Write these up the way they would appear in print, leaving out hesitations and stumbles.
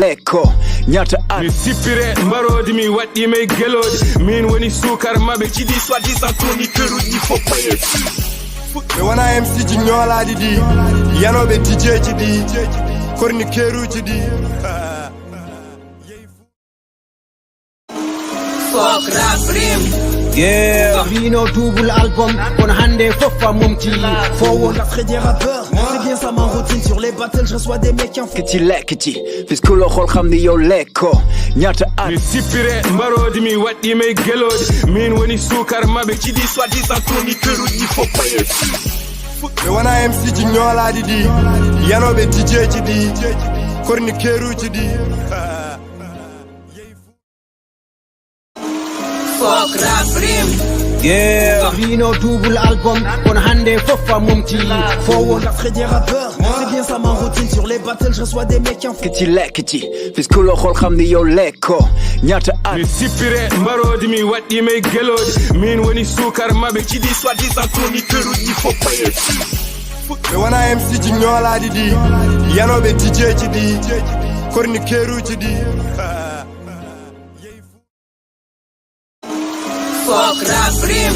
Lekko nyata at mi sippire mbarodi mi waɗɗi may gelode min woni sukar maɓe ciɗi soi-disant chroniqueuruji fof paye ɓe wona MC ji ñoolaɗi ɗi yanoɓe DJ ji ɗi chroniqueuruji ɗi Fuck rap rim. Yeah, Vino double album, on hande fofa mon petit. Forward, après des rappeurs, c'est bien ça ma routine. Sur les battles, je reçois des mecs qui en font. Kiti lekiti, puisque le rôle khamni yo lekko nyata at mi sippire mbarodi mi waɗɗi may gelode min woni sukar maɓe ciɗi soi-disant chroniqueuruji fof paye ɓe wona MC ji ñoolaɗi ɗi yanoɓe DJ ji ɗi chroniqueuruji ɗi Fuck rap rim. Yeah, Vino double album, on hande fofa mon petit. Forward, après des rappeurs, c'est bien ça ma routine. Sur les battles, je reçois des mecs qui en font. Kiti lekiti, puisque le rôle khamni yo lekko nyata at mi sippire mbarodi mi waɗɗi may gelode min woni sukar maɓe ciɗi soi-disant chroniqueuruji fof paye ɓe wona MC ji ñoolaɗi ɗi yanoɓe DJ ji ɗi chroniqueuruji ɗi Fuck rap rim.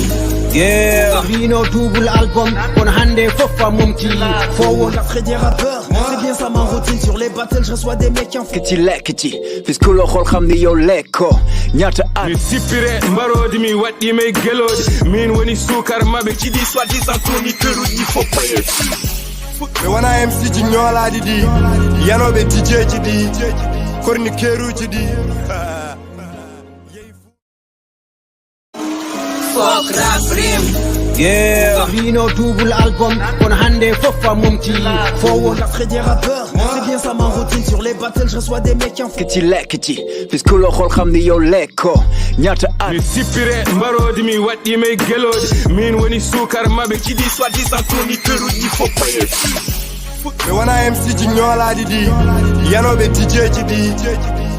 Yeah, Vino double album, on hande fofa mon petit. Forward, après des rappeurs, c'est bien ça ma routine. Sur les battles, je reçois des mecs qui en font. Kiti lekiti, puisque le rôle khamni yo lekko nyata at mi sippire mbarodi mi waɗɗi may gelode min woni sukar maɓe ciɗi soi-disant chroniqueuruji fof paye ɓe wona MC ji ñoolaɗi ɗi yanoɓe DJ ji ɗi chroniqueuruji ɗi Fuck rap rim. Yeah, Vino double album, on hande fofa mon petit. Forward, après des rappeurs, c'est bien ça ma routine. Sur les battles, je reçois des mecs qui en font. Kiti lekiti, puisque le rôle khamni yo lekko nyata at mi sippire mbarodi mi waɗɗi may gelode min woni sukar maɓe ciɗi soi-disant chroniqueuruji fof paye ɓe wona MC ji ñoolaɗi ɗi yanoɓe DJ ji ɗi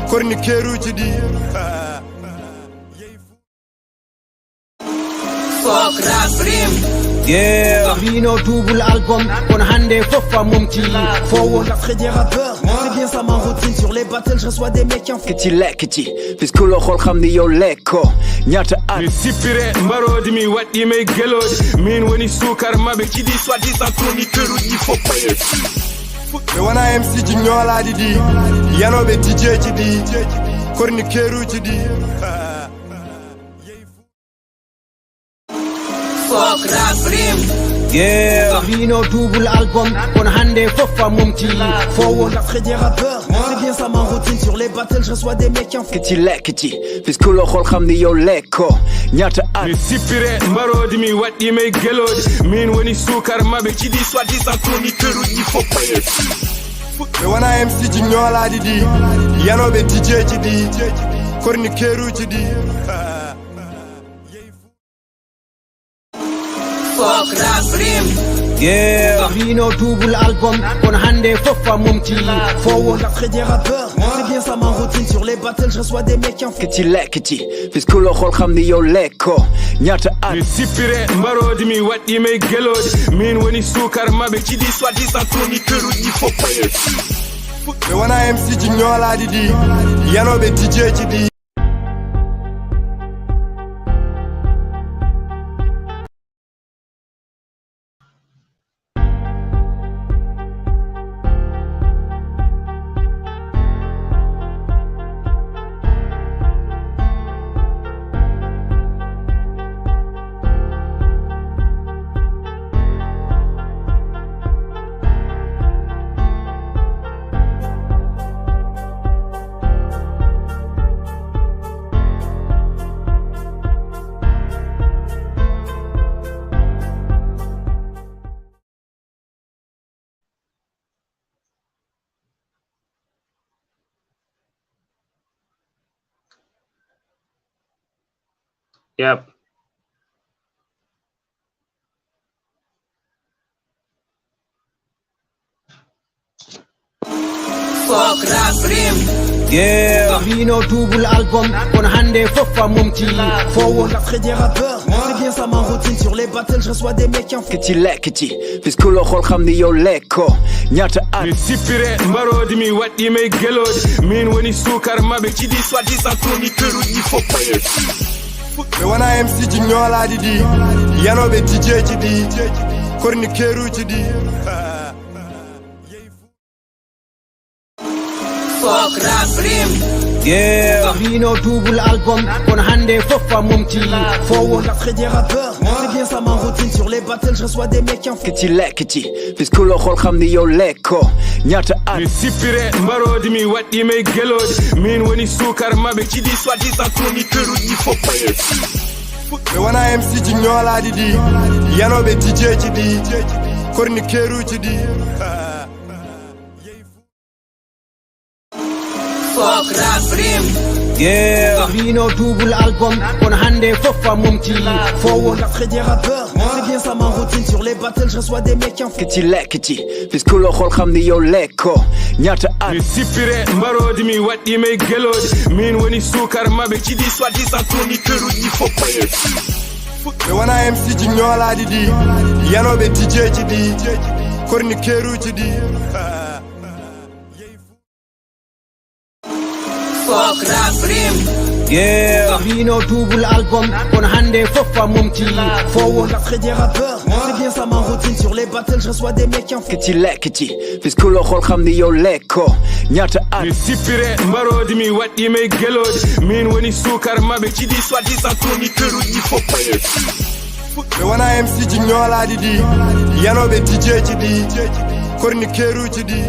chroniqueuruji ɗi Fuck rap rim. Yeah, Vino double album, on hande fofa mon petit. Forward, après des rappeurs, c'est bien ça ma routine. Sur les battles, je reçois des mecs qui en font. Kiti lekiti, puisque le rôle khamni yo lekko nyata at mi sippire mbarodi mi waɗɗi may gelode min woni sukar maɓe ciɗi soi-disant chroniqueuruji fof paye ɓe wona MC ji ñoolaɗi ɗi yanoɓe DJ ji ɗi chroniqueuruji ɗi Fuck rap rim. Yeah, Vino double album, on hande fofa mon petit. Forward, après des rappeurs, c'est bien ça ma routine. Sur les battles, je reçois des mecs qui en font. Kiti lekiti, puisque le rôle khamni yo lekko nyata at mi sippire mbarodi mi waɗɗi may gelode min woni sukar maɓe ciɗi soi-disant chroniqueuruji fof paye ɓe wona MC ji ñoolaɗi ɗi yanoɓe DJ ji ɗi chroniqueuruji ɗi Fuck rap rim. Yeah, Vino double album, on hande fofa mon petit. Forward, après des rappeurs, c'est bien ça ma routine. Sur les battles, je reçois des mecs qui en font. Kiti lekiti, puisque le rôle khamni yo lekko nyata at mi sippire mbarodi mi waɗɗi may gelode min woni sukar maɓe ciɗi soi-disant chroniqueuruji fof paye ɓe wona MC ji ñoolaɗi ɗi yanoɓe DJ ji ɗi Yep. Fuck rap rim. Yeah, Vino double album, on hande fofa mumti. Faut la frais des rappeurs, c'est bien ça ma routine. Sur les battles, je reçois des mecs en Kiti lekiti, puisque le rôle ramni yo leko. Nyata at. Mi sipire marodi mi wadi me gelodi. Min woni sukar mabe chidi soi-disant chroniqueur il faut payer. E wana MC Jignola didi, yanobe DJ jidi, chroniqueur jidi. Fuck rap rime. Yeah. Vino double album, on hande fofa mumti. Faut la frais des rappeurs, c'est bien ça ma routine. Sur les battles, je reçois des mecs en Kiti lekiti, puisque le rôle ramni yo leko. Nyata at. Mi sipire marodi mi wadi me gelodi. Min woni sukar mabe chidi soi-disant chroniqueur il faut payer. E wana MC Jignola didi, yanobe DJ jidi, chroniqueur jidi. Fuck rap rime. Yeah. Vino double album, on hande fofa mumti. Faut la frais des rappeurs, c'est bien ça ma routine. Sur les battles, je reçois des mecs en Kiti lekiti, puisque le rôle ramni yo leko. Nyata at. Mi sipire marodi mi wadi me gelodi. Min woni sukar mabe chidi soi-disant chroniqueur il faut payer. E wana MC Jignola didi, yanobe DJ jidi, chroniqueur jidi. Fuck rap rime. Yeah. Vino double album, on hande fofa mumti. Faut la frais des rappeurs, c'est bien ça ma routine. Sur les battles, je reçois des mecs en Kiti lekiti, puisque le rôle ramni yo leko. Nyata at. Mi sipire marodi mi wadi me gelodi. Min woni sukar mabe chidi soi-disant chroniqueur il faut payer. E wana MC Jignola didi, yanobe DJ jidi, chroniqueur jidi.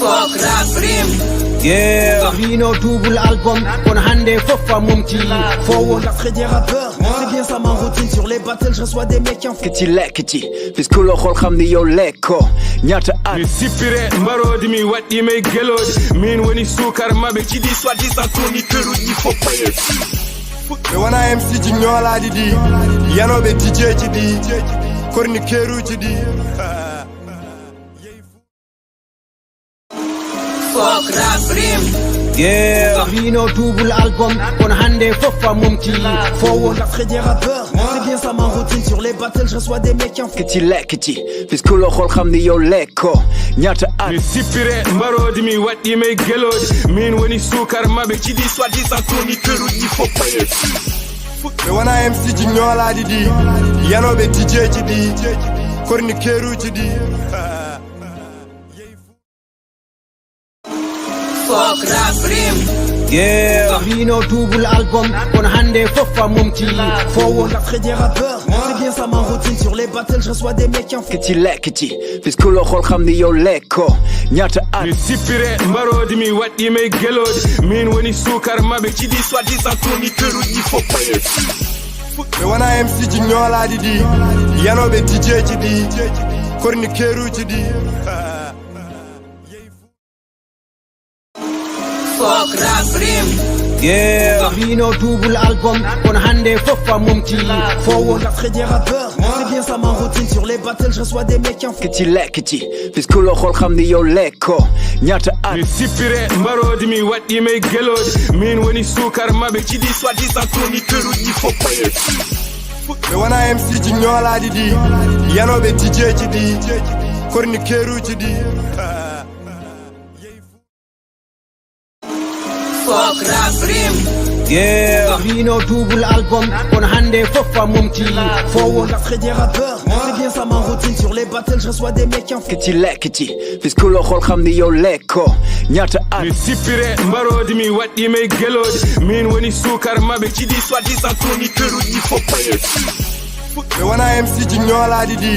Fuck rap rime. Yeah. Vino double album, on hande fofa mumti. Faut la frais des rappeurs, c'est bien ça ma routine. Sur les battles, je reçois des mecs en Kiti lekiti, puisque le rôle ramni yo leko. Nyata at. Mi sipire marodi mi wadi me gelodi. Min woni sukar mabe chidi soi-disant chroniqueur il faut payer. E wana MC Jignola didi, yanobe DJ jidi, chroniqueur jidi. Fuck rap rime. Yeah. Vino double album, on hande fofa mumti. Faut la frais des rappeurs, c'est bien ça ma routine. Sur les battles, je reçois des mecs en Kiti lekiti, puisque le rôle ramni yo leko. Nyata at. Mi sipire marodi mi wadi me gelodi. Min woni sukar mabe chidi soi-disant chroniqueur il faut payer. E wana MC Jignola didi, yanobe DJ jidi, chroniqueur jidi. Fuck rap rime. Yeah. Vino double album, on hande fofa mumti. Faut la frais des rappeurs, c'est bien ça ma routine. Sur les battles, je reçois des mecs en Kiti lekiti, puisque le rôle ramni yo leko. Nyata at. Mi sipire marodi mi wadi me gelodi. Min woni sukar mabe chidi soi-disant chroniqueur il faut payer. E wana MC Jignola didi, yanobe DJ jidi, chroniqueur jidi. Fuck rap rime. Yeah. Vino double album, on hande fofa mumti. Faut la frais des rappeurs, c'est bien ça ma routine. Sur les battles, je reçois des mecs en Kiti lekiti, puisque le rôle ramni yo leko. Nyata at. Mi sipire marodi mi wadi me gelodi. Min woni sukar mabe chidi soi-disant chroniqueur il faut payer. E wana MC Jignola didi, yanobe DJ jidi, chroniqueur jidi. Fuck rap rime. Yeah. Vino double album, on hande fofa mumti. Faut la frais des rappeurs, c'est bien ça ma routine. Sur les battles, je reçois des mecs en Kiti lekiti, puisque le rôle ramni yo leko. ñaata at mi sippire mbarodi mi waɗɗi may gelode min woni sukar maɓe jiɗi soi-disant chroniqueur uji fof paye ɓe wona MC ji ñoolaɗi ɗi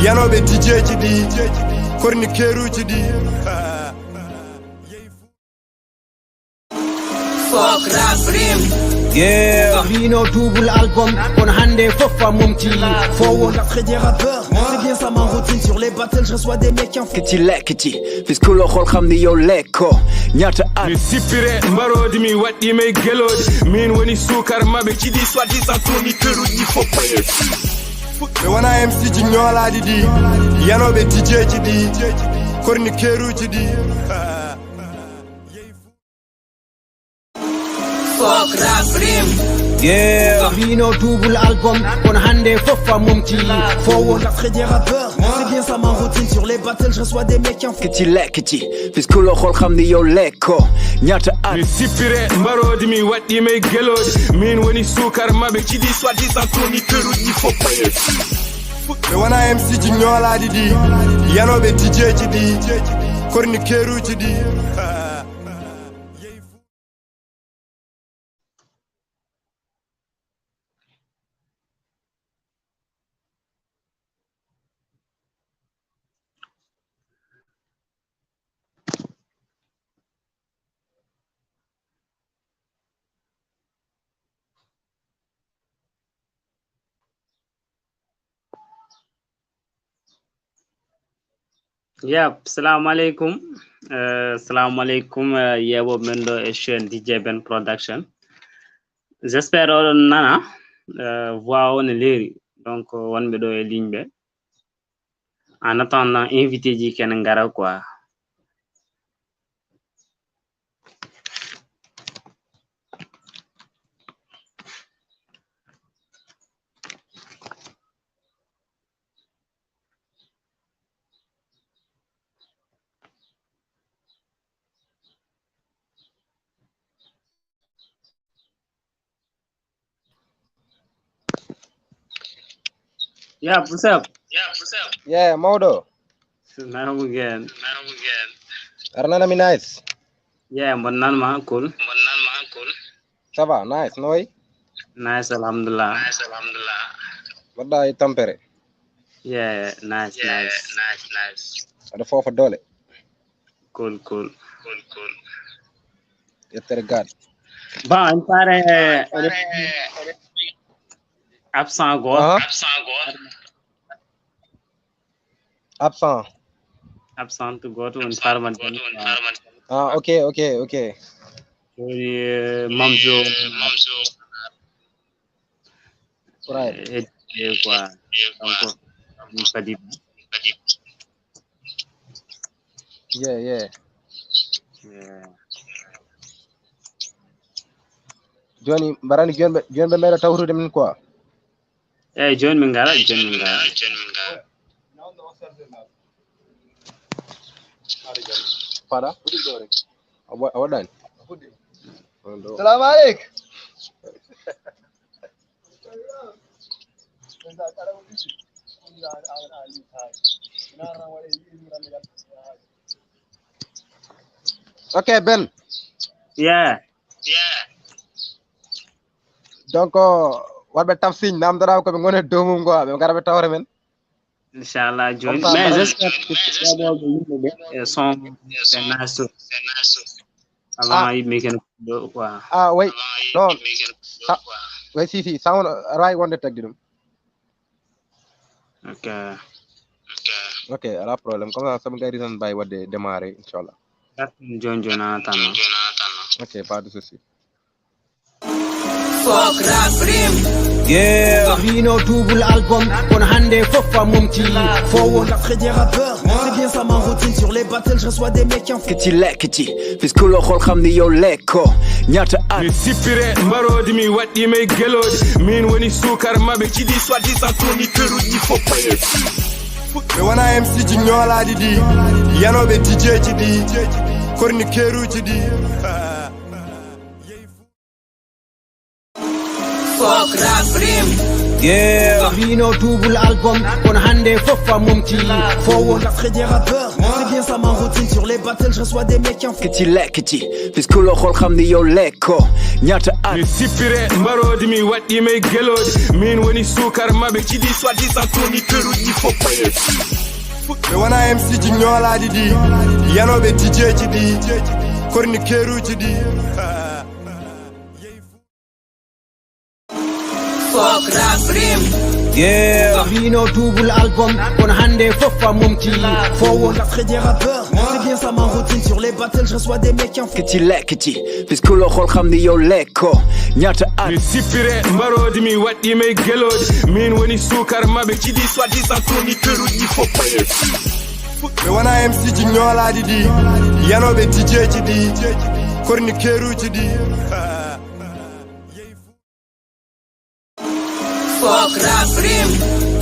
yanoɓe DJ ji ɗi chroniqueur uji ɗi Fuck rap rim. yeah Vino double album, on hande fofa mumti. Forward après des rappeurs, c'est bien ça ma routine. Sur les battles, je reçois des mecs qui en font. kiti lekkiti fiskulo xol xam ni yow lekko ñaata at mi sippire mbarodi mi waɗɗi may gelode min woni sukar maɓe jiɗi soi-disant chroniqueur uji fof paye ɓe wona MC ji ñoolaɗi ɗi yanoɓe DJ ji ɗi chroniqueur uji ɗi Fuck rap rim. yeah Vino double album, on hande fofa mumti. Forward après des rappeurs, c'est bien ça ma routine. Sur les battles, je reçois des mecs qui en font. kiti lekkiti fiskulo xol xam ni yow lekko ñaata at mi sippire mbarodi mi waɗɗi may gelode min woni sukar maɓe jiɗi soi-disant chroniqueur uji fof paye ɓe wona MC ji ñoolaɗi ɗi yanoɓe DJ ji ɗi chroniqueur uji ɗi Yep, salam alaikum. Salam alaikum, Yebo Mendo et chaîne DJ Ben Production. J'espère on nana voix on leri donc on be do e ligne. En attendant invité ji ken ngara quoi. Yeah, what's up? Yeah, Modo. Now again. Arnana mi nice. Yeah, monan ma cool. Ça va, nice, noy. Nice, alhamdulillah. Wadda ay tampere. Yeah, nice. Ada fofa dole. Cool. Yettere gad. Bon, il paraît absent go. Absent to go to environment. Ah, okay. Mamzo. Right. Quoi. Donc, Yeah. yeah. Joni barani jonbe mera tawrude min quoi. Eh, join Mingara. Pada. Awadan. Salam alaikum Okay, Ben. Yeah. Donc warbe tafsin nam dara ko be ngone domum go be ngara be tawre men. Inshallah, join. Mais j'espère que son c'est nice. Avant il make quoi. Ah, wait. No. Wait, si. Sound right one detect dum. Okay, ala problem. Comme ça, some guy reason by what they démarrer, inshallah. John Jonathan. Okay, pas de souci. Fuck rap rim. yeah Vino double album, on hande fofa mumti. Forward après des rappeurs, c'est bien ça ma routine. Sur les battles, je reçois des mecs qui en font. kiti lekkiti fiskulo xol xam ni yow lekko ñaata at mi sippire mbarodi mi waɗɗi may gelode min woni sukar maɓe jiɗi soi-disant chroniqueur uji fof paye ɓe wona MC ji ñoolaɗi ɗi yanoɓe DJ ji ɗi chroniqueur uji ɗi Fuck rap rim. Yeah. Vino double album, on hande fofa mumti. Forward, la des rappeurs. C'est bien ça ma routine. Sur les battles, je reçois des mecs qui en font. Kiti lekiti, puisque le rôle ramni yo leko. Nyata at. Mi sipire mbarodi mi waɗɗi may gelode min woni sukar maɓe jiɗi soi-disant chroniqueur uji fof paye ɓe wona MC ji ñoolaɗi ɗi yanoɓe DJ ji ɗi chroniqueur uji ɗi Fuck rap rim. Yeah. Vino double album, on hande fofa mumti. Forward, la des rappeurs. C'est bien ça ma routine. Sur les battles, je reçois des mecs qui en font. Kiti lekiti, puisque le rôle ramni yo leko. Nyata at. mi sipire mbarodi mi waɗɗi may gelode min woni sukar maɓe jiɗi soi-disant chroniqueur uji fof paye ɓe wona MC ji ñoolaɗi ɗi yanoɓe DJ ji ɗi chroniqueur uji ɗi Fuck rap rim.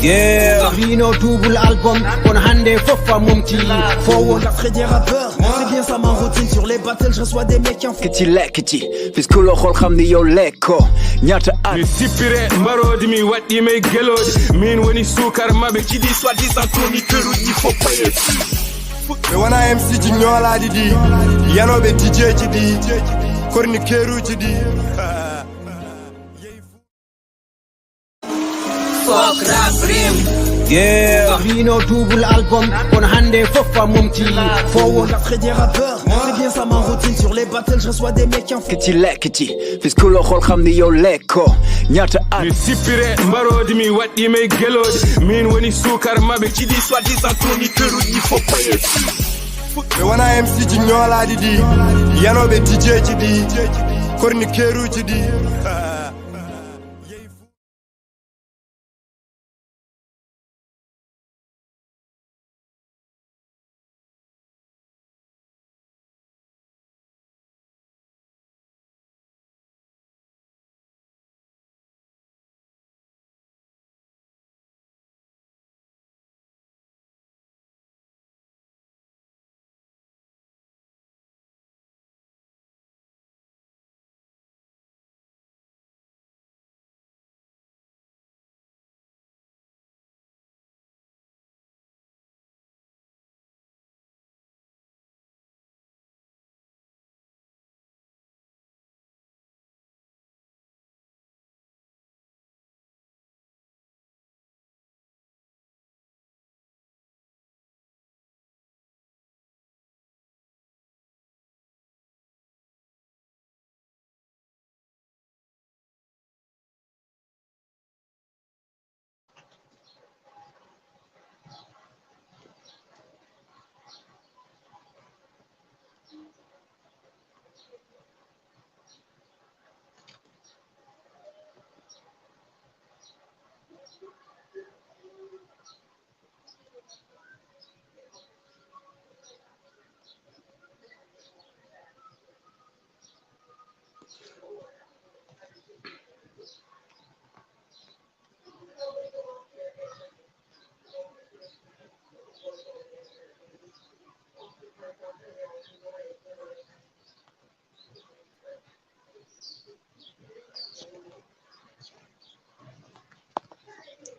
Yeah. Vino double album, on hande fofa mumti. Forward, la des rappeurs. C'est bien ça ma routine. Sur les battles, je reçois des mecs qui en font. Kiti lekiti, puisque le rôle ramni yo leko. Nyata at. mi sipire mbarodi mi waɗɗi may gelode min woni sukar maɓe jiɗi soi-disant chroniqueur uji fof paye ɓe wona MC ji ñoolaɗi ɗi yanoɓe DJ ji ɗi chroniqueur uji ɗi Fuck rap rim. Yeah. Vino double album, on hande fofa mumti. Forward, la des rappeurs. C'est bien ça ma routine. Sur les battles, je reçois des mecs qui en font. Kiti lekiti, puisque le rôle ramni yo leko. Nyata at. mi sipire mbarodi mi waɗɗi may gelode min woni sukar maɓe jiɗi soi-disant chroniqueur uji fof paye ɓe wona MC ji ñoolaɗi ɗi yanoɓe DJ ji ɗi chroniqueur uji ɗi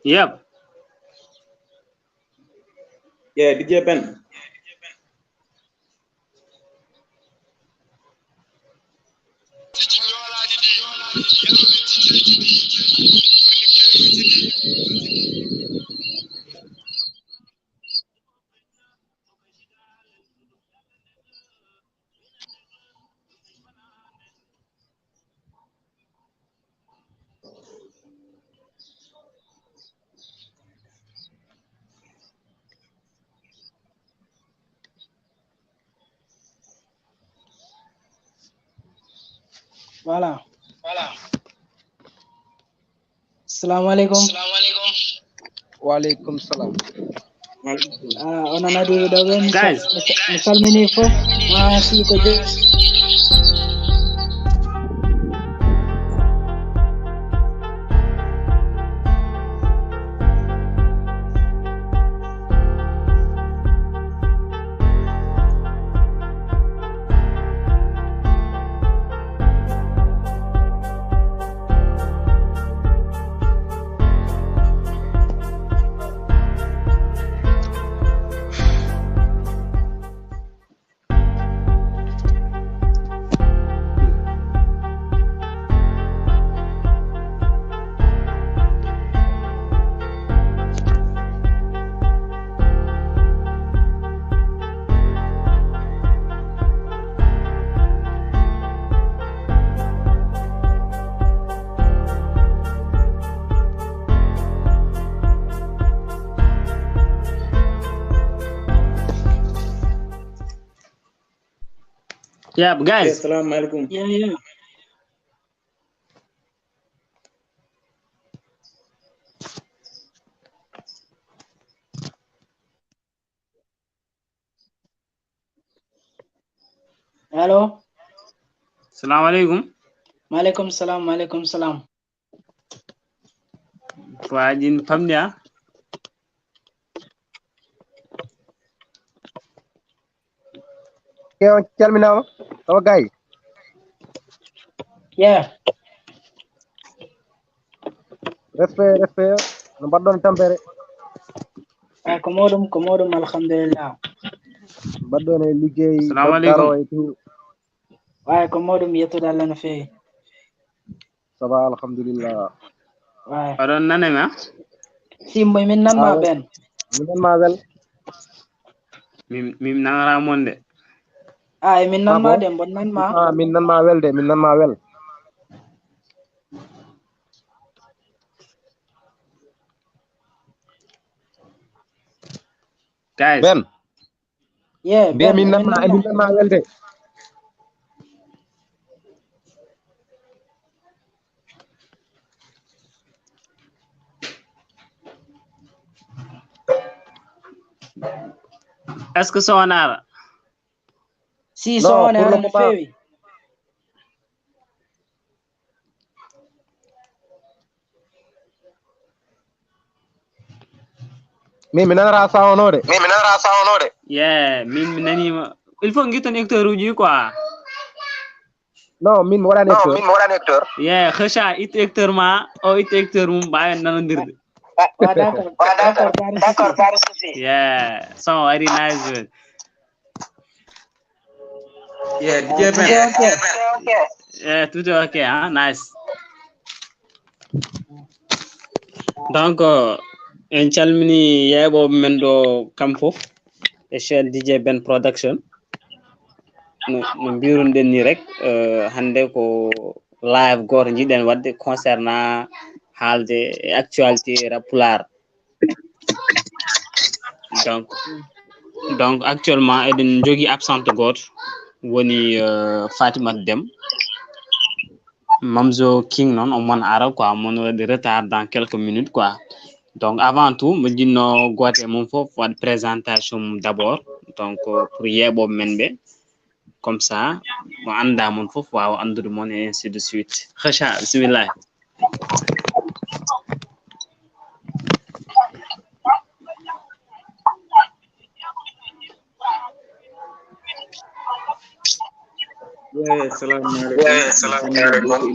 Yep. Yeah, DJ Ben. Voilà. Assalamu alaikum. Wa alaikum salam. On en a deux d'avant. Guys. Calmez fo. Si ko je. Yeah, guys. Assalamu alaikum. Yeah. Hello. Assalamu alaikum. Maalaikum salam. Wajin pamnya. Tell me now. Okay. Yeah. Respect. Number don tampere. Komodum alhamdulillah. Badone liggéey. Assalamu alaikum. Waaye komodum yetu dalla na fey. Ça va alhamdulillah. Waaye. Aron nanema. Simboy min nan ma ben. Min nan ma wel. Mim nangara monde. Ay min nan ma dem bon nan ma. Min nan ma wel de, min nan ma wel. Guys. Ben. Yeah, Ben min nan ma wel de. Est-ce que sonara? Si sonara na fewi. Min nanara sawono de. Yeah, min nanima. Il faut ngiton acteur uji quoi. Non, min wala acteur. Yeah, kheusha it acteur ma o it acteur mum bayen nanondirde. D'accord. Yeah, so very nice. Yeah, DJ Ben. Yeah, tout okay, huh? Nice. Donc, en calmini yebo men do kam fof e chaîne DJ Ben production no birunden ni rek hande ko live goto jiden wadde concernant halde actualité Poular. Donc actuellement eden jogi absente goto woni Fatima Deme mamzo king non on mon ara quoi mon de retard dans quelques minutes quoi. Donc avant tout me dinno gote mon fof wad présentation d'abord donc pour yebo menbe comme ça mo anda mon fof waaw andude mon et ainsi de suite. Kheusha bismillah. Assalamu alaikum.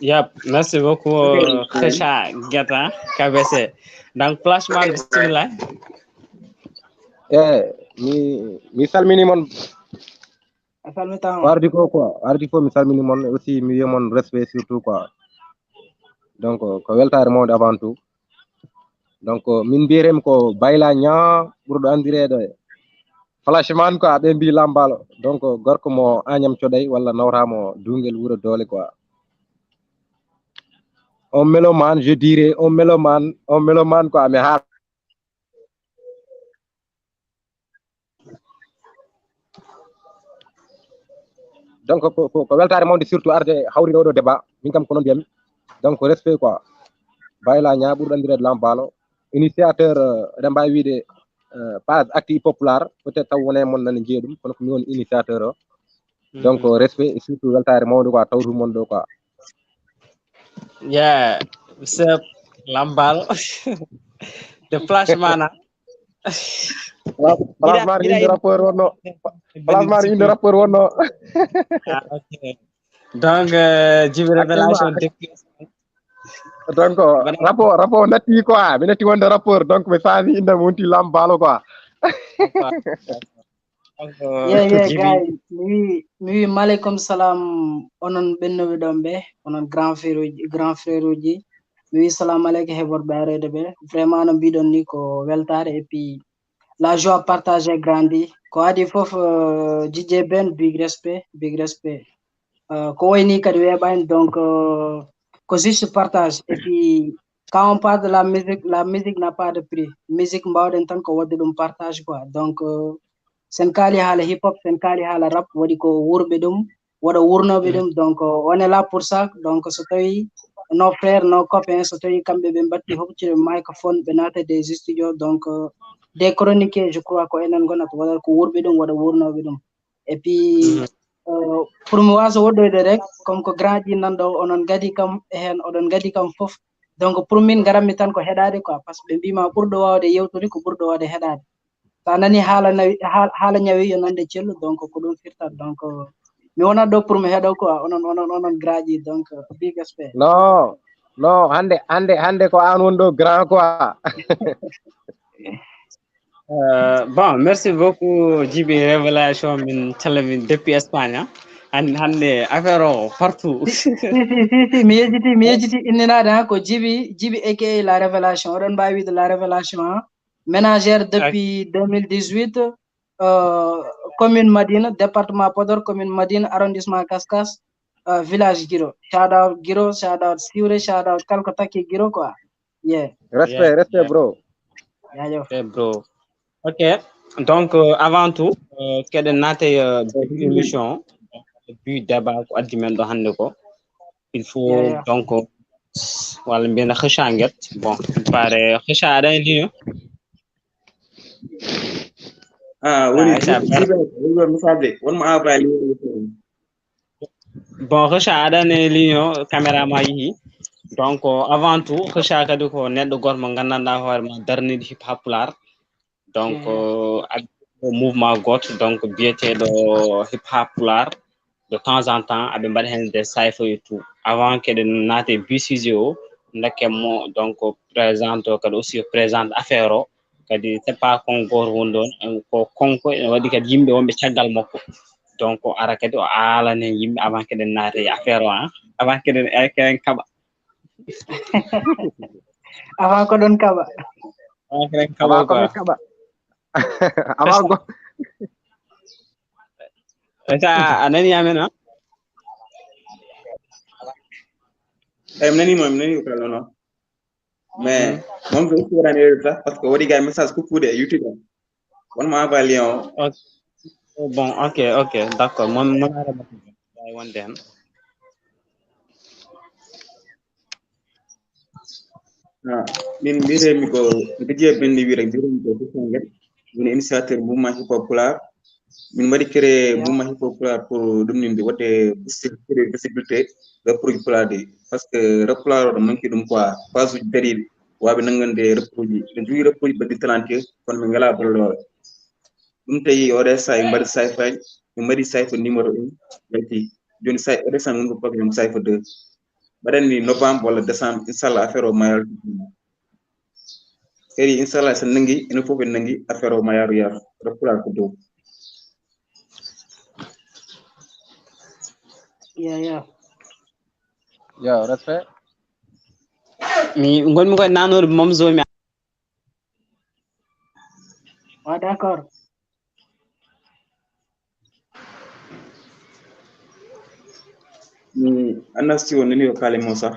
Yep, merci beaucoup Kheusha Nguette KBC. Donc flashman bismillah. Mi salmini mon. Asalmita. Wardi ko mi salmini mon aussi mi yemon respect surtout quoi. Donc ko weltare monde avant tout. Donc min birem ko bayla nya burdo andirede flashman quoi be bi lambalo. Donc gorko mo agnam cioday wala nawramo dungel wuro dole quoi. Un mélomane, je dirais, un mélomane quoi, mais donc ko weltare monde surtout arde hawri do débat min kam ko non biyami donc respect quoi bayla nya bur andire lambalo initiateur demba wiide page acti Poular peut-être taw woné mon nan jeedum kono ko mi woni initiateur donc respect surtout weltare monde quoi tawru mon do quoi. Yeah, c'est lambal the flashman. Plasmar inde rappeur wonno. Okay. Donc Djiby révélation donc rapport natti quoi mi natti wonde rappeur donc mi faami inde mo wonti lambalo quoi. Yeah, Djiby. guys. Mi maaleykum salam onon bennoɓe ɗon ɓe onon grand frère uji mi wi salamu aleykum heɓorɓe arede ɓe vraiment no mbiɗon ni ko weltare et puis la joie partagée grandi ko adi fof DJ Ben big respect ko wayni kadi weeɓani donc ko juste partage et puis quand on parle de la musique n'a pas de prix musique mbawɗen tan ko wadde ɗum partage quoi donc sen kaali haala hip hop sen kaali haala rap waɗi ko wurɓe ɗum waɗa wurnoɓe ɗum donc on est là pour ça donc so tawi nos frères nos copains so tawi kamɓe ɓe mbatti hokkude microphone ɓe naata des studios donc des chroniqueurs je crois ko enen gonata waɗa ko wurɓe ɗum waɗa wurnoɓe ɗum et puis pour mi wasa woɗɗoyde rek comme ko grand ji nanɗo onon gadi kam hen oɗon gadi kam fof donc pour min garanmi tan ko heɗade quoi par ce que ɓe mbima ɓurɗo wawde yewtude ko ɓurɗo wawde heɗade sa nani haala ñawi yo nande cellu donc ko ɗum firtat donc mi wonat ɗo pour mi heɗo quoi onon graji donc big respect non hande ko an woni ɗo grand quoi. Bon, merci beaucoup Djiby révélation min calmin depuis Espagne hande affaire o partout. si mi yejiti innirade ha ko Djiby aka la révélation oɗon mbawi wiide la révélation ménagère depuis 2018 commune Madina département Podor commune Madina arrondissement Kaskas village Guiro shout out Siwre shout out kalko takki Guiro quoi yeah respect bro bro ok donc avant tout keɗen naate émission but débat ko addi men ɗo hande ko il faut donc walla mbiyana kheusha Nguette bon pare kheusha aɗa e ligne woni misade wonmo envoyé bon kheusha aɗane ligne caméra ma yeehi donc avant tout kheusha kadi ko neɗɗo goto mo gandanɗa hoore ma darniɗo hip hop Poular donc mouvement goto donc biyeteɗo hip hop Poular de temps en temps aɓe mbaɗa hen des cypher et tout avant keɗen naate bisuji o dakkemo donc présente o kadi aussi présente affaire o kadi c'est pas kon goto woni ɗon ko konko ene waɗi kadi yimɓe wonɓe caggal makko donc ara kadi o aalane yimɓe avant keɗen naate affaire o avant keɗen kaɓa avant ko ɗon kaɓa avant keɗen kaɓa quoi avant go a nani amen mi nani ko kala non mais moom ko aussi waɗani heure sax parce que waɗi ga message kukkude e YouTube wonmo envoyé lien o bon ok d'accord mon arama wawi wonde hen min mbiyetemi ko Djiby Ben wi rek mbiyetemi ko Nguette woni initiateur mouvement hip hop Poular min mbaɗi créé mouvement hip hop Poular pour ɗumninde waɗde visibilité rap uji Poular ɗi par ce que rap Poular oɗo manque ɗum quoi page uji dariɗi waɓe nangande rap uji ɓe jogui rap uji ɓaddi talentueux kono ɓe ngala bolloɓe ɗum tawi oɗo sa e mbaɗi sayfaji ɓe mbaɗi sayfa numéro 1 yalti joni oɗo sa gongo programme sayfa 2 mbaɗanni novembre walla décembre inchallah affaire o mayal kadi inchallah so nangi ene fof en nangi affaire o ma yaaru rap Poular ko dow yo respect mi gonmi koye nanode mamzo mi d'accord mi annasti o nani o kalemo sax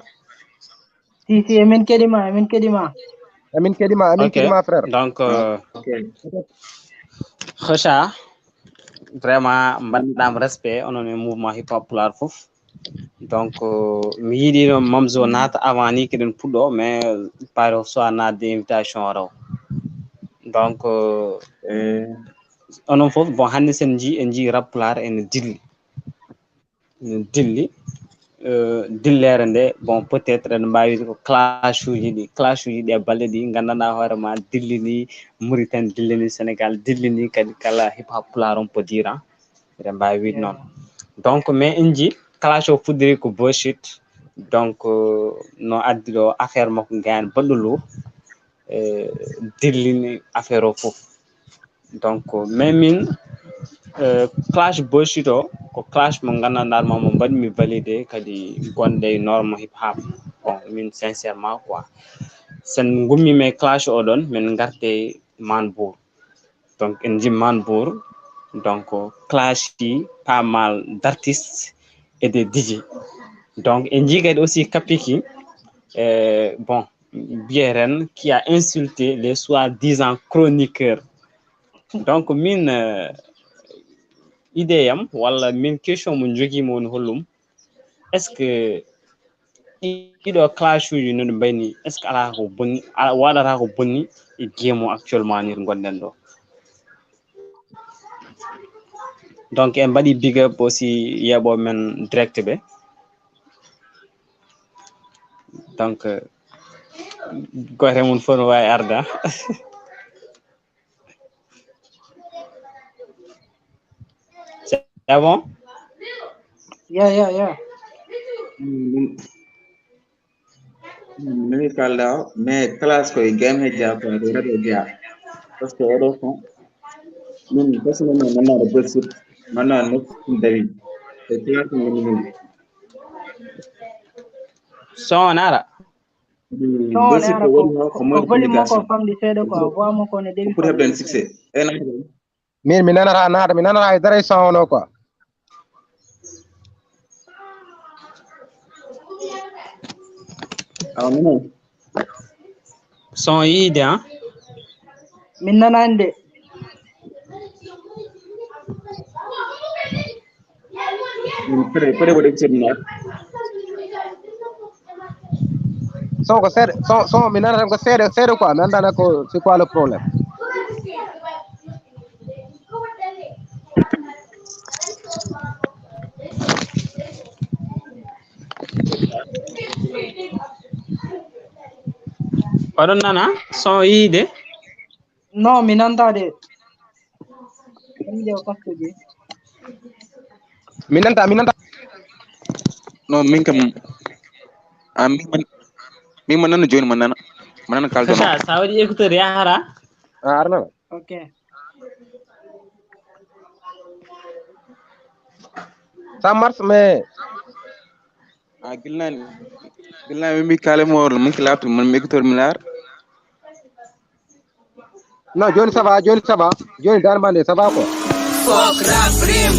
si emin keɗima frère donc kheusha vraiment mbaɗɗama respect onon e mouvement hip hop Poular fof donc mi yiiɗino mamzo naata avant ni keɗen puɗɗo mais pare soit nadde invitation o raw donc onon fof bon hande sen en jii rap Poular ene dilli dillere nde bon peut être ene mbawi ko clash uji ɗi e balɗe ɗi gandanɗa hoorema dillini Mauritanie dillini Sénégal dillini kadi kala hip hop Poular on peut dire eɗen mbawi wiide noon donc mais en jii clash o fuɗɗiri ko bullshit donc no addi ɗo affaire makko gayani baɗɗolo dillini affaire o fof donc mais min clash boshito ko clash mo gandanɗa mo mbaɗmi validé kadi gonde norme hip hop bon min sincèrement quoi sen gummi me clash oɗon min garte manbour donc en jim manbour donc clash qui pas mal d'artistes et de DJ donc en jigade aussi kapiki bon Bieren qui a insulté les soi-disant chroniqueurs donc min idée am wala min question mo jogi mo hollum est-ce que ido clash uji non bayni est-ce que ala ko bonni wadata ko bonni e game actuellement ni gonden do donc en badi big up aussi yebo men direct be donc goore mun fon way arda c'est bon yeah Mimi kalda mais classe ko game he ja ko do radio ja parce que edo ko min personnellement man na bëssu man na nek dari te classe min sonara bëssu ko woni ko mo communication ko famdi sedo ko wa mo ko ne debi pour hebben succès min nanata e dara sono quoi son yide hein min nanande pere wode cemna son ko sede son min nanata ko sede quoi mi andana ko c'est quoi le problème oɗon nana son yide non mi nantade inde o kastoje mi nanta non min kam min man nana joni man nana kaldo ça waɗi écouteur yahara arna ok ça marche mais gilnani mi kale mo min klaptu man mi écouteur milar non joni ça va joni dan bande ça va quoi Fuck rap rim.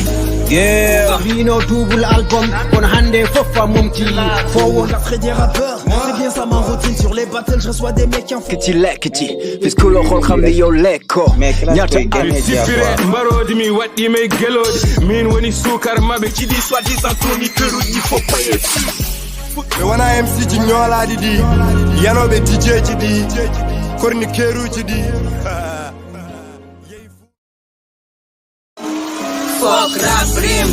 Yeah, vino double album, on hande fofa mumti. Forward, la frais des rappeurs. C'est bien ça ma routine sur les battles, je reçois des mecs qui en font. Kiti lekiti, fiskulo hol khamni yo leko. Nyata sipire marodi mi waddi me gelodi min woni sukar mabe ci di soi-disant chroniqueur il faut payer. Me wana MC ji ñola di yanobe DJ ji di chroniqueur ji di Fuck rap rim.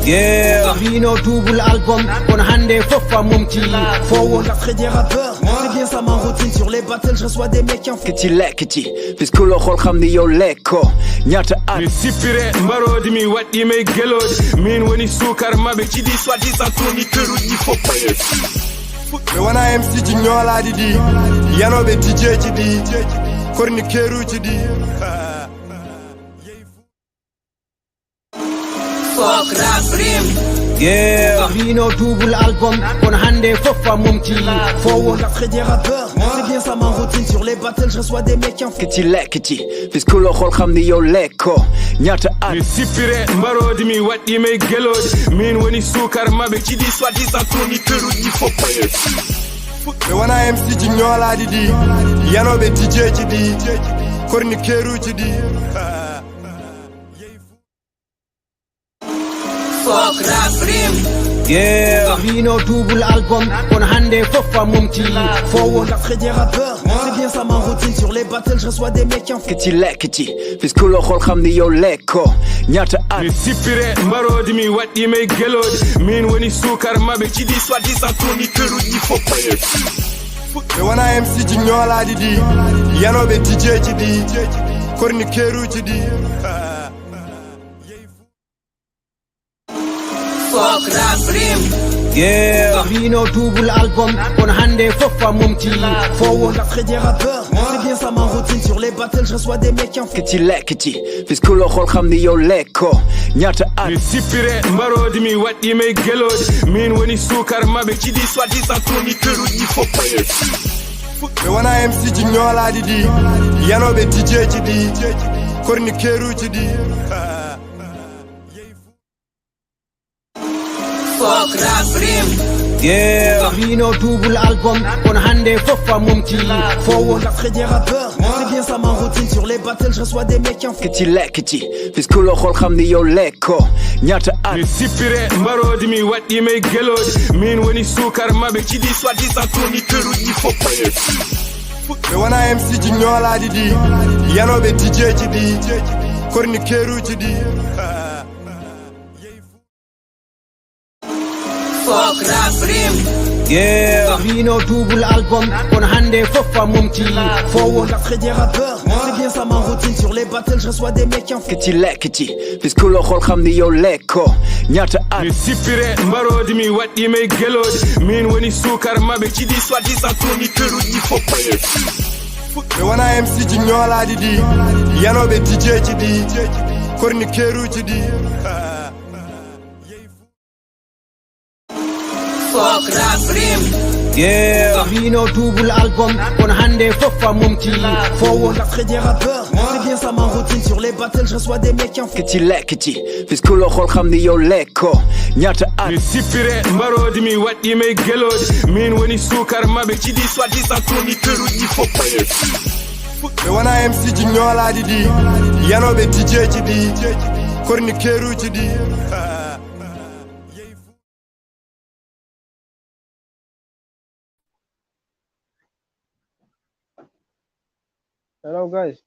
Yeah, vino double album, on hande fofa mumti. Forward, la frais des rappeurs. C'est bien ça ma routine sur les battles, je reçois des mecs qui en font. Kiti lekiti, fiskulo hol khamni yo leko. Nyata mi sipire marodi mi waddi me gelodi min woni sukar mabe ci di soi-disant chroniqueur il faut payer. Me wana MC ji ñola di yanobe DJ ji di chroniqueur ji di Fuck rap rim. Yeah, vino double album, on hande fofa mumti. Forward, la frais des rappeurs. C'est bien ça ma routine sur les battles, je reçois des mecs qui en font. Kiti lekiti, fiskulo hol khamni yo leko. Nyata mi sipire marodi mi waddi me gelodi min woni sukar mabe ci di soi-disant chroniqueur il faut payer. Me wana MC ji ñola di yanobe DJ ji di chroniqueur ji di Fuck rap rim. Yeah, vino double album, on hande fofa mumti. Forward, la frais des rappeurs. C'est bien ça ma routine sur les battles, je reçois des mecs qui en font. Kiti lekiti, fiskulo hol khamni yo leko. Nyata mi sipire marodi mi waddi me gelodi min woni sukar mabe ci di soi-disant chroniqueur il faut payer. Me wana MC ji ñola di yanobe DJ ji di chroniqueur ji di Fuck rap rim. Yeah. Vino double album, on hande fofa mumti. Forward, la frais des rappeurs. C'est bien ça ma routine sur les battles, je reçois des mecs en fou. Kiti lekiti, puisque le rôle xam ni yow lekko. Ñaata at. Mi sipire mbarodi mi waɗɗi may gelodi. Min woni sukar maɓe ciɗi soi-disant chroniqueur uji faut payer. Me wana MC ji ñoolaaji ɗi yanoɓe DJ ji ɗi chroniqueur uji ɗi. Fuck rap rime. Yeah. Vino double album, on hande fofa mumti. Forward, la frais des rappeurs. C'est bien ça ma routine sur les battles, je reçois des mecs en fou. Kiti lekiti, puisque le rôle xam ni yow lekko. Ñaata at. Mi sipire mbarodi mi waɗɗi may gelodi. Min woni sukar maɓe ciɗi soi-disant chroniqueur uji faut payer. Me wana MC ji ñoolaaji ɗi yanoɓe DJ ji ɗi chroniqueur uji ɗi. Fuck rap rime. Yeah. Vino double album, on hande fofa mumti. Forward, la frais des rappeurs. C'est bien ça ma routine sur les battles, je reçois des mecs en fou. Kiti lekiti, puisque le rôle xam ni yow lekko. Ñaata at. Mi sipire mbarodi mi waɗɗi may gelodi. Min woni sukar maɓe ciɗi soi-disant chroniqueur uji faut payer. Me wana MC ji ñoolaaji ɗi yanoɓe DJ ji ɗi chroniqueur uji ɗi. Fuck rap rime. Yeah. Vino double album, on hande fofa mumti. Forward, la frais des rappeurs. C'est bien ça ma routine sur les battles, je reçois des mecs en fou. Kiti lekiti, puisque le rôle xam ni yow lekko. Ñaata at. Mi sipire mbarodi mi waɗɗi may gelodi. Min woni sukar maɓe ciɗi soi-disant chroniqueur uji faut payer. Me wana MC ji ñoolaaji ɗi yanoɓe DJ ji ɗi chroniqueur uji ɗi. Hello guys.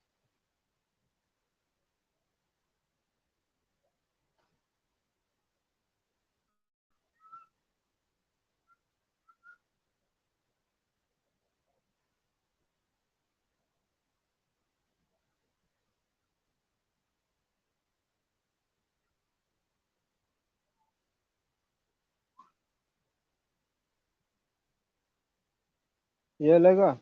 Yeah, Lega.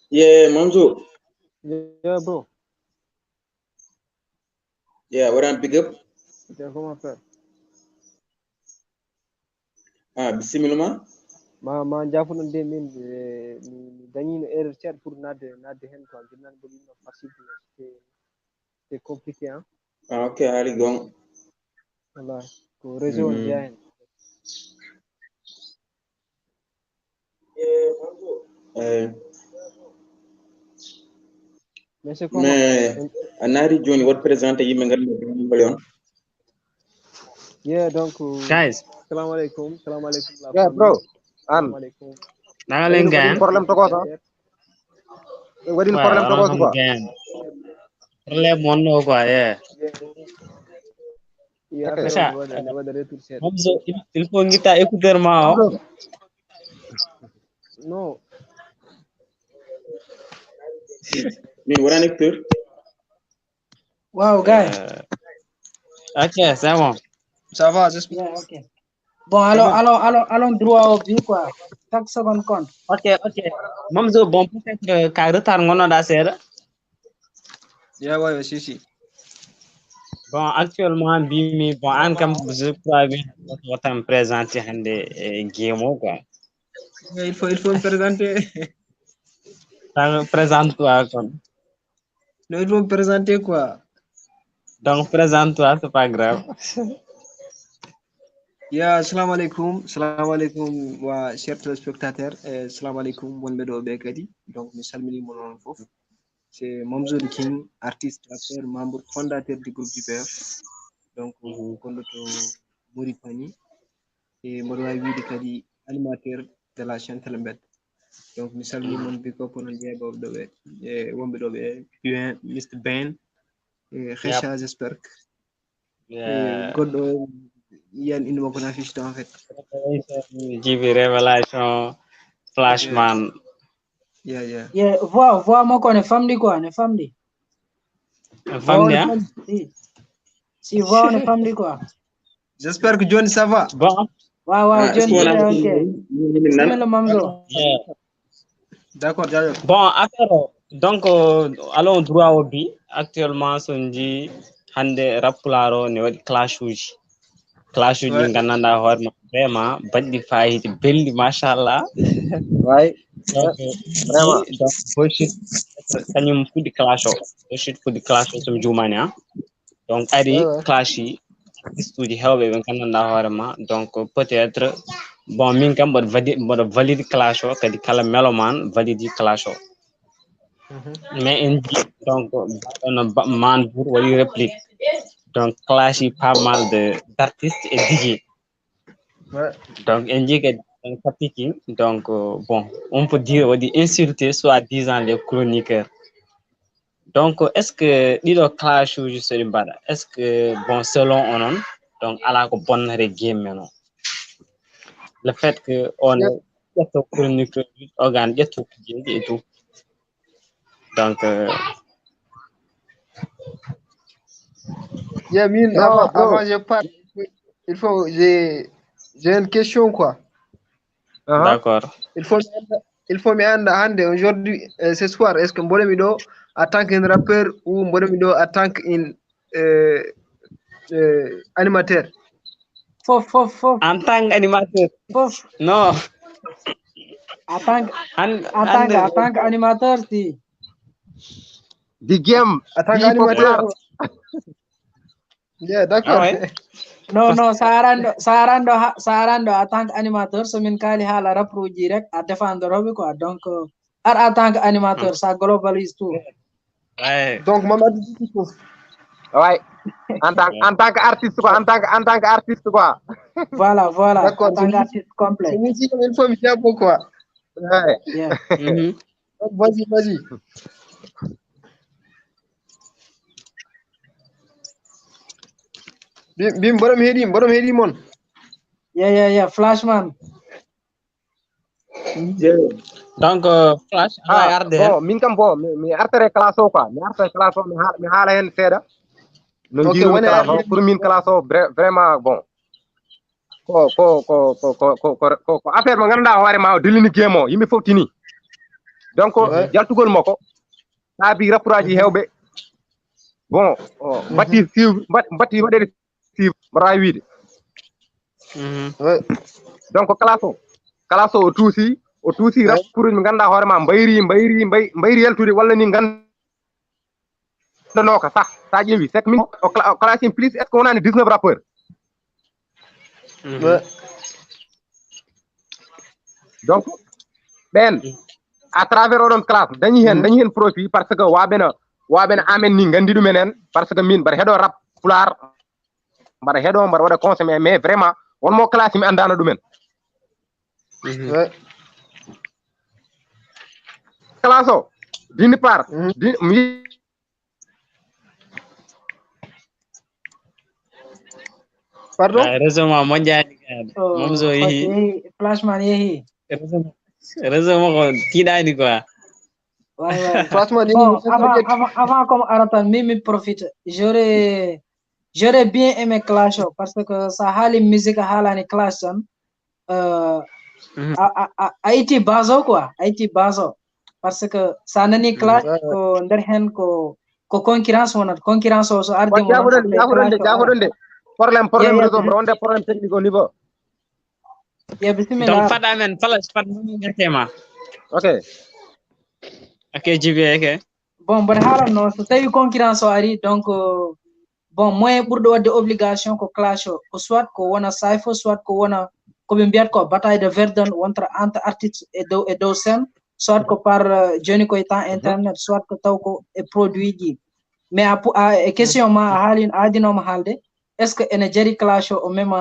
Yeah, mamzo. Yeah, bro. Yeah, what I'm pick up? Yeah, comment faire? Ah, bismillah. Ma jafuno de min mi dañino erreur chat pour nadde hen quoi ginnan bo ɗum facile c'est compliqué hein. Ah, ok, ali gong. Voilà, ko réseau on via hen. Mais c'est comment? Mais anari joni wat présenté yimɓe ngal on. Yeah, donc guys. Salam alaikum. Yeah, bro. Nanga leen gaan problème togo sa wadi problème togo quoi problème monno quoi yeah ça mamzo il faut ngita écouteur ma non min wara écouteur Wow, guys. ok c'est bon Ça va, j'espère. Yeah, ok. Bon, allons droit au but, quoi. 5 secondes compte. Ok. Mamzo, bon, peut-être qu'à retard, on a assez. Yeah, ouais, si. Bon, actuellement, Bimi, bon, en comme je crois que votre me présenter des game quoi. Il faut me présenter. Présente-toi comme. Non, il faut me présenter quoi? Donc, présente-toi, c'est pas grave. Ya, assalamu alaikum wa chers téléspectateurs. Assalamu alaikum wonɓe ɗo ɓe kadi. Donc mi salminimo noon fof. C'est Mamzo the King, artiste, rappeur, membre fondateur du groupe VIVRE. Donc gonɗo to Mauritanie. Et mboɗo wawi wiide kadi animateur de la chaîne Telembed. Donc mi salmini mon big up onon jeeɓoɓe ɗo ɓe e wonɓe ɗo ɓe Mr BENE et kheusha j'espère que goɗɗo Yann indi makko n'affiche en fait. Djiby révélation flashman. Yeah, voix makko ne famdi quoi, ne famdi. Famdi hein? Si voix ne famdi quoi. J'espère que Johnny ça va. Bon. Wow, Johnny ok. C'est le mamzo. D'accord, bon, affaire donc allons droit au but. Actuellement son dit hande rap Poular ne wadi clash uji. Clash uji gananda horma vraiment baddi fayiti belli machallah. Ouais. Vraiment donc bullshit kanyum fudi clash o. Bullshit fudi clash o som jumani hein. Donc ari clash yi studio hewbe ben gananda horma donc peut-être bon min kam bod valide clash o kadi kala meloman valide clash o. Mais in donc on man pour wali réplique donc clash pas mal d'artistes et DJ. Donc indique donc bon on peut dire on dit insulter soit disant les chroniqueurs. Donc est-ce que dido clash ou juste bada est-ce que bon selon on donc ala ko bonne game non le fait que on est chroniqueur organe et tout donc Yamine, avant je parle, il faut j'ai une question quoi. D'accord. Il faut me rendre aujourd'hui, ce soir, est-ce que Mbolemido en tant qu'un rappeur ou Mbolemido en tant qu'un animateur? Fof. En tant qu'animateur. Fof. Non. En tant qu'animateur, si. The game. En tant qu'animateur. Yeah, d'accord. Non, sarando en tant qu'animateur, c'est min kali hala rapro direct à défendre robe quoi. Donc en tant qu'animateur, ça globalise tout. Ouais. Donc Mamadou Djiby. Ouais. En tant qu'artiste quoi, en tant qu'artiste quoi. Voilà. D'accord, en tant qu'artiste complet. C'est musique une fois mais c'est pourquoi. Ouais. Yeah. Vas-y. Bim borom hedi mon. Yeah, flashman. Donc flash bon min kam bon mi artere classe o quoi mi artere classe o mi hala hen seeda no jiru classe o pour min classe o vraiment bon ko affaire mo ganduɗa hoore ma o dillini game o yimɓe fof tini donc jaltugol makko saabi rappuraji hewɓe bon batti waɗede suivre mbaɗa wawi wiide donc classe o tuusi rappeur mi ganduɗa hoore ma mbayri yaltude walla ni gandanoka sax sa ƴeewi c'est que min o classe plus est ce que wonani 19 rappeur donc ɓen à travers oɗon classe dañi hen profit par ce que waɓene amen ni gandi ɗumen en par ce que min mbaɗa heeɗo rap Poular mbaɗa waɗa consommé mais vraiment wonmo classe mi andano ɗumen classe o d'une part pardon réseau mondial mamzo yehi flashman yehi réseau mo tiɗani quoi. Ouais. Bon, avant comme Aratan, Mimi profite. J'aurais bien aimé Clash parce que ça a les musiques à les Clash Haïti bazo quoi, Haïti bazo parce que ça n'a ni Clash ko nderhen ko ko concurrence wonat concurrence o so ardi mo jafoɗonde problème réseau wonde problème technique au niveau ya bismillah donc fada men flash fat mo ngatema ok Djiby ok bon bon haalanno so tawi concurrence o ari donc bon moyen ɓurɗo wadde obligation ko clash o ko soit ko wona sayfo soit ko wona koɓe mbiyat ko bataille de verdun wontra entre artiste e dow scène soit ko par joni koye temps internet soit ko taw ko e produit ji mais a question ma a haadinoma haalde est ce que ene jari clash o mema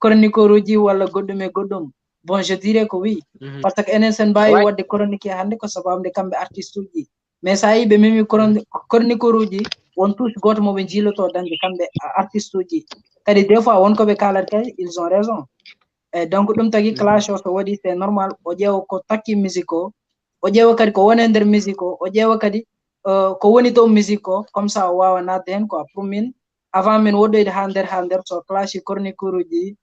chroniqueur uji walla goɗɗum e goɗɗum bon je dirais que oui par ce que enen sen mbawi wadde chronique hannde ko sababde kamɓe artiste uji mais sa yi ɓe memi chroniqueur uji won touche goto moɓe jiiloto dañde kamɓe artiste uji kadi des fois wonko ɓe kalata kadi ils ont raison e donc ɗum tagui clash o so waɗi c'est normal o ƴeewa ko takki musique o ƴeewa kadi ko woni e nder musique o ƴeewa kadi ko woni dow musique o comme ça o wawa nadde hen quoi pour min avant min woɗɗoyde ha nder so clash chroniqueur uji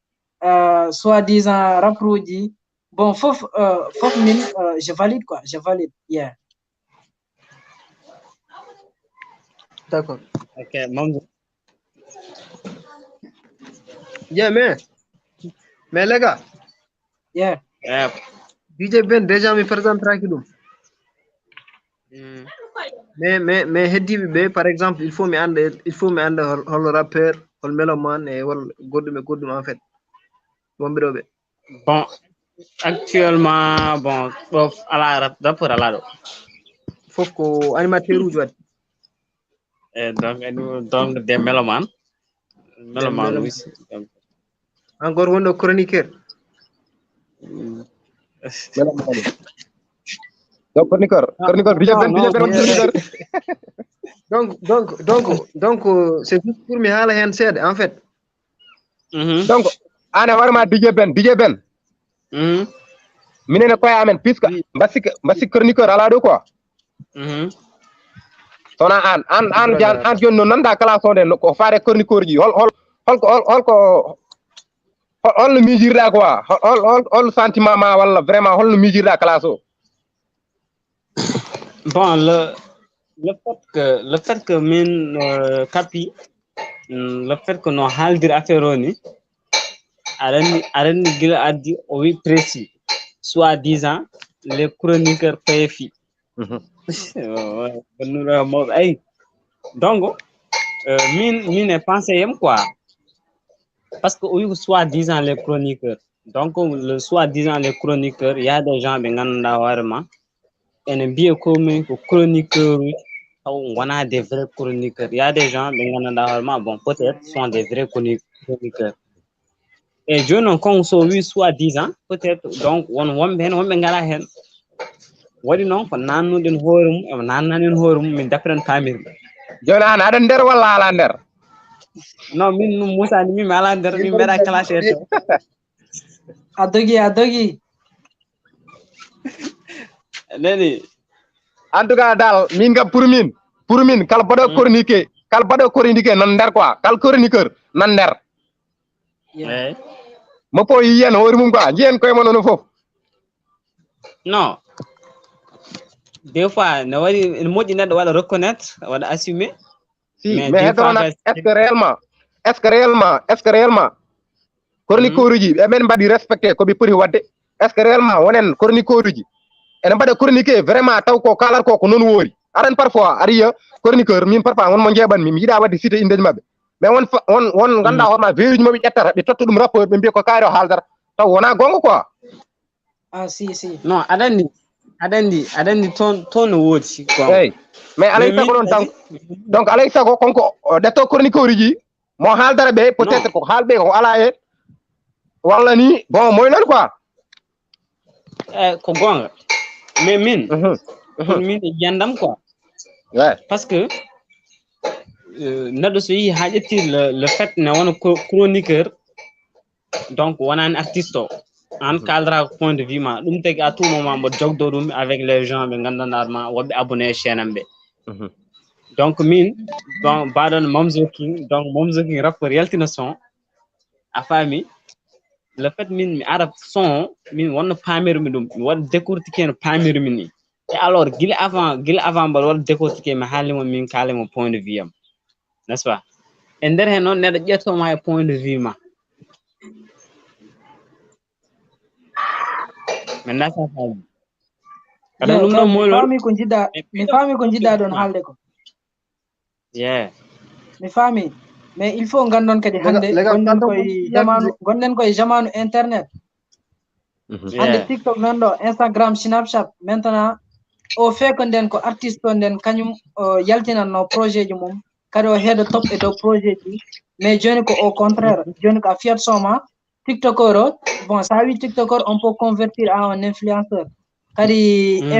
soit disant rappeur uji bon fof min je valide quoi je valide yeah d'accord ok mamzo yeah mais les gars yeah DJ Ben déjà mi présentera ɗum mais heddiɓe ɓe par exemple il faut mi anda hol rappeur hol mélomane e hol goɗɗum en fait wonɓe ɓe bon actuellement bon ɗo ala rappeur ala ɗo fof ko animateur uji waɗi donc des mélomanes oui encore wonɗo chroniqueur donc chroniqueur DJ Ben chroniqueur donc c'est juste pour mi haala hen seeɗa en fait donc an e warma DJ Ben minen e koye amen puisque mbassi chroniqueur ala ɗo quoi sona an joni no nanda classe onde ko faare chroniqueur ji holno miijirɗa quoi hol sentiment ma walla vraiment holno miijirɗa classe o bon le fait que min kapi le fait que no haaldir affaire o ni aɗanni gila addi o wi précis soit disant les chroniqueurs PFI ay donc min e pensé yem quoi parce que o wi soit disant les chroniqueurs donc le soit disant les chroniqueurs il y a des gens ɓe ganduɗa hoorema ene mbiya komin ko chroniqueur uji taw wona des vrais chroniqueurs il y a des gens ɓe ganduɗa hoorema bon peut-être sont des vrais chroniqueurs et joni noon kon so wi soit disant peut-être donc wonɓe hen wonɓe ngala hen waɗi noon ko nannuɗen hoore mum e nannanen hoore mum min dapiren pamirɗe joni an aɗa nder walla ala nder non min Moussa ni min mi ala nder min mbeɗa classé to a dogi nani en tout cas dal min kam pour min kala baɗo chronique nan nder quoi kala chroniqueur nan nder mo po yiyen hoore mum quoi jiyen koye mon ono fof non des fois ne waɗi ene moƴƴi neɗɗo waɗa reconnaître waɗa assumer si mais hedorona est ce que réellement chroniqueur uji ɓe mbaɗi respecté koɓe poti wadde est ce que réellement wonen chroniqueur uji ene mbaɗa chronique vraiment taw ko kalar ko noon woori aɗan parfois aɗa yiya chroniqueur min parfois wonmo jeeɓanmi mi yiiɗa wadde cité indeji mabɓe mais won ganduɗa hoorema veruji moɓe ƴettata ɓe totta ɗum rapport ɓe mbiya ko kaari o haaldata taw wona gonga quoi si non aɗanndi toon no woodi eyyi mais alay sago ɗon tan donc alay sago konko ɗetto chroniqueur uji mo haaldara ɓe peut être ko haalɓe ko ala hen walla ni bon moy noon quoi ko gonga mais min e jandam quoi parce que neɗɗo so yeehi ha ƴetti le fait ne wona chroniqueur donc wonani artiste o an kaldra point de vue ma ɗum tagi à tout moment mbo jogdo ɗum avec les gens ɓe gandanɗama woɓɓe abonné e chaîne am ɓe donc min bon mbaɗon mamzo king donc mamzo king rappeur yaltina son a faami le fait min mi ara son min wonno pamirmi ɗum mi waɗa décortiqué no pamirmi ni alors gil avant bal wal décortiquer ma haali mo min kaale mo point de vue am n'est-ce pas e nder hen noon neɗɗo ƴettoma e point de vue ma min nasa faami kada ɗum ɗon moylol mi faami ko jiɗɗa ɗon haalde ko mi faami mais il faut gandon kadi hande gonɗen koye jamanu internet hande TikTok nan ɗo Instagram Snapchat maintenant o fait ko nden ko artiste o nden kañum yaltinanno projet ji mum kadi o heeɗo top e dow projet ji mais joni ko au contraire joni ko a fiyat soma tiktokeur o bon sa wi tiktokeur on peut convertir à un influenceur kadi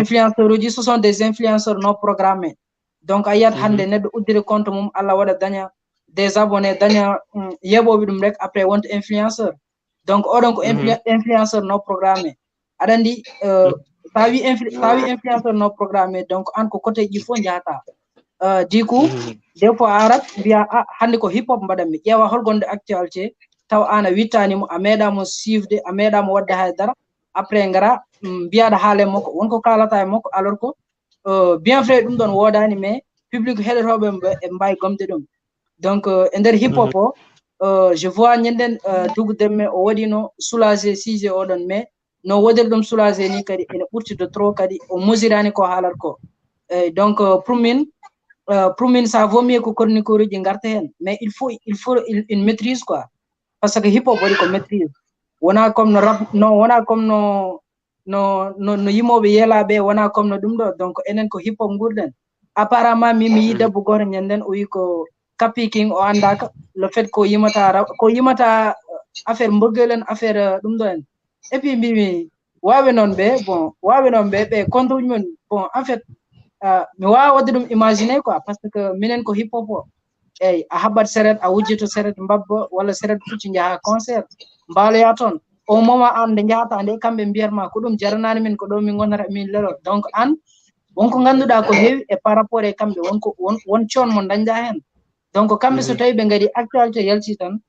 influenceur uji ce sont des influenceurs non programmés donc a yiyat hande neɗɗo uddiri compte mum Allah waɗa daña des abonnés daña yeɓoɓe ɗum rek après wonta influenceur donc oɗon ko influenceur non programmé aɗa andi sa wi influenceur non programmé donc an ko côté ji fof jahata du coup des fois a arat mbiya hande ko hip hop mbaɗanmi ƴeewa holgonde actualité taw an a wittanimo a meeɗamo suivde a meeɗamo wadde haydara après ngara mbiyaɗa haale makko wonko kalata e makko alors que bien vrai ɗum ɗon wodani mais public heɗotoɓe e mbawi gomde ɗum donc e nder hip hop o je vois ñanden Dougou Demme o waɗino soulagé sujet oɗon mais no wodir ɗum soulagé ni kadi ene ɓurti de trop kadi o mesurani ko haalat ko eyyi donc pour min ça vaut mieux ko chroniqueur uji garta hen mais il faut une maîtrise quoi parce que hip hop waɗi ko maîtrise wona comme no rap non wona comme no yimoɓe yeelaɓe wona comme no ɗum ɗo donc enen ko hip hop gurɗen apparemment mi yi debbo goto ñanden o wi ko Kapi King o andaka le fait ko yimata affaire mbëggel en affaire ɗum ɗo en et puis mbimi wawe noon ɓe ɓe contre uji men bon en fait mi wawa wadde ɗum imaginer quoi par ce que minen ko hip hop o eyyi a haɓat seret a wujjito seret mbabba walla seret pucci jaaha concert mbaloya toon au moment an nde jahata nde kamɓe mbiyatma ko ɗum jaranani min ko ɗo min gonata min lero donc an wonko ganduɗa ko heewi e par rapport e kamɓe won coon mo dañɗa hen donc kamɓe so tawi ɓe gari actualité yalti tan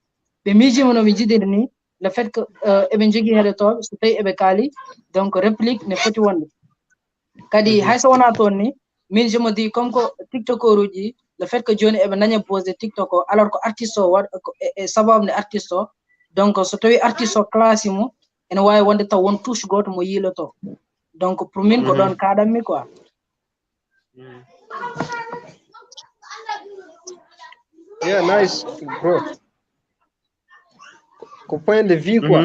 ɓe miijima no mi jiɗiri ni le fait que eɓe jogui heɗotoɓe so tawi eɓe kaali donc réplique ne foti wonde kadi hayso wona toon ni min je me dis comme ko tiktokeur uji le fait que joni eɓe daña posé tiktok o alors que artiste o waɗa e sababu nde artiste o donc so tawi artiste o classe mo ene wawi wonde taw won touche goto mo yiiloto donc pour min ko ɗon kaɗanmi quoi yeah nice bro ko point de vue quoi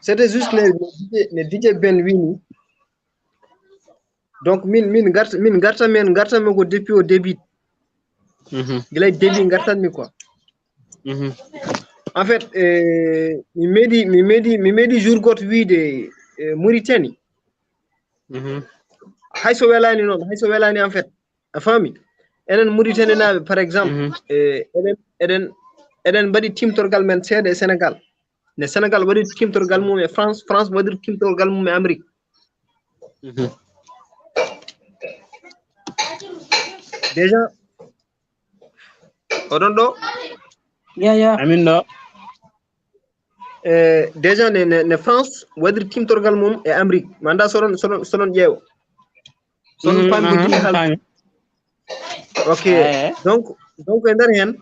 c'était juste ne DJ Ben wini donc min gartami ko depuis au début gilay début gartanmi quoi en fait mi meeɗi jour goto wiide Mauritanie hayso welani en fait a faami enen Mauritanie naɓe par exemple eɗen mbaɗi timtorgal men seeɗa e Sénégal ne Sénégal waɗi timtorgal mum e France waɗi timtorgal mum e Amérique déjà oɗon ɗo amin ɗo déjà ne France waɗi timtorgal mum e Amérique manda soɗon ƴeewa soɗon paami ko jimi haal ok donc e nder hen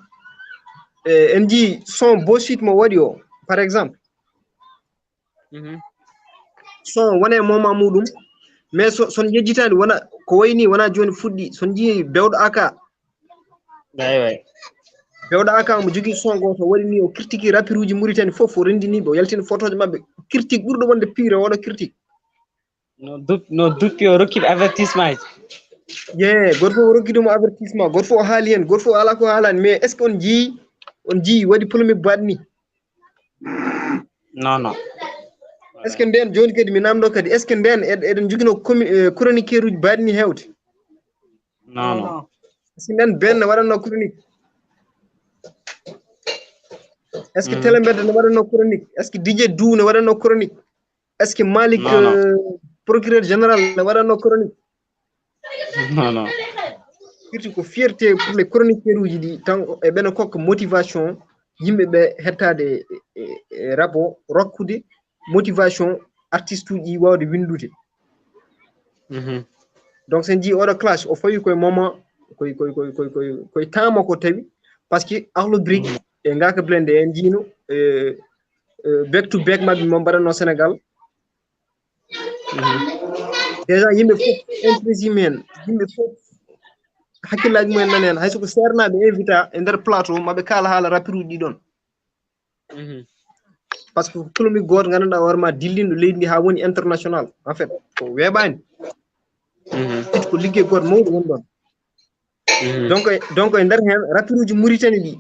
en jii son beau suite mo waɗi o par exemple son wona e moment muɗum mais son yejjitani wona ko wayni wona joni fuɗɗi son jii bewɗo aka bewɗo aka mo jogui son goto waɗi ni o critique rappeur uji Mauritanie foof o rendiniɓe o yaltini photoje mabɓe critique ɓurɗo wonde pire o waɗa critique no duppi o rokkiɓe avertissement goto fof o rokkidimo avertissement goto fof o haali hen goto fof ala ko haalani mais est ce que on jii waɗi polémique baɗ ni non est ce que nden joni kadi mi namdo kadi est ce que nden eɗen jogino chroniqueur uji baɗi ni hewde non est ce que nden BENE waɗanno chronique est ce que télé mbedde ne waɗanno chronique est ce que DJ Dou ne waɗanno chronique est ce que Malik procureur général ne waɗanno chronique non surtout ko fierté pour les chroniqueurs uji ɗi tan e ɓene kokka motivation yimɓeɓe hettade rap o rokkude motivation artiste uji wawde windude donc sen ji oɗo clash o fawi koye moment koye temps makko tawi par ce que ahlu brique e ngaka blende en jiino back to back mabɓe mo mbaɗanno sénégal déjà yimɓe fof imprésime en yimɓe fof hakkillaji mumen nani hen hay soko sernaɓe invita e nder plateau maɓe kala haala rapide uji ɗi ɗon par ce que kulumi goto ganduɗa hoorema dillinɗo leydi ndi ha woni international en fait ko weeɓani it ko liggey goto mawɗo woni ɗon donc e nder hen rapide uji Mauritanie ɗi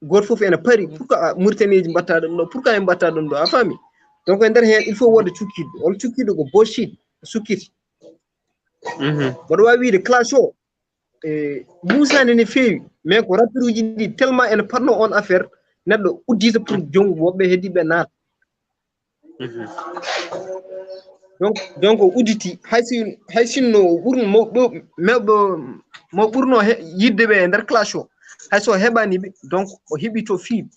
goto foof ene paari pourquoi Mauritanie ji mbatta ɗum ɗo pourquoi en mbatta ɗum ɗo a faami donc e nder hen il faut wonde cukkiɗo on cukkiɗo ko bullshit sukkiti mboɗo wawi wiide clash o musani ne feewi mais ko rapide uji ɗi tellement ene parno on affaire neɗɗo uddita pour jongo woɓɓe heddiɓe naata donc udditi hay sinno ɓurno mo ɓurno yidde ɓe e nder clash o hay so heɓaniɓe donc o heeɓi to fiiɓe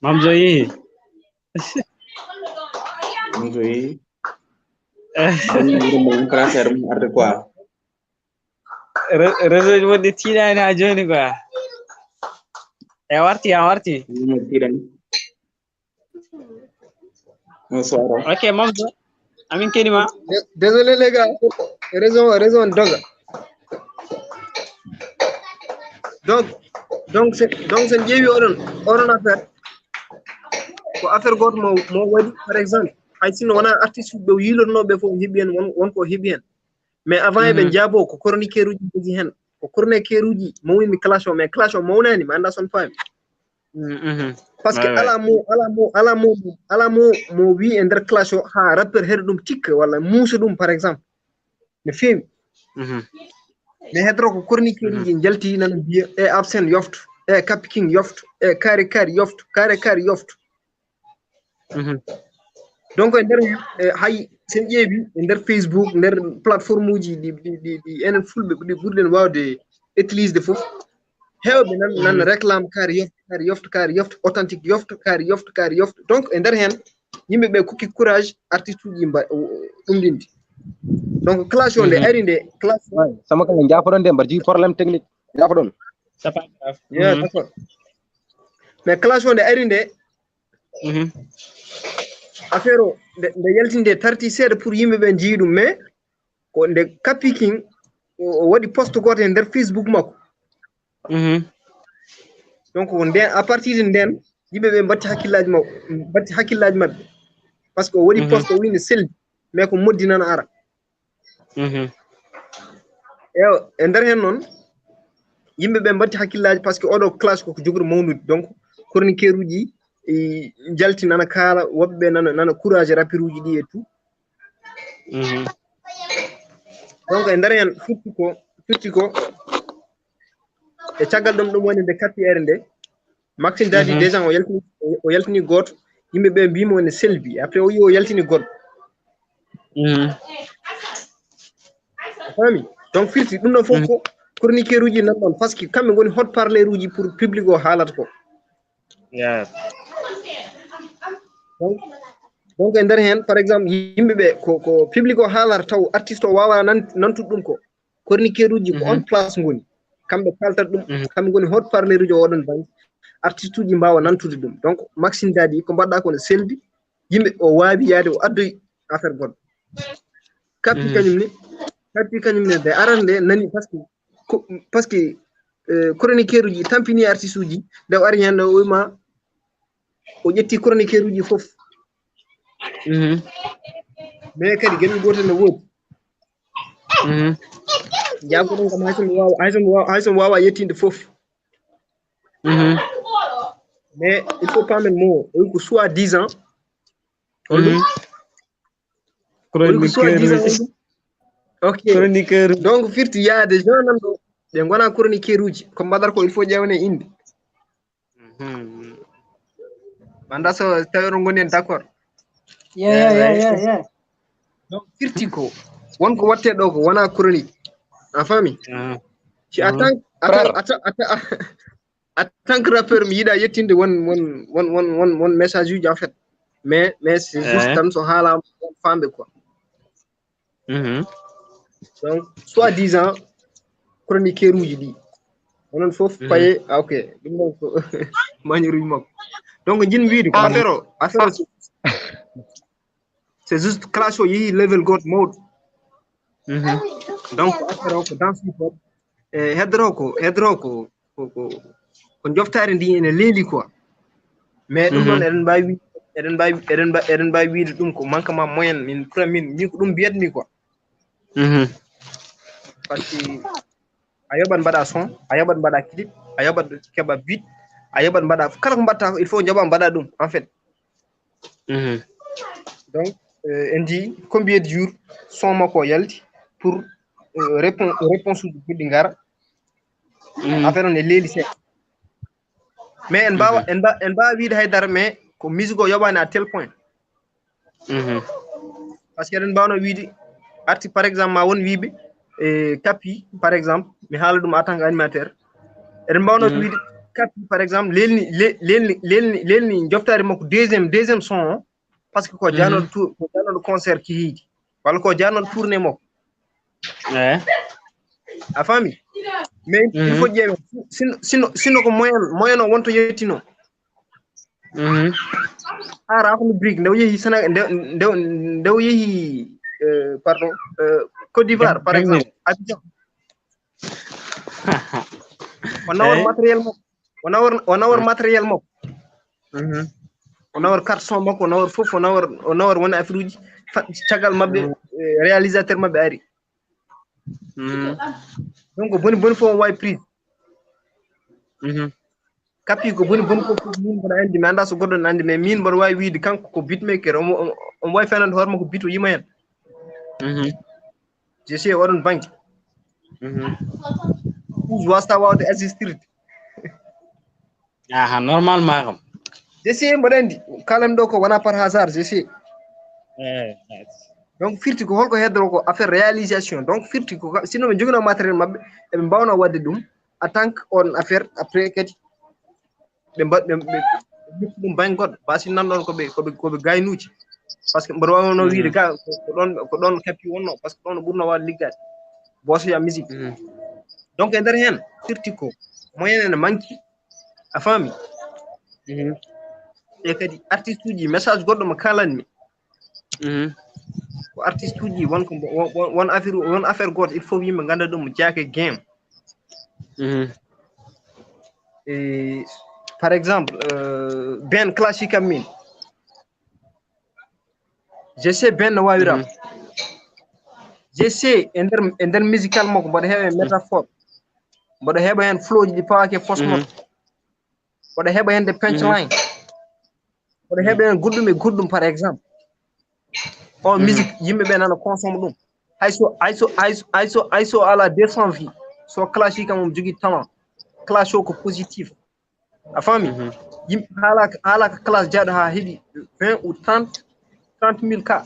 mamzo yeehi arde quoi réseau ji wonde tiiɗani ha joni quoi e warti tiiɗani ok mamzo amin kenima désolé les gars raison doga donc sen ƴeewi oɗon affaire ko affaire goto mo waɗi par exemple hay sinno wona artiste ɓe yilotnoɓe fof heeɓi hen wonko heeɓi hen mais avant eɓe jaabo ko chroniqueur uji jogi hen ko chroniqueur uji mawnini clash o mais clash o mawnani mi anda son faami par ce que ala mo wi e nder clash o ha rappeur heɗa ɗum tikka walla muusa ɗum par exemple no feewi mais hedoro ko chroniqueur uji jalti nana mbiya e absen yofto e Capiking yofto e kari yofto kari yofto donc e nder hay sen ƴeewi e nder Facebook nder plateforme uji ɗi enen fulɓe ɓurɗen wawde utilisde fof hewɓe nan réclame kari yofto authentique yofto kari yofto donc e nder hen yimɓeɓe kokki courage artiste uji ɗumɗinde donc clash o nde ari nde clash sama kala jafoɗon nde mbaɗa jogui probléme technique jafoɗon yeah d'accord mais clash o nde ari nde affaire o nde yaltinde tarti seeɗa pour yimɓeɓe jii ɗum mais ko nde Capiking o waɗi poste goto e nder Facebook makko donc nden à partir de nden yimɓeɓe mbatti hakkillaji mabɓe par ce que o waɗi poste o winde selbi mais ko moddi nana ara e nder hen noon yimɓeɓe mbatti hakkillaji par ce que oɗo classe koko jogori mawnude donc chroniqueur uji jalti nana kaala woɓɓeɓe nana courage rapide uji ɗi et tout donc e nder hen firti ko e caggal ɗum woni nde kappiyere nde Maxime Dadi déjà o yaltini goto yimɓeɓe mbimo woni selbi après o yi o yaltini goɗɗo fami donc firti ɗum ɗon fof ko chroniqueur uji nan ɗon par ce que kamɓe goni hot parleur uji pour public o haalata ko donc e nder hen par exemple yimɓeɓe ko public o haalata taw artiste o wawa nantude ɗum ko chroniqueur uji ko on place ngoni kamɓe kaltata ɗum kamɓe goni hot parleur uji o oɗon banggue artiste uji mbawa nantude ɗum donc Maxime Dadi ko mbaɗɗa ko ne selbi yimɓe o waawi yaade o addoyi affaire goɗɗo kappi kañum ne nde aran nde nani par ce que chroniqueur uji tampini artiste uji nde o ari hen nde o wima o ƴetti chroniqueur uji fof mais kadi gueɗel gotel ne woodi jaggo ɗon kam haysomo wawa yettinde fof mais il faut pas men mo o wi ko soi-disant ok donc firti yaade gens nan ɗo ɓe gona chroniqueur uji ko mbaɗata ko il faut ƴewne inde anda so tawi oɗon goni en d' accord donc firti ko wonko watte ɗo ko wona chronique a faami si en tant que rappeur mi yiɗa yettinde won message uji en fait mais c'est juste tan so haalama famɓe quoi. Donc soi-disant chroniqueur uji ɗi onon fof paye ok ɗum ɗon ko mañoruji makko donc jin wiide ko affaire o c'est juste clash o yeehi level goto mawɗo donc affaire o ko danse hip hop e heddoro ko joftare ndi ene leeli quoi mais ɗum ɗon eɗen mbawi wiide ɗum ko manquement moyen min ko ɗum mbiyatmi quoi par ce que a yoɓat mbaɗa son a yoɓat mbaɗa clip a yoɓat keɓa beat a yoɓat mbaɗa kala ko mbatta il faut jaɓa mbaɗa ɗum en fait donc en jii combien de jours son makko yalti pour réponse uji goɗɗi ngara affaire on e leeli seeɗa mais en mbawa wiide haydara mais ko musique o yoɓani à tel point par ce que eɗen mbawno wiide arti par exemple ma won wiiɓe Kapi par exemple mi haala ɗum en tant que animateur eɗen mbawno wiide Kapi par exemple lelni joftare makko deuxiéme son o par ce que ko janoɗo concert ki hiidi walla ko janoɗo tourné makko a faami mais il faut ƴeewe sino ko moyen o wonto yettino ara ko brique ndew yeehi ndew yeehi pardon Côte d'Ivoire par exemple Abidjan o nawor matériel makko o nawor carton makko o nawor fof o nawor wona affaire uji caggal mabɓe réalisateur mabɓe ari donc boni fof on wawi prise Kapi ko boni fof min mboɗa andi mi anda so goɗɗo ne andi mais min mboɗo wawi wiide kanko ko beatmaker on wawi fenande hoore makko beat o yima hen je sais oɗon banque wasta wawde assistirde normalement kam je sais mboɗa andi kalam ɗo ko wona par hasard je sais donc firti ko holko heddoro ko affaire réalisation donc firti ko sino ɓe jogino matériel mabɓe eɓe mbawno wadde ɗum en tant que on affaire après kadi ɓe ɗum bañ goɗɗo basi nanɗon koɓe gaynuji par ce que mboɗo wawno wiide ga ko ɗon Kapi wonno par ce que ɗon ɓurno wawde liggade bosoya musique donc e nder hen firti ko moyen ene manqui a faami e kadi artiste uji message goɗɗo mo kalanmi ko artiste uji won affaire goto il faut yimɓe ganda ɗum jaake game par exemple BENE classique am min je sais BENE no wawi rap je sais e nder musical makko mboɗo heeɓa métaphore mboɗo heeɓa hen flow ji ɗi pawake post note mboɗo heeɓa hen de punchline mboɗo heeɓa hen goɗɗum par exemple on musique yimɓeɓe nana consomme ɗum hayso ala 200 vie so classique am jogui talent clash o ko positif a faami yimɓe haalaka classe jaaɗo ha heeɓi 20 ou 30 000 cas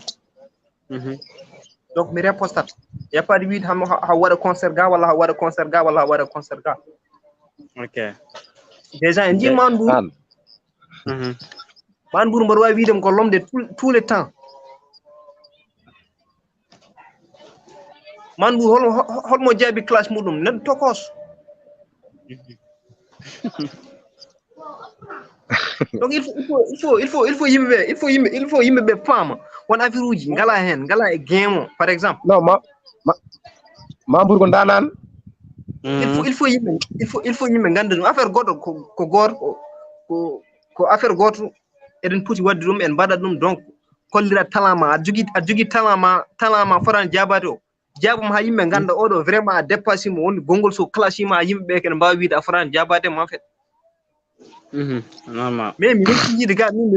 donc mi repostat yappade wiide ha waɗa concert ga walla ha waɗa concert ga walla ha waɗa concert ga ok déjà en jii Manbour mboɗo wawi wiidemo ko l'homme de tous les temps Manbour holmo jaabi classe muɗum neɗɗo tokos donc il faut yimɓeɓe paama won affaire uji ngala hen ngala e game o par exemple non Manbour ko ndanan il faut yimɓe ganda ɗum affaire goɗɗo ko goto ko affaire goto eɗen poti wadde ɗum en mbaɗa ɗum donc kollira talent ma a jogui talent ma forani jabade o jaabum ha yimɓe ganda oɗo vraiment a dépassé mo wonde gongol so classima yimɓeɓe kene mbawi wiide a forani jabade mo en fait normal mais mi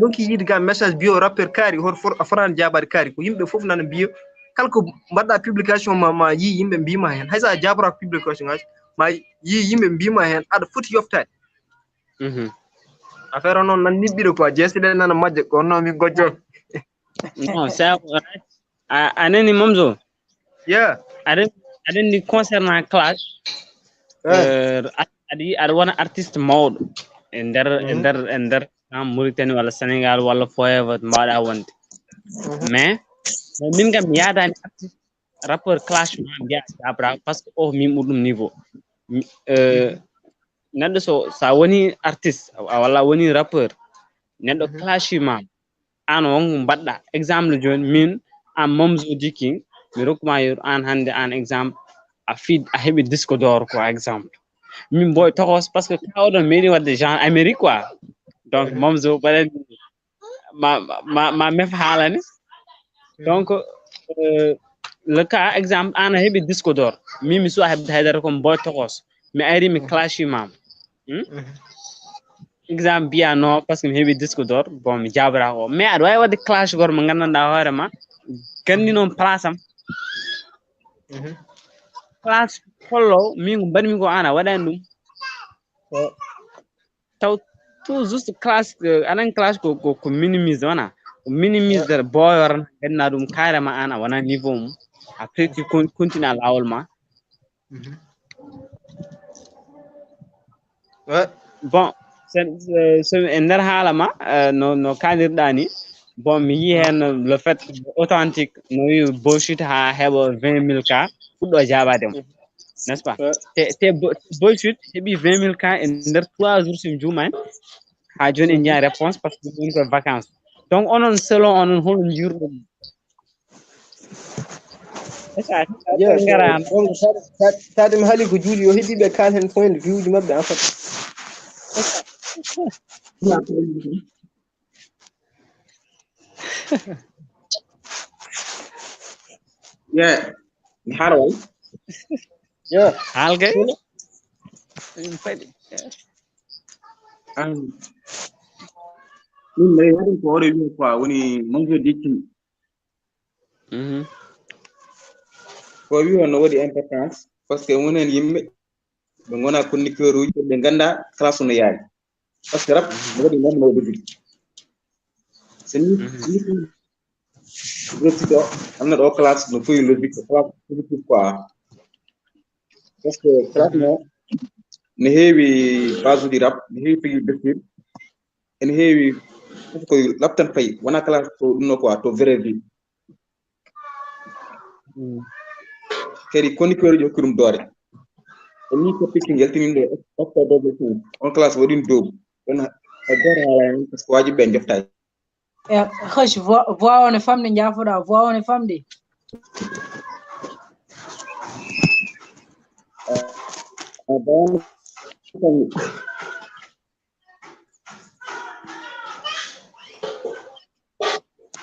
ronki yiide ga message bio rappeur kaari a forani jabade kaari ko yimɓe foof nana mbiya kala ko mbaɗɗa publication ma yi yimɓe mbima hen haysa a jabora publication ngaji ma yi yimɓe mbima hen aɗa foti yoftade affaire o noon nan niɓɓiɗo quoi jeesiɗe nana majje ko no min gojjo non c'est anani mamzo yeah aɗen ndi concernant clash adi ada wana artiste mawdo ender Mauritanie wala Sénégal wala forever mbaɗa wonde mais min kam mi yaadani artiste rappeur clash ma mbiya jabra parce que min ɓurɗum niveau neɗɗo sa woni artiste walla woni rappeur neɗɗo clash ma an wonko mbaɗɗa exemple joni min an mamzo king mi rokkuma yor an hande an exemple a heɓi disque d'or quoi exemple min boy tokos parce que kawɗon meeɗi wadde genre Amérique quoi donc mamzo ɓaɗen ma mef haalani donc le cas exemple an a heɓi disque d'or min mi suwa heɓde haydara comme boy tokos mi ari mi clash mam exemple biya no parce que mi heɓi disque d'or bon mi jabra ko mais aɗa wawi wadde clash goto mo gandanɗa hoorema gandi noon place am clash hollo min ko mbaɗmi ko an a waɗani ɗum taw tout juste classe anan classe ko minimise wona ko minimise boy warna ganna ɗum carrément an a wona niveau mum après tu continue à lawol ma bon so e nder haala ma no kalirɗa ni bon mi yi hen le fait authentique no wi bullshit ha heɓa 20 000 cas fuɗɗo jabade mo n'est-ce pas te bullshit heɓi 20 000 cas e nder 3 jours somi jumani ha joni en jiya réponse par ce que ɗum ko vacances donc onon selon onon holno jiruɗum tade mi haali ko juuɗi yo heeɓiɓe kal hen point de vue ji mabɓe en fait yeah harwal yeah halgay min mbaɗi waɗi ko hoore wi quoi woni mamzo king ko wi on no waɗi importance par ce que wonen yimɓe ɓe gona chroniqueur uji ɓe ganda classe no yaari par ce que rap no waɗi namno debut so ni rottiɗo amna ɗo classe no foyi logique classe positif quoi parce que classe no ne heewi base uji rap ne heewi figi deftir ene heewi fof koye laptan fayi wona classe to ɗum no quoi to vrai vie kadi chroniqueur uji hokki ɗum doole ni ko pikki geltiniɗo on classe waɗin dow on a dora haala par ce que wajiɓe ɓe joftay kheusha voix on e famde jafoɗa voix on e famde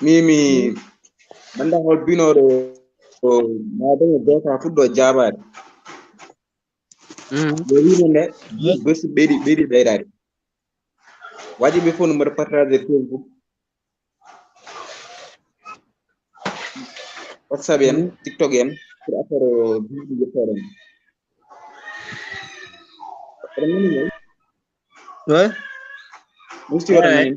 mimi banda hol binoɗo o maɗomo beta fuɗɗo jabade ɓe wino nde besi ɓeyɗi ɓeydade wajiɓe fof no mbaɗa partage facebook whatsapp en tiktok en pour affaire biɗi jettoɗen aɗa nani way ouais musti waɗa nani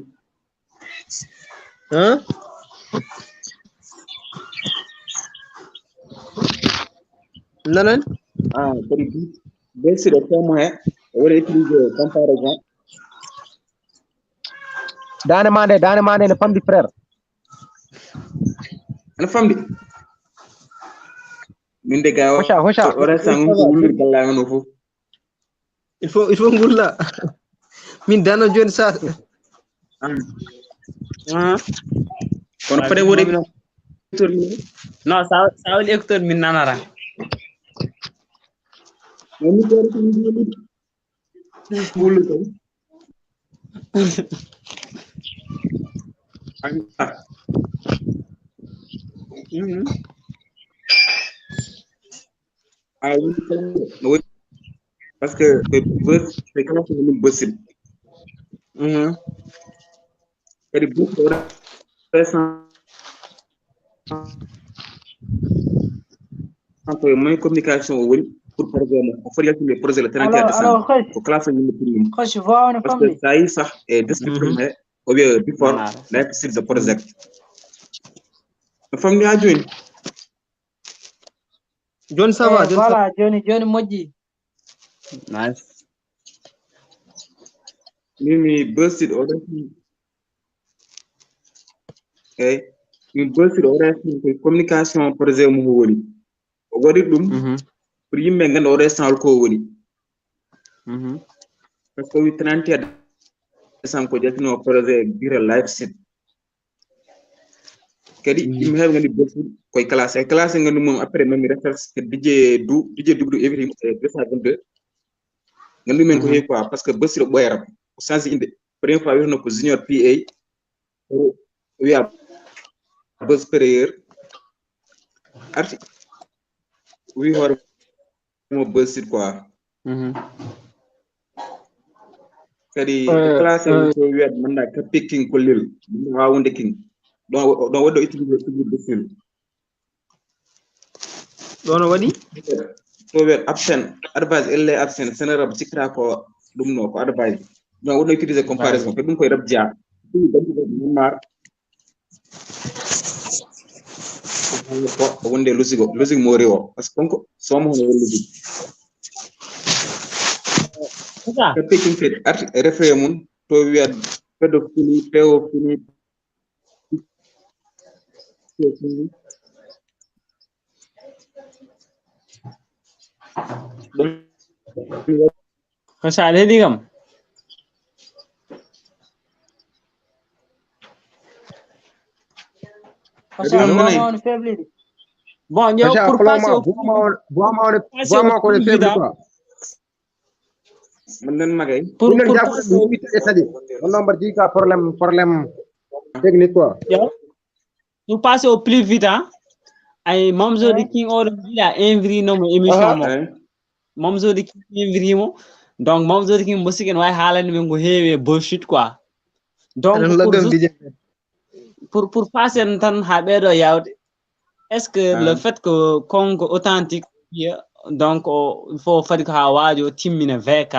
nanan kadi besiɗo témoin o waɗa utilisé comparaison dane mande ne famdi frère ana famdi min de gawa hoca ora sango ko wullir galla no fof il faut ngulla min dano joni sa kono fade wori non sa woni écouteur min nanara mi tori ko mi wullu ko parce que c'est comment que nous bossons kadi beaucoup de entre moyen communication woni pour programme o fori yaltinde projet le 31 décembre ko classe ni prime kheusha voix on e parce famde que ça y sax e description he o wiya before life sur the project famni ha joni ça va voilà joni moƴƴi nice Mimi busted already. Okay. Mi busted already communication projet mu woni. Wadi dum pour yimbe ngana o restant ko woni. Parce que 30 décembre ko jatino projet bira live set. Kadi yimbe heb ngani busted koy classe ngani mom après même reference que DJ du every 222. Ngani men ko he quoi parce que busted boyram. Sans inde première fois we no ko junior PA we are bus prayer arti we are mo bus quoi kadi classe ko we manda ka picking ko lil wa wonde king don wado utiliser de fil don wadi to we absent advise elle absent senarab sikra ko dum no ko advise don wado utiliser comparaison ko dum koy rab dia mar wonde lusigo mo rewo parce que konko somo hono lusigo ka pekin fet art refre mun to wiya pédophilie péophilie kheusha le digam bon yo pour passer au problème technique quoi. Pour passer au plus vite hein. Ay mamzo de king or la invri no émission mo. Mamzo de king invri mo. Donc mamzo de king musique way halande men go hewe bullshit quoi. Donc pour passer tan habedo yawde. Est-ce que le fait que Congo authentique donc il faut faire que hawajo timmina VK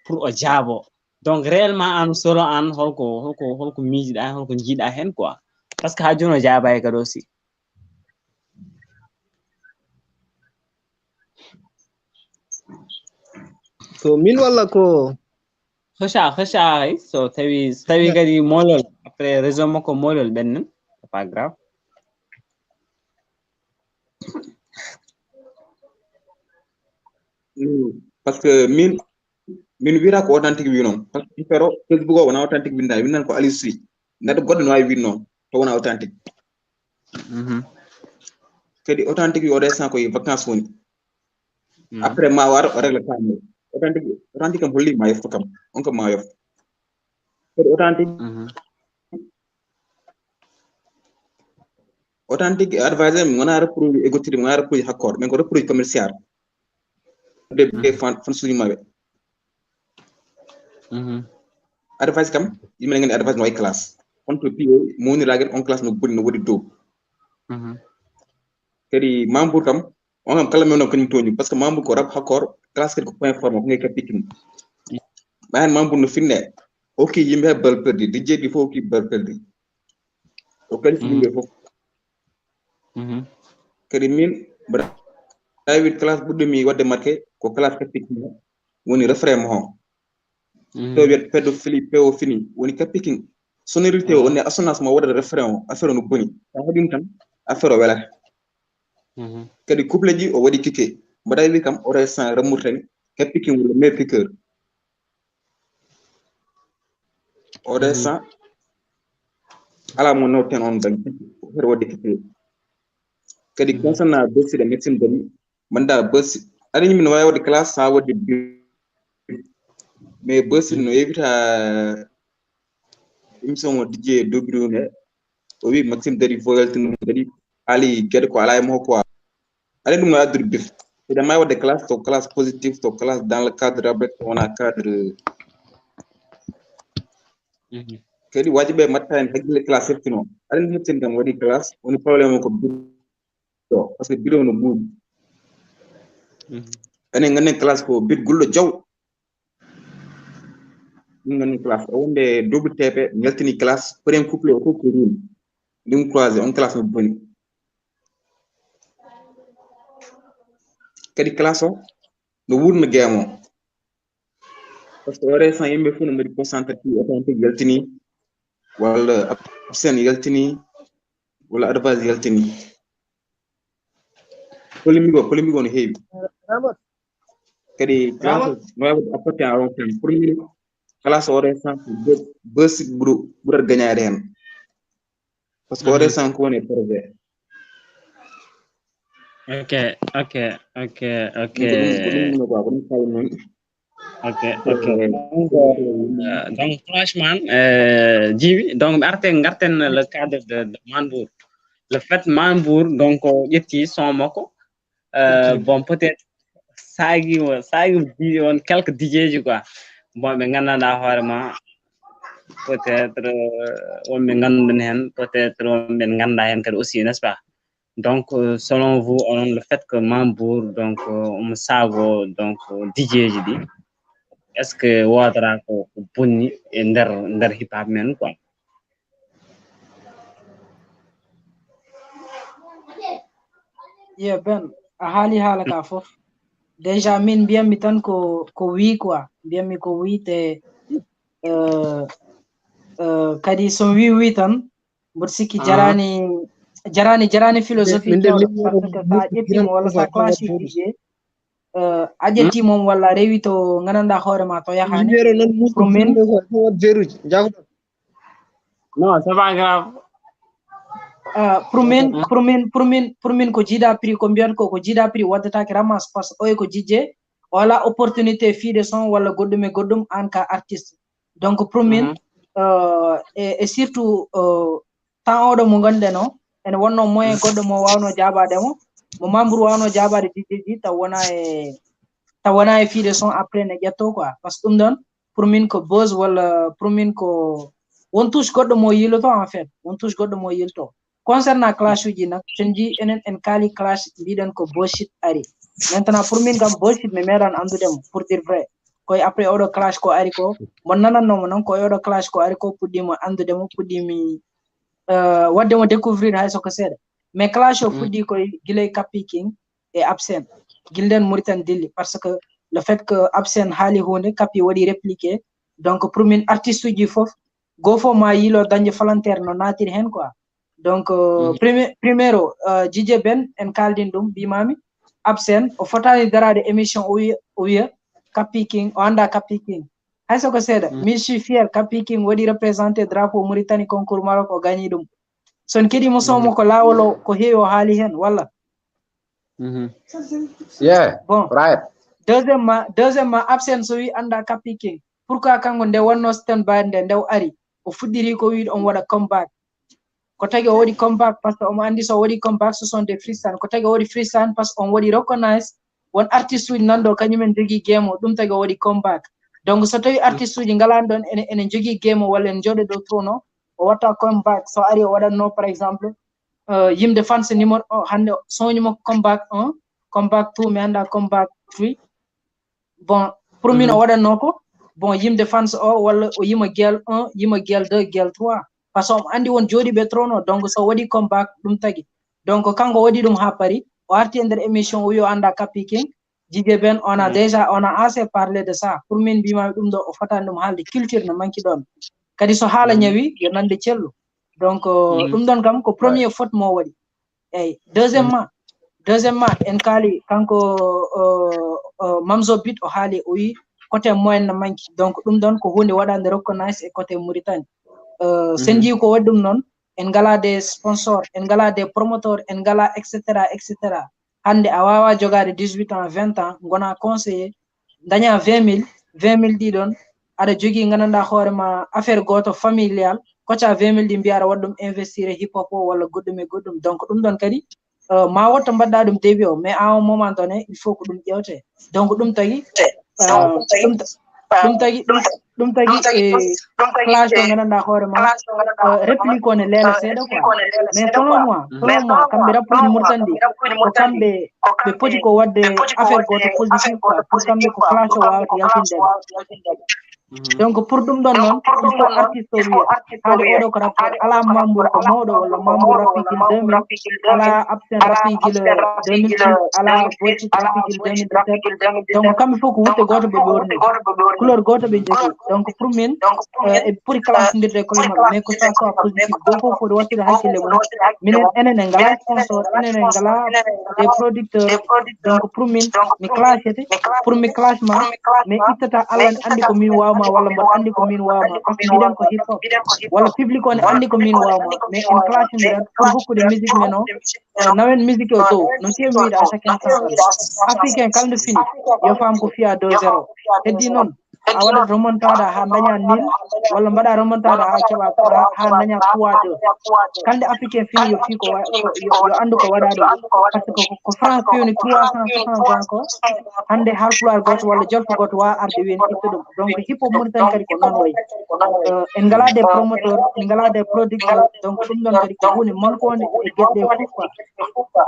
pour o jabo. Donc réellement an solo an holko miida holko jida hen quoi. Parce que ha jono jaba e kado aussi. So min wala ko kheusha so tawi gadi molol après raison mako molol bennen c'est pas grave. parce que min wira ko authentique wi non parce que pero Facebook o wona authentique winda winan ko alisri nado goddo no way wi non to wona authentique kadi authentique wi o descend ko vacances woni après ma war o règle time authentique kam holli ma yefto kam on ko ma yof kadi authentique advisor mi wona reproduit égotiri mi wona reproduit hakkor men ko reproduit commercial de fan suri mabe advice kam yimɓe ngani advice no way classe on to piyo moni ragen on classe no boni no wodi dow kadi membre kam on kam kala men kanyum toñi parce que membre ko rab hakor classe kadi ko point forme ko ngay kapikin bayan membre no finne ok yimɓe bal perdi di jeedi fo ki bal perdi o kadi yimɓe fof kadi min David classe budde mi wadde marqué ko classe kapikin woni refrain ho to wiyat pédophilie péophilie woni kapiking sonorité o ne assonance mo wadde refrain o affaire no boni ta hadim tan affaire o wela kadi couple ji o wadi kike mbaday wi kam o restant remurtani kapiking wala meilleur piqueur o restant ala mo noten on dan affaire wadde kike kadi concernant dossier de médecine demi manda bus ari min way wadde classe sa wadde mais bus no evita émission mo DJ Dobrune o wi Maxime dari voyaltin dari ali gede ko ala mo quoi ale dum na dur bif et dama wadde classe to classe positive to classe dans le cadre avec on a cadre kadi wajibe matta en hagle classe fino ale ni hepten dam wadi classe on problème ko to parce que bidon no buudi ene ngane classe ko bit gullo jaw ngani classe wonde double TP ngeltini classe premier couple o ko rim dim croiser on classe no boni kadi classe o no wurno gemo parce que ore san yimɓe fu no mbaɗi concentré fi authentique yaltini walla absen yaltini walla advance yaltini polémique o no heewi kadi classe no wawi apporté en rond terme pour min classe ore san ko beusi ɓurat gagnade hen par ce que ore san ko woni projet ok donc franchement Djiby donc garten le cadre de Manbour le fait Manbour donc ƴetti son makko bon peut-être sagi on quelques DJ ji quoi bon ɓe gandanɗa hoorema peut-être wonɓe ganduɗen hen peut-être wonɓe ganda hen kadi aussi n'est-ce pas donc selon vous le fait que Manbour donc omo saago donc DJ ji ɗi est-ce que wodora ko bonni e nder hip hop men quoi Ben a haali haala ka fof déjà min mbiyammi tan ko wi quoi mbiyammi ko wi te kadi so wi tan mboɗo sikki jarani philosophie kewɗo par ce que sa ƴettimo walla sa classe DJ a ƴettimom walla rewi to gandanɗa hoorema to yahani pour min non c'est pas grave pour min ko jiida prix ko mbiyat ko jiida prix waddatake ramasse par ce que oye ko jijje wala opportunité fiide son walla goɗɗum e goɗɗum an ka artiste donc pour min et surtout temps oɗo mo gonɗen o ene wonno moyen goɗɗo mo wawno jabademo mo Manbour wawno jabade DJ ji taw wona e fiide son après ne ƴetto quoi par ce que ɗum ɗon pour min ko buzz walla pour min ko won touche goɗɗo mo yiloto en fait won touche goɗɗo mo yilto concernant clash uji nak sen ji enen en kaali clash mbiɗen ko bullshit ari maintenant pour min kam bullshit mi meeɗan andudemo pour dire vrai koye après oɗo clash ko ari ko mo nanannomo noon koye oɗo clash ko ari ko puɗɗimo andudemo puɗɗimi waddemo découvrir hay soko seeɗa mais clash o fuɗɗi koye guilay Kapi King e Absen guilden Mauritanie dilli parce que le fait que Absen haali hunde Kapi waɗi répliqué donc pour min artiste uji fof go fof ma yilo dañde volontaire no natiri hen quoi donc primero DJ Ben en kaldin ɗum mbimami Absen o fotani darade émission o wiya Kapi King o anda Kapi King hay soko seeɗa mi suis fier Kapi King waɗi représenté drapeau Mauritanie concours Maroc o gagni ɗum son keɗimo somo ko lawol o ko heewi o haali hen walla bon deuxièmement Absen so wi anda Kapi King pourquoi kanko nde wonno stand by nde ndew ari o fuɗɗiri ko wiide on waɗa comeback ko tagi o waɗi comeback par ce que omo andi so waɗi comeback ce sont des freestyle ko tagi o waɗi freestyle par ce que on waɗi recognize won artiste uji nanɗo kañumen jogui game o ɗum tagi o waɗi comeback donc so tawi artiste uji ngalani ɗon ene jogui game o walla en jooɗe dow trône o watta comeback so ari o waɗatno par exemple yimde fans numéro hande soñuma comeback 1 comeback 2 mi anda comeback 3 bon pour min o waɗatno ko bon yimde fans o walla o yima guel 1 yima guel 2 guel 3 par ce que omo andi won jooɗiɓe trône o donc so waɗi comeback ɗum tagi donc kanko waɗi ɗum ha paari o arti e nder émission o wi o anda Kapi King DJ Ben on a déjà on a assez parlé de ça pour min mbimami ɗum ɗo o fotani ɗum haalde culture no manki ɗon kadi so haala ñawi yo nande cellu donc ɗum ɗon kam ko premier faute mo waɗi eyyi deuxièmement en kaali kanko mamzo bit o haali o wi côté moyen no manki donc ɗum ɗon ko hunde waɗande recognize e côté Mauritanie sen jii ko waɗi ɗum noon en ngala des sponsors en ngala des promoteurs en ngala etc hande a wawa jogade 18 ans 20 ans gona conseiller daña 20 000 ɗi ɗon aɗa jogui gandanɗa hoorema affaire goto familial kocca 20 000 ɗi mbiya aɗa waɗa ɗum investir e hip hop o walla goɗɗum e goɗɗum donc ɗum ɗon kadi ma wotto mbaɗɗa ɗum début o mais à un moment donné il faut ko ɗum ƴewte donc ɗum tagi clash ɗo gandanɗa hoorema réplique o ne leela seeɗa quoi mais selon moi kamɓe rappuji Mauritanie ɗi ko kamɓe ɓe poti ko wadde affaire goto positif quoi pour kamɓe ko clash o wawata yaltinde donc pour ɗum ɗon noon il faut artiste o wiya haade oɗo ko rappeur ala membre ko mawɗo walla membre rappikil 2000 ala absent rappikil 2006 ala boccit rappikil 2017 donc kamɓe fof ko wutte goto ɓe ɓorni couleur goto ɓe jogui donc pour min e ɓuuri classendirde koye mabɓe mais que ça soit positif goto fof foti wattide hakkille mum minen enen en ngala sponsor enen en ngala des producteurs donc pour min mi clashete pour mi clashma mais ittata allah ne andi ko min wawma walla mboɗo andi ko min wawma par ce que mbiɗen ko hip hop walla public o ne andi ko min wawma mais en clashindirat pour hokkude musique men o nawen musique o dow no kewi wiide à chaque instant africain kala nde fini yo fam ko fiya 2-0 heddi noon a waɗat remontada ha daña nil walla mbaɗa remontada ha keɓa ha daña 3-2 kalde africain fini yo fi ko yo andu ko waɗa ɗum par ce que ko france fewni 360 ans ko hande halpular goto walla jolfo goto wawa arde weni itta ɗum donc hip hop moni tan kadi ko noon wayi en ngala des promoteur en ngala des producteur donc ɗum ɗon kadi ko hunde manquede e gueɗɗe fof quoi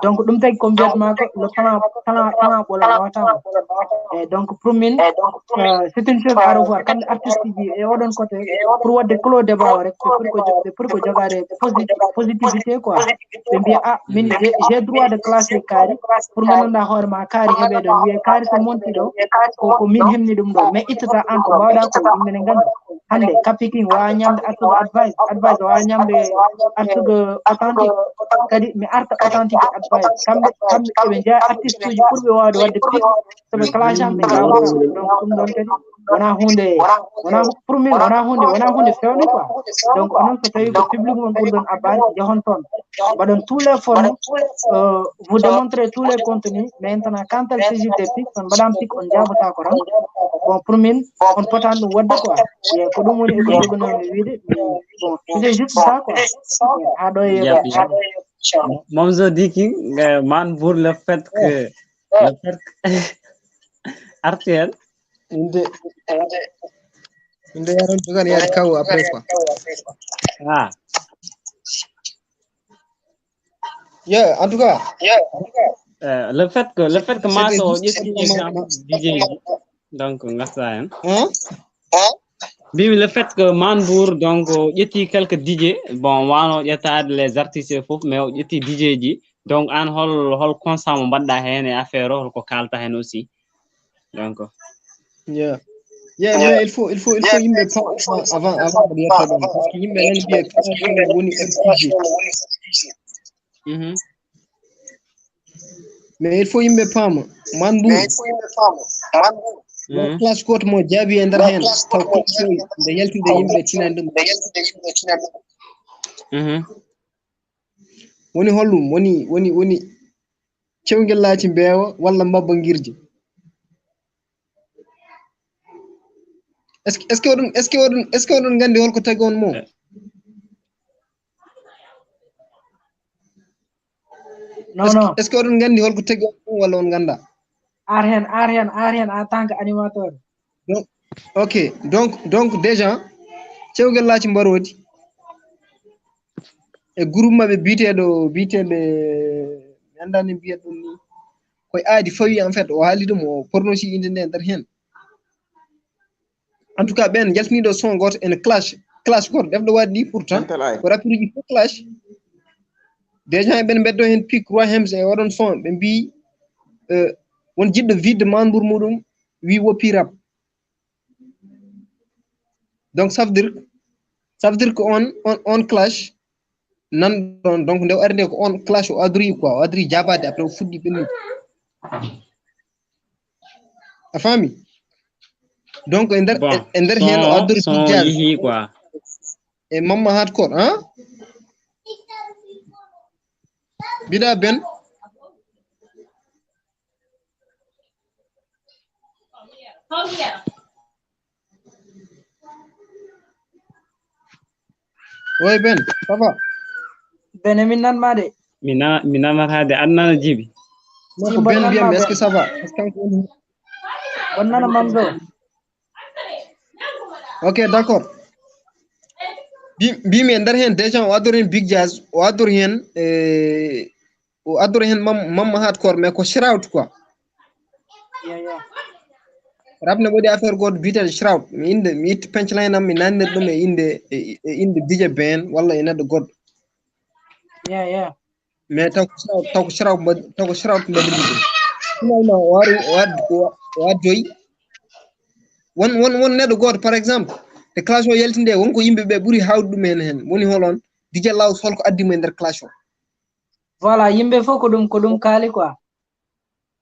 donc ɗum tagi ko mbiyatma ko le talent ɓola wawatama e donc pour min c'est une chose à revoir kamɓe artiste ji e oɗon côté pour wadde clos débat o rek ɓe pour ko jogade positivité quoi ɓe mbiya a min j'ai droit de classer kaari pour ganduɗa hoore ma kaari heɓe ɗon wiye kaari so monti ɗo ko min hemni ɗum ɗo mais ittata an ko mbawɗa ko yimɓe ne ganda hande capiking wawa ñamde artugo advice wawa ñamde artugo authentique kadi mi arta authentique advice kamɓe eɓe jeeya artiste uji ɓurɓe wawde wadde pic soɓe clasham ɓe gawata donc ɗum ɗon kadi wona hunde pour min wona hunde fewde quoi donc onon so tawi ko public mon ɓurɗon abbade jehon toon mbaɗon tous les formes vous démontrez tous les contenus maintenant quand il s'agit des pics on mbaɗan pic on jabata ko ran bon pour min on potan ɗum wadde quoi ko ɗum woni eko jogonomi wiide bon c'est juste ça quoi ha ɗo Mamzo Diki man pour le fait que Artiel inde yaron jogan yaade kaw après quoi yeah en tout cas le fait que maso ƴetti exemple DJ donc ngassa hen le fait que Manbour donc ƴetti quelques DJ bon wano ƴettade les artistes fof mais o ƴetti DJ ji donc an hol constat mo mbaɗɗa hen e affaire o holko kalta hen aussi donc yeah mais il faut yimɓe avant de yetta ɗon parce que yimɓe nani mbiye création woni RPG mais il faut yimɓe paama Manbour classe goto mo jaabi e nder hen taw kosoy nde yaltude yimɓe tinani ɗum woni hollum woni cewgel laati mbeewa walla mbabba ngirji est ce que oɗon gandi holko tagi on mo non est ce que oɗon gandi holko tagi on mo walla on ganda ar hen en tant que animateur donc ok donc déjà cewgel laati mbarodi e groupe mabɓe biteɓe mi andani mbiyat ɗum ni koye aadi fawi en fait o haali ɗum o pornosi inde nde nder hen en tout cas ɓen jaltiniɗo son goto ene clash goto ɗefɗo waɗi ɗi pourtant ko rapperuji fof clash déjà eɓen beddo hen pic roi hems e oɗon son ɓe mbi won jiɗɗo vidde Manbour muɗum wi woppi rap donc ça veut dire que on clash nan ɗon donc nde arde ko on clash o adori quoi o adori jabade après o fuɗɗi ɓennude a faami donc e nder hen o addori yihi quoi e mamma hardcore mbiɗa Ben oui Ben ça va Ben min nanma de mi nanata de annana Djiby ko Ben mbiyam est ce que ça va est ce que kanko woni on nana mamzo ok d'accord mbimi e nder hen déjà o addori hen big jazz o addori hen mamma hardcore mais ko shroud quoi rap ne wodi affaire goto bitel shroud mi inde mi itti punchline am mi nanir dum e inde DJ Ben walla e neddo goddo yeah mais taw ko shroud mbadi dum finalement wa doy won neddo goto par exemple te clash o yaltinde wonko yimbe be buri hawdu dum hen woni holon DJ Law sol ko addi mo e der clash o voilà yimbe fo ko dum kali quoi.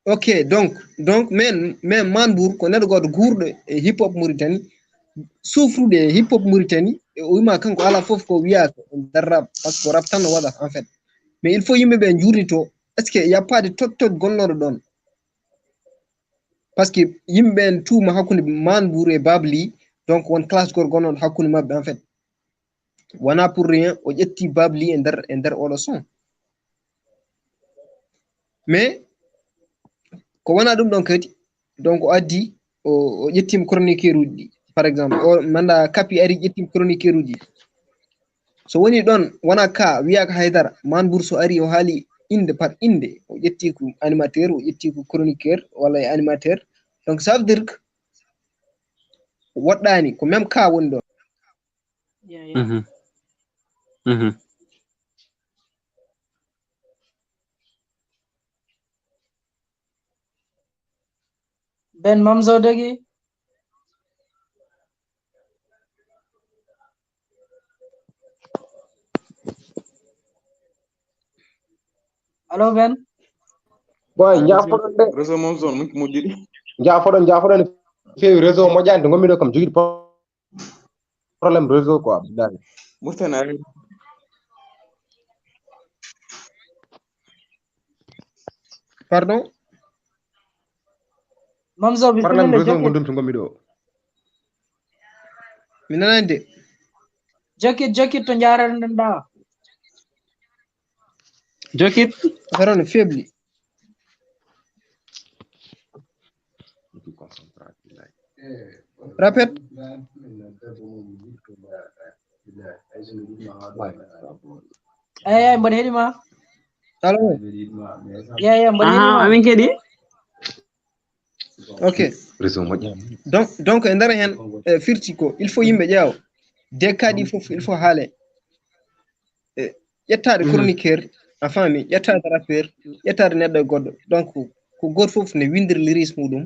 Ok, donc men Manbour ko neddo goto guurdo e hip hop Mauritanie souffrude e hip hop Mauritanie e o wima kanko ala fof ko wiya der rap parce que rap tan wada en fait mais il faut yimbe be jurnito est ce que y a pas de tot gonnodo don parce que yimbe en tout ma hakkunde Manbour e Babli donc won classe gor gonnodo hakkunde mabbe en fait wana pour rien o ƴetti Babli e der oɗo son mais ko wana dum don kadi donc o addi o ƴettima chroniqueur uji par exemple o manda kapi ari ƴettima chroniqueur uji so woni don wana ka wiya ka haydara Manbour so ari o haali inde par inde o ƴetti ko animateur o ƴetti ko chroniqueur walla e animateur donc ça veut dire que woddani ko même ka woni don Ben mamzo dagi allo Ben boy jafodon de réseau mamzo mo jidi jafodon fewi réseau mo jande ngommi do kam jogi problème réseau quoi billahi murtana pardon mamzo bi problème réseau gondum to ngommi do mi nanande jakit to njarande nda Jokit faron faibli répète mbaɗi heɗima allo mbaɗi heɗima amin kedi ok donc e nder hen firti ko il faut yimɓe ƴeewa dekkaɗi fof il faut haale ƴettade chroniqueur a faami ƴettade rappeur ƴettade neɗɗo goɗɗo donc ko goto fof ne windira lyrisme muɗum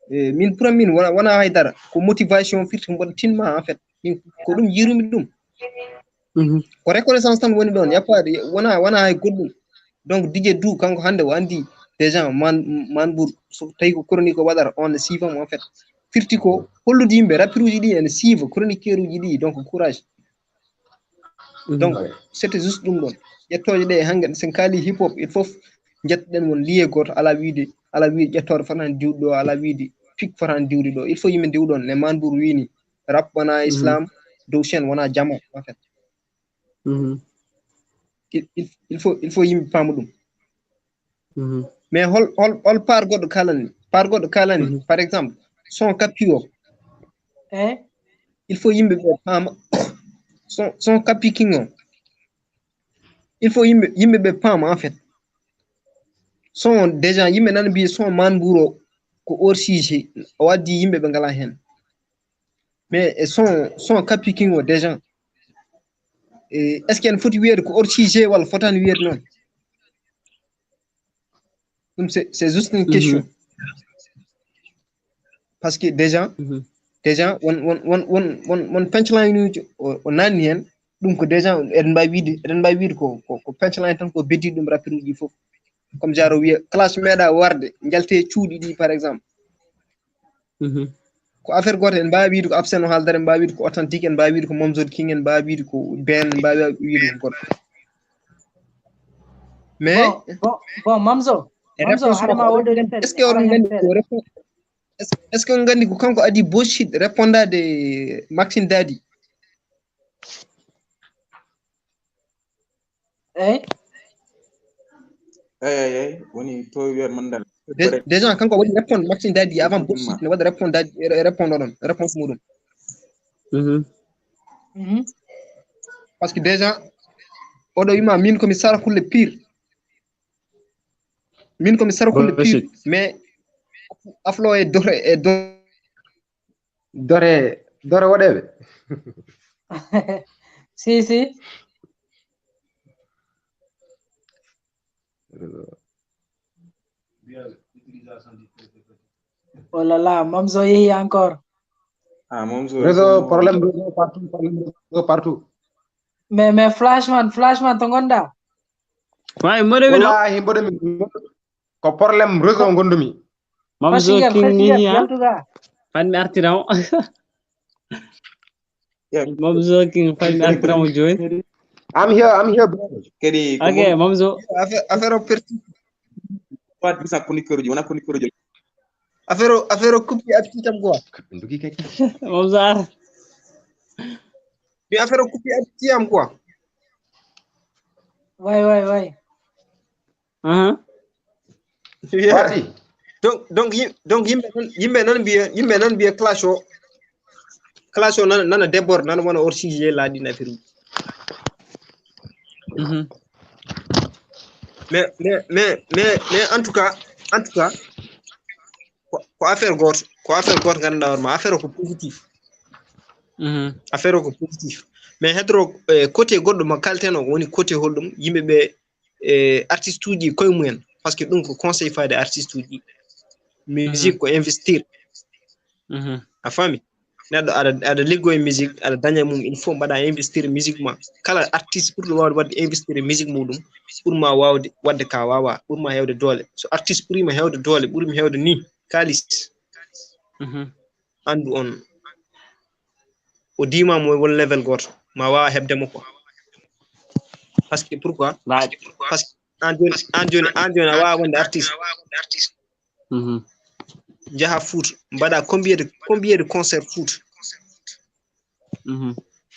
min pour min wona haydara ko motivation firti mboɗo tinma en fait min ko ɗum jirumi ɗum ko reconnaissance tan woni ɗon yappade wona hay goɗɗum donc DJ Dou kanko hande o andi déjà Manbour so tawi ko chronique o waɗata on ne siifamo en fait firti ko hollude yimɓe rappeur uji ɗi ene siiva chroniqueur uji ɗi donc courage donc c'était juste ɗum ɗon ƴettoje ɗe hanke sen kaali hip hop il faut jettoɗen won lié goto ala wiide ƴettode fotani diwde ɗo ala wiide pic fotani diwde ɗo il faut yimɓe diwɗon ne Manbour wini rap wona islam dow chaine wona jama en fait il faut yimɓe paama ɗum mais hol par goɗɗo kalani par exemple son kappi o il faut yimɓe ɓe paama son kappi king o il faut yimɓe ɓe paama en fait son déjà yimɓe nana mbiya son Manbour o ko hors sujet o waddi yimɓe ɓe ngala hen mais son kappi king o déjà est ce que en foti wiyede ko hors sujet walla fotani wiyede noon ɗum c'est juste une question parce que déjà won punchline uji o nanni hen ɗum ko déjà eɗen mbawi wiide ko punchline tan ko beddi ɗum rappeur uji fof comme jaro wiya classe meeɗa warde jalte cuuɗi ɗi par exemple ko affaire goto en mbawi wiide ko absent o haaldare en mbawi wiide ko authentique en mbawi wiide ko mamzo king en mbawi wiide ko BENE en mbawi wiide ko goɗɗo mais bon mamzo est ce que oɗon gandi est ce que on gandi ko kanko adi bullshit répondade Maxime Dadi woni to wiyer mandal déjà kanko waɗi répondre Maxime Dadi avant bullshit ne waɗa répondre ɗon réponse muɗum parce que déjà oɗo wima min komi sarakulle pire mais aflo e dore dore waɗeɓe si oh là là mamzo yehi encore mamzo réseau problème réseau partout mais flashman to gonda way mode mi wallahi mboɗo mi ko problème réseau gondumi mamzo king ni ya yaltuga fan mi artiramo mamzo king fan mi artiramo join I'm here bro kedi okay mamzo affaire perti wat bisa chroniqueur ji wona chroniqueur ji affaire coupe apti tam quoi mamzo bi affaire coupe apti am quoi way donc yimɓe nan mbiya clash o nana déborde nana wona hors sujet laaɗin affaire uji mais en tout cas ko affaire goto ganduɗa hoorema affaire o ko positif affaire o ko positif mais hedoro côté goɗɗo mo kalten o woni côté holɗum yimɓeɓe artiste uji koye mumen par ce que ɗum ko conseil fade artiste uji musique ko investir a faami neɗɗo aɗa liggo e musique aɗa daña mum il faut mbaɗa investir musique ma kala artiste ɓurɗo wawde wadde investir e musique muɗum ɓurma wawde wadde ka wawa ɓurma hewde doole so artiste ɓurima hewde doole ɓurimi hewde ni kalis andu on o dimamo won level goto ma wawa hebdemo quoi parce que pourquoi parce que an joni a wawa wonde artiste jaha foot mbaɗa combien de concert foot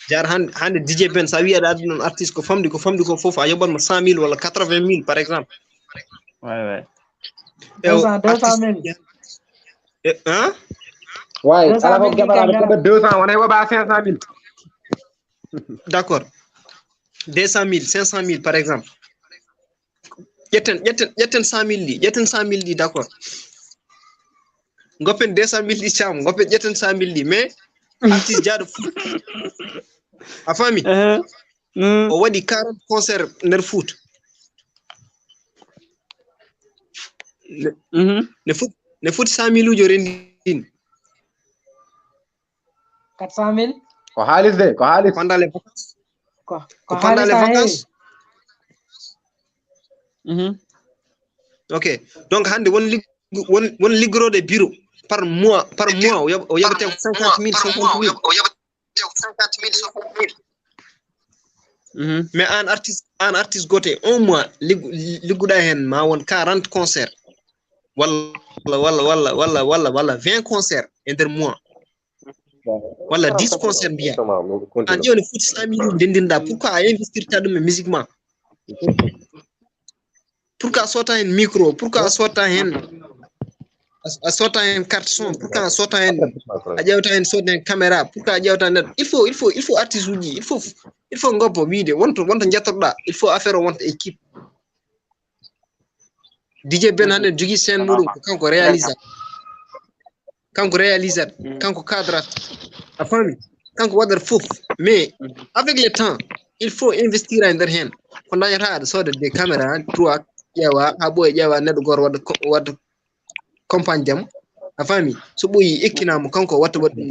jar hande DJ Ben sa wi aɗa addi noon artiste ko famdi ko foof a yoɓatmo 100 000 walla 80 000 par exemple ouais 200 000 hein way ala ko jaɓaraɓe keɓa 200 wona woɓa 500 000 d'accord 200 000 500 000 par exemple ƴetten 100 000 ɗi ƴetten 100 000 ɗi d'accord goppen 200 000 ɗi cam goppen ƴetten 100 000 ɗi mais artiste jaaɗo foot a faami o waɗi 40 concert nder foot ne foti 100 000 ujo rendin 400 000 ko haalis de ko haalis pendant les vacances ko pendant les vacances ok donc hande won liggorode bureau par mois o yaɓete 50 000 mais an artiste gote un mois ligguɗa hen ma won 40 concert walla 20 concert e nder mois walla 10 concert mbiya an ƴewne foti 100 000 ndendinɗa pourquoi a investirta ɗum e musique ma pourquoi a sota hen micro pourquoi a sota hen carte son pourquoi a sota hen a ƴewta hen sodde hen caméra pourquoi a ƴewta neɗɗo il faut artiste uji il faut goppo wiide wonto jettotoɗa il faut affaire o wonta équipe DJ Ben hande jogui scène muɗum ko kanko réalisat kanko cadrat a faami kanko waɗat fof mais avec le temps il faut investir e nder hen ko dañata aɗa sooda des caméra 3 ƴeewa ha ɓooye ƴeewa neɗɗo goto wadda campagne jam a faami so ɓooyi ekkinamo kanko watta waɗ ɗum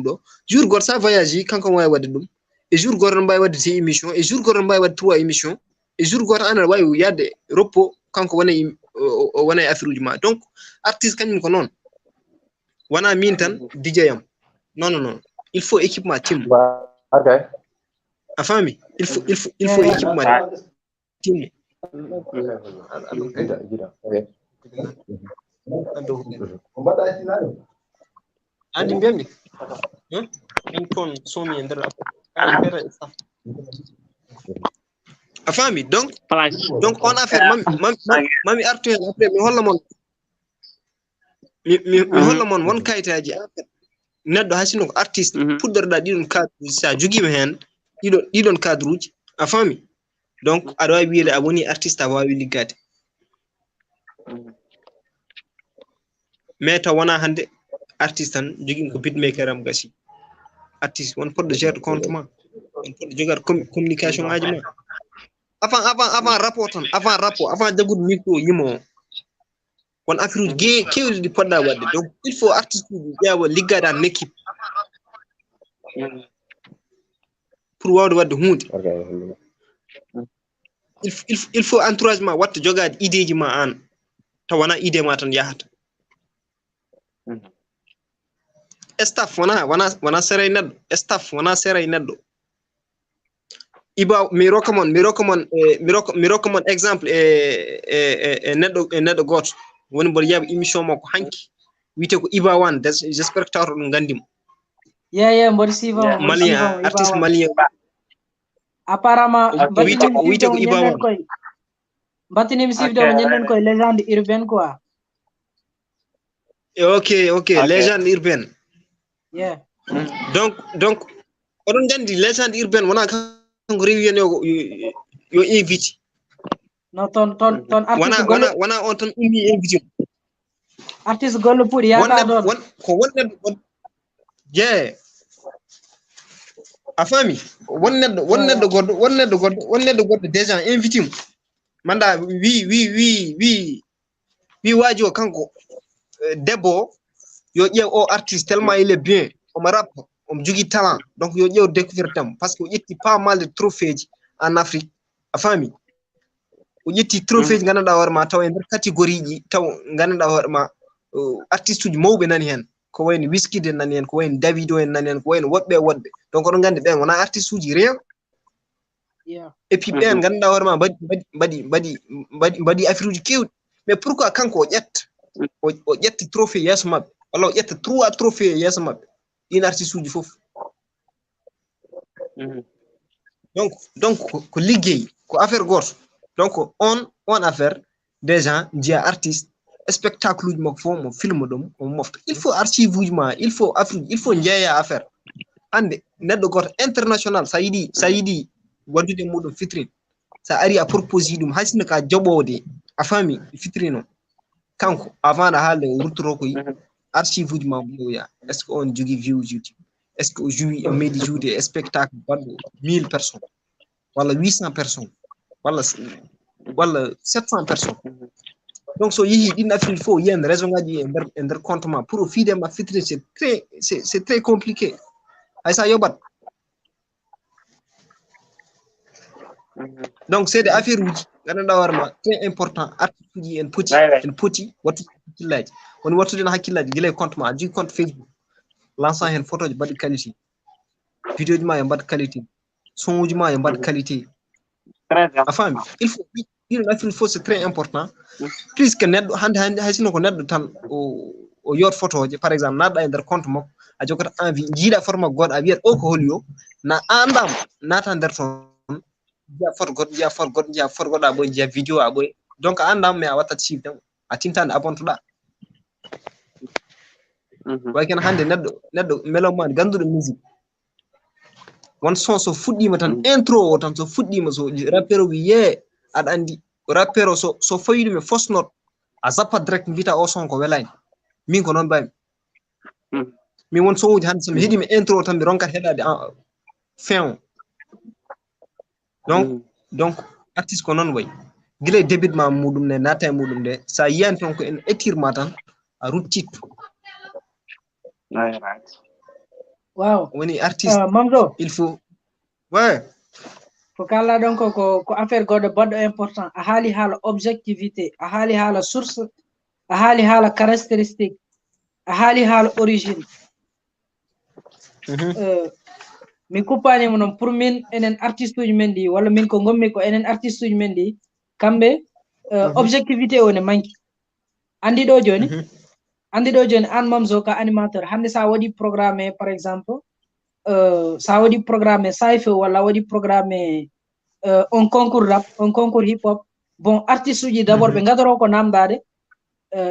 ɗo jour goto sa voyage kanko wawi wadde ɗum e jour goto no mbawi wadde 10 émission e jour goto no mbawi wadde 3 émission e jour goto an aɗa wawi yadde repos kanko wona e affaire uji ma donc artiste kañum ko noon wona min tan DJ yam non il faut équipement timmo a faami il faut équipement timmo andi mbiyammi min kon somi e nder a faami donc on affaire mami artu hen après mi holla mon mi holla mon won kayitaji neɗɗo hasino ko artiste puɗɗorɗa ɗiɗon cadre uji sa joguima hen ɗiɗon cadre uji a faami donc aɗa wawi wiide a woni artiste a wawi liggade mais taw wona hande artiste tan jogui ko beatmaker am gasi artiste won poddo gérer compte ma won poddo jogar communication ngaji ma avant rapport tan avant jagude micro yimo won affaire ge kewdi di podda wadde donc il faut artiste ji jawa liggade en équipe pour wawde wadde hunde il faut entourage ma watta jogade idée ji ma an ta wana idée ma tan yahata staff wana seray neddo staff wana seray neddo iba mi recommande exemple neddo goto woni bo yaba émission mako hanki wite ko iba wan j'espère que tawto dum gandimo mbor siva malien artiste malien apparemment wite ko iba wan batini mi sifdo ñenden koy légende urbaine quoi ok légende urbaine donc odon gandi légende urbaine wana kanko rewi yo invite no ton artiste wana on tan ummi invité artiste gollo pour yata don ko wonneddo afami wonneddo goddo déjà invité mo manda wi waji o kanko debbo yo ƴew o artiste tellement il est bien o ma rap o jogi talent donc yo ƴew découvrir tam parce que o ƴetti pas mal de trophées en Afrique afami o ƴetti trophée ji ganduɗa hoore ma taw e nder catégorie ji taw ganduɗa hoore ma artiste uji mawɓe nani hen ko wayno Wizkid en nani hen ko wayno Davido en nani hen ko wayno woɗɓe donc oɗon gandi ɓen wona artiste uji rien et puis ɓen ganduɗa hoore ma mbaɗi affaire uji kewɗi mais pourquoi kanko o ƴetta trophée yeeso mabɓe walla o ƴetta 3 trophée yeeso mabɓe ɗin artiste uji fof donc ko liggey ko affaire goto donc on affaire déjà jiya artiste spectacle uji makko fof mo film ɗum o mofta il faut archive uji ma il faut afrique il faut jeeya affaire hande neɗɗo goto international sa yiɗi waddude muɗum fitrine sa ari a propose ɗum haysino ka joɓode a fami fitrine o kanko avant de haalde o wurtoro ko archive uji ma ɓoya est ce que on jogui views uji est ce que o joui meeɗi joude spectacle baɗɗo 1000 personnes walla 800 personnes walla 700 personnes donc so yeehi ɗin affaire il faut yiyande raison ngaji e nder compte ma pour o fiide ma fitrine c'est très compliqué hay sa yoɓat donc c'est des affaires uji ganduɗa hoore ma très important artiste uji en poti wattude hakkillaji woni wattude hakkillaji guila e compte ma a jogui compte Facebook lançant hen photo ji mbaɗi qualité vidéo ji ma yo mbaɗ qualité son uji ma yo mbaɗ qualité a faami il faut ɗiɗon affaire il faut c'est très important plus que neɗɗo hande haysino ko neɗɗo tan o yot photo je par exemple naɗɗa e nder compte makko a jogata envie jiiɗa photo makko goɗɗo a wiyat o ko holi o na andama nata nder ton jiya photo goɗɗo a ɓoye jiya vidéo a ɓoye donc a andama mais a wattat suivre a tintande abontoɗa way ken hande neɗɗo melomane ganduɗo musique won son so fuɗɗima tan intro o tan so fuɗɗima so rappeur o wi aɗa andi rappeur o so fawi ɗum e fausse note a zappat direct mbita o son ko welani min ko noon mbami min won son uji hande somi heeɗima intro o tan mi ronkat heɗade fin o donc artiste ko noon way guila e début ma muɗum nde natta e muɗum nde sa yiyani ton ko en étirma tan a ruttitto wow woni artiste mamdo il faut ko kala donc ko affaire goɗɗo baɗɗo important a haali haala objectivité a haali haala source a haali haala caractéristique a haali haala origine mi kuppanimo noon pour min enen artiste uji men ɗi walla min ko gommi ko enen artiste uji men ɗi kamɓe objectivité o ne manki andi ɗo joni an mamzo ka animateur hande sa waɗi programme par exemple sa waɗi programme sayfe walla waɗi programme on concours rap on concours hip hop bon artiste uji d' abord ɓe gadoro ko namdade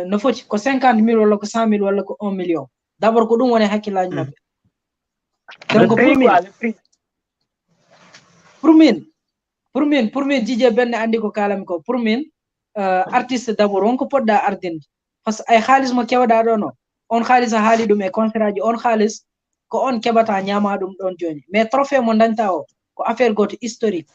no foti ko 50 000 walla ko 100 000 walla ko 1 million d' abord ko ɗum woni hakkillaji mabɓe donc pour min Djiby BENE andi ko kalami ko pour min artiste d' abord wonko poɗɗa ardinde par ce que ay haalis mo kewɗa ɗo no on khalis haali dum e concert on khalis ko on kebata nyama dum don joni mais trophée mo danta o ko affaire goto historique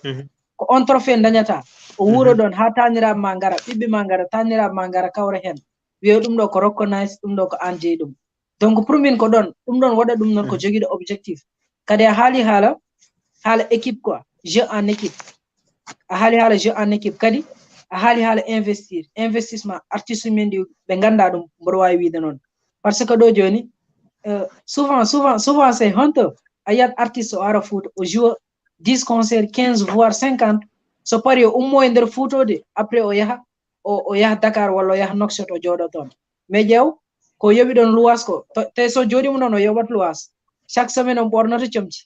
ko on trophée dañata o wuro don ha tanira mangara bibbi mangara tanira mangara kawra hen wiyo dum do ko recognize dum do ko anje dum donc pour min ko don dum don wada dum non ko jogido objectif kadi haali hala équipe quoi jeu en équipe haali jeu en équipe kadi haali investissement artiste men di be ganda dum mbodo wawi wiide non parce que do joni souvent c'est honteux ayat artiste o ara foot o joue 10 concerts 15 voire 50 so pari o ummo e nder futode après o yaha Dakar walla o yaha Nouakchott o jodo ton mais jew ko yobi don luwas ko te so jodi mu non o yobat luwas chaque semaine on bornoto comci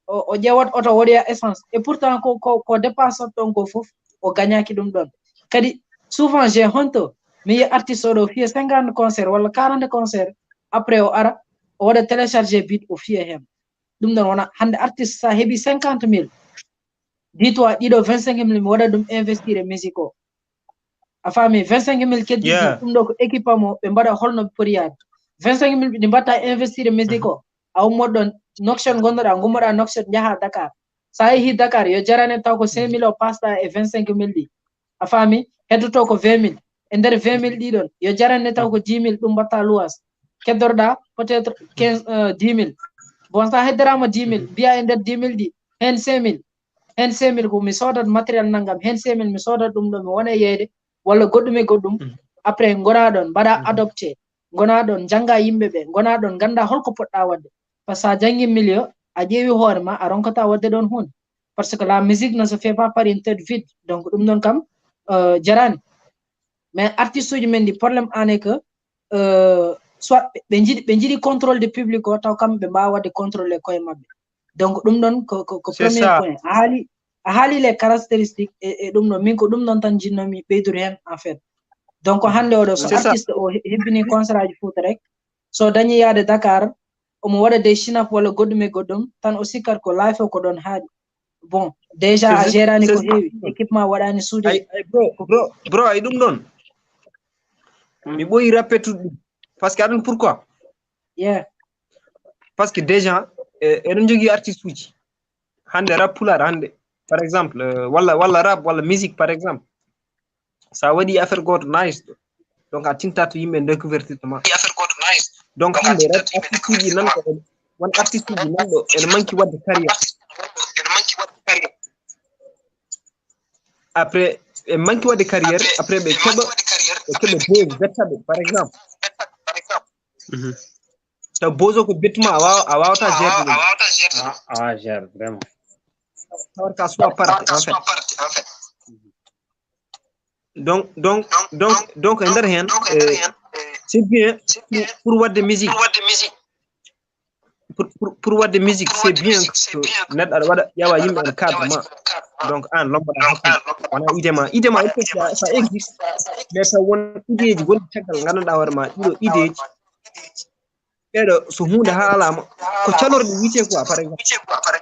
o jewat auto wodi essence et pourtant ko dépense ton ko fof o gagnaki dum don kadi souvent j'ai honte mi artiste o fi 50 concert wala 40 concert après o ara o wada télécharger beat o fi hem dum don wona hande artiste sa hebi 50.000 dis-toi dido 25.000 mi wada dum investir e musique o a fami 25.000 keddi dum do ko équipement be mbada holno poriyade 25.000 di batta investir e musique o aw modon Nouakchott gondoda gumoda Nouakchott jaha Dakar sa yehi Dakar yo jarane taw ko 5.000 o pasta e 25.000 di a fami heddoto ko 20.000 e nder 20.000 di don yo jarane taw ko 10.000 dum batta luwas keddorda peut-être 10.000 bon sa hedderama 10.000 biya e nder 10.000 di hen 5.000 ko mi sodat matériel nangam hen 5.000 mi sodat dum do mi wona yede walla goddum après ngona don bada adopté ngona don janga yimbe be ngona don ganda holko podda wadde parce que jangi milieu a jeewi hoore ma a ronkata wadde don hunde parce que la musique ne se fait pas par une tête vide donc dum don kam jarani mais artiste uji men di problème ane que soit be jidi contrôle du public o taw kam be mbawa wadde contrôler koye mabbe donc dum don ko premier point a haali les caractéristiques et dum non min ko dum non tan jinnomi beydur hen en fait donc hande odo so artiste o hebbini concert aji foot rek so dañi yaade Dakar omo wada des chinap wala goddum tan o sikkar ko life ko don haadi bon déjà a gérani ko heewi équipement wadani suude bro ay dum don mi boyi répétude parce que adon pourquoi parce que déjà edon jogi artiste uji hande rap Poular hande par exemple walla rap walla musique par exemple ça wadi affaire goto nice donc a tintato yimbe découverte ma donc hande rap artiste uji nan ko won artiste uji nan do en manki wadde carrière après manki wadde carrière après be keba buzz betabe par exemple ta bozo ko betma a wawta gère vraiment ka soit parti en fait donc ender hen c'est bien pour wadde musique pour wadde musique c'est bien net ada wada yawa yimbe en cadre ma donc an lomba wana idema ça existe mais ça won ideji won tagal ganduda war ma dido ideji edo so hunde haalama ko calorde wiite quoi par exemple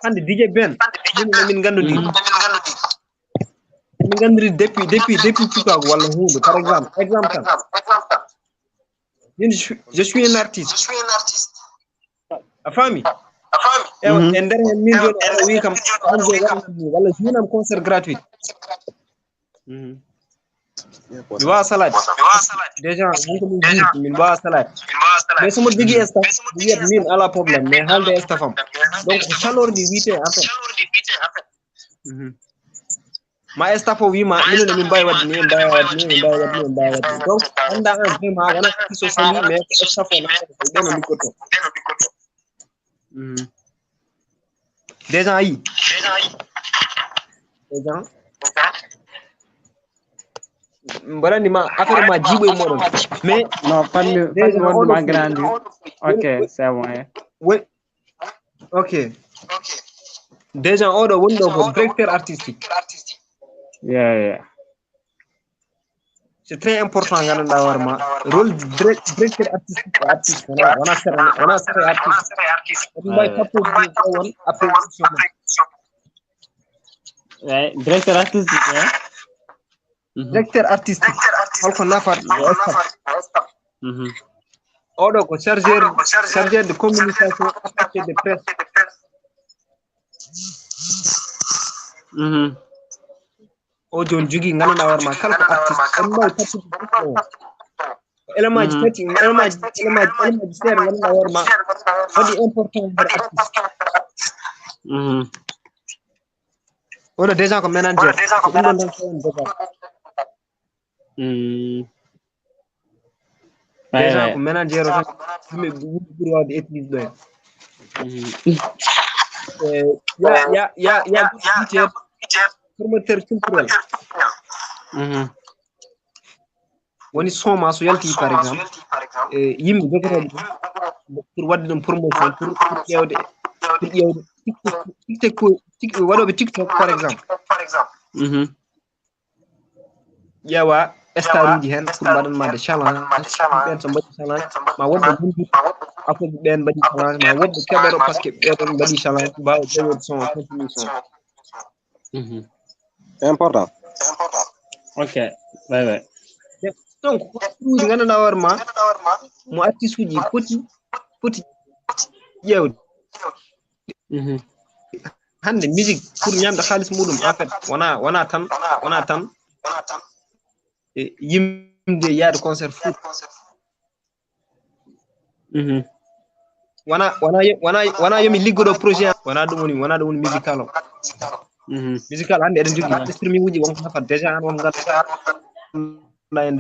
hande DJ Ben min gandudi min gandiri depuis Chicago wala hunde par exemple je suis un artiste a fami e nder hen min joni wi kam wala jinam concert gratuit mi wa salade déjà min wa salade mais somo jogi staff yet min ala problème mais halde staffam donc chalorde wiite en fait ma staff o wi ma minen min bay wadde ni bay wadde donc anda an vraiment wana so sami mais staff o na ko deno likoto déjà yi déjà mbarani ma affaire ma Djiby modon mais non pas on ma grandi ok c'est bon oui ok déjà odo wondo ko directeur artistique yeah c'est très important ganduda warma rôle directeur artistique artiste wana sere artiste bay kapo won après directeur artistique directeur artistique holko nafat oɗo ko chargeur de communication attaché de presse. O joni jogui ganduɗa hoore ma kala ko artiste élément ji tati élément ji seeɗa ganduɗa hoore ma waɗi important nder artiste. Oɗo déjà ko manager ko ɗum ɗon tan fewan déjà. Déjà ko manager o tan yimɓe ɓuri wawde utilise ɗo hen. Ya promoteur culturel. Woni son ma so yalti par exemple yimɓe jogotoɓe pour wadde ɗum promotion pour ƴewde waɗoɓe TikTok par exemple. ƴeewa star uji hen pour mbaɗanmade challenge ɓen so mbaɗi challenge ma woɗɓe gunduɗ affaire ɓen mbaɗi challenge ma woɗɓe keɓero par ce que ɓeɗon mbaɗi challenge mbawa ƴewede son continue son. C'est important. Ok, ouais. Donc uji ganduɗa hoore ma mo artiste uji poti ƴewde. Hande musique pour ñamde halis muɗum en fait wona tan yimde yaade concert foot. Wona yomi liggoɗo projet wona ɗum woni musical o. Musical hande eɗen jogui streaming uji wonko nafat déjà an won gadda en.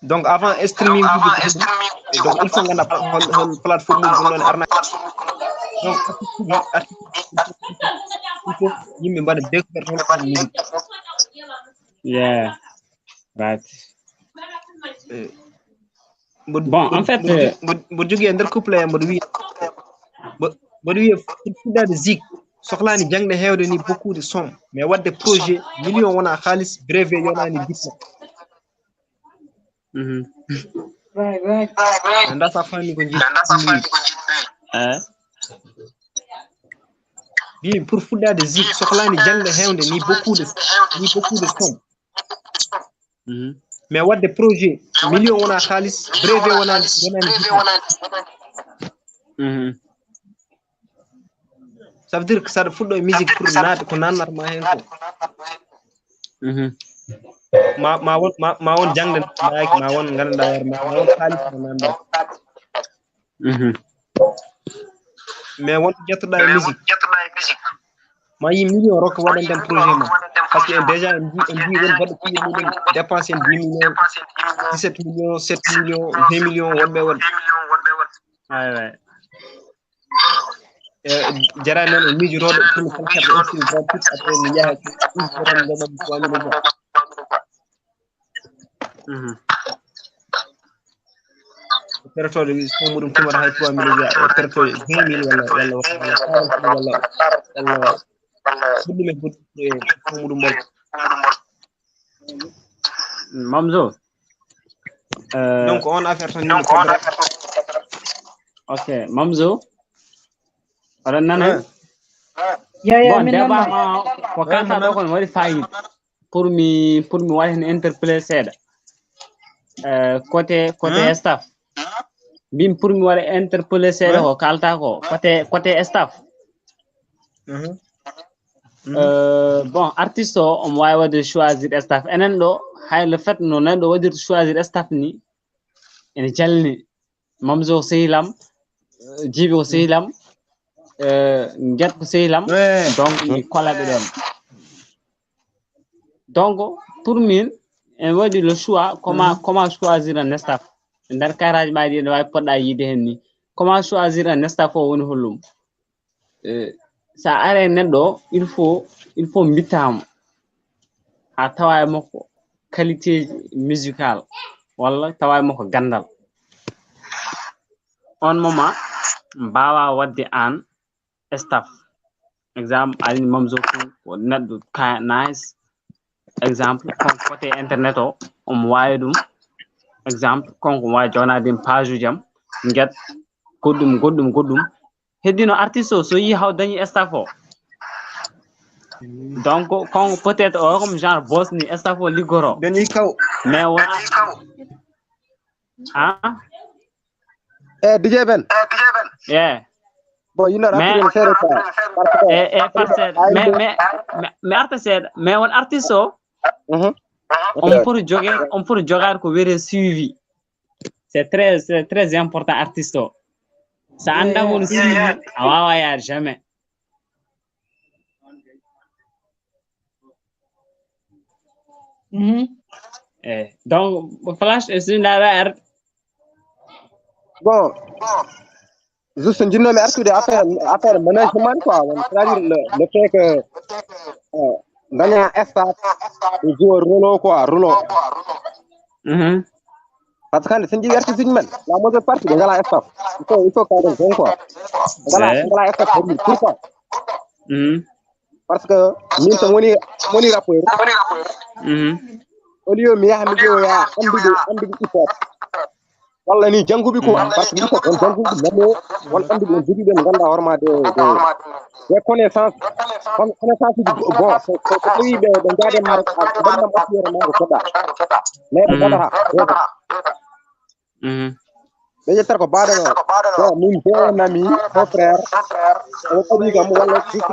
Donc avant streaming donc il faut ganda hol plateforme uji ɗon arna. Donc il faut yimɓe mbaɗa découverte hol musique. Yeah, right. Bon, en fait, mboɗo jogui e nder couple mboɗo wiya fuɗɗade zig sohlani jangde hewde ni beaucoup de somme mais wadde projet million wona halis brevé yonani diplôme. Right. Anda sa fami ko jiɗi bi pour fuɗɗade zig sohlani jangde hewde ni beaucoup de somme mais wadde projet million wona halis brevé wonani ça veut dire que ça fuɗɗo e musique pour naade ko nannata ma hen ko ma won jangde naaki ma won ganduɗa hoore ma won halis mo nanda mais won jettoɗa e musique ma yi million rokka waɗan den projet ma par ce que déjà en mbi won baɗɗo kuƴe muɗum dépense en 10 millions 17 millions 7 millions 20 millions wonɓe waɗi jarani noon e miijotoɗo pour concert de inscrit gratuit après mi yaha tan gomam 3 millions. Pertoɗo so muɗum timata hay 3 millions pertoɗo 20 000 walla fuɗɗumen so muɗum mbol. Mamzo. Donc on affaire tan yimɓe kodra. Ok, Mamzo. Oɗon nana? Bon, débat ma ko kalta ɗo kon waɗi fayida pour mi waɗi hen interpellé seeɗa côté staff mbimi pour mi waɗa interpellé seeɗa ko kalta ko côté staff. Bon artiste o omo wawi wadde choisir staff enen ɗo hay le fait no nanɗo waɗirta choisir staff ni ene jalni. Mamzo sehilam, Djiby ko sehilam, Nguette ko sehilam, donc mi kolaɓe ɗon. Donc pour min en waɗi le choix comment choisir un staff nder kayitaji maɗi ene wawi poɗɗa yiide hen ni comment choisir un staff o woni hollum. Sa are neɗɗo il faut mbittamo ha tawa e makko qualité musical walla tawa e makko gandal on moment mbawa wadde an staff. Exemple alini Mamzo ko neɗɗo ka nice exemple konko côté internet o omo wawi ɗum exemple konko wawi jownade page uji am Nguette goɗɗum heddino artiste o so yi haw dañi staff o donc kon peut-être o comme genre boss ni staff o ligoro dañuy kaw mais won DJ Ben yeah bon you know rapide c'est ça mais artiste mais won artiste o on pour jogar ko wéré suivi c'est très important artiste o ça anda mon suivi awawa ya jamais donc flash est une erreur bon juste une nommé artiste affaire management quoi c'est-à-dire le fait que dans un staff il joue rôle quoi rôle parce que c'est une artiste man la majeure partie de la staff il faut cadrer bien quoi la staff pourquoi parce que min to woni rappeur au lieu mi yaha mi joya andude hip hop walla ni jangubi ko parce que hip hop on jangubi namo won andude on jogi ben ganda horma de connaissance bon c'est oui de ngade mar banda matière ma ko da mais bada Deje tar ko bada no min be nami mon frère ko ni gam wala ci ko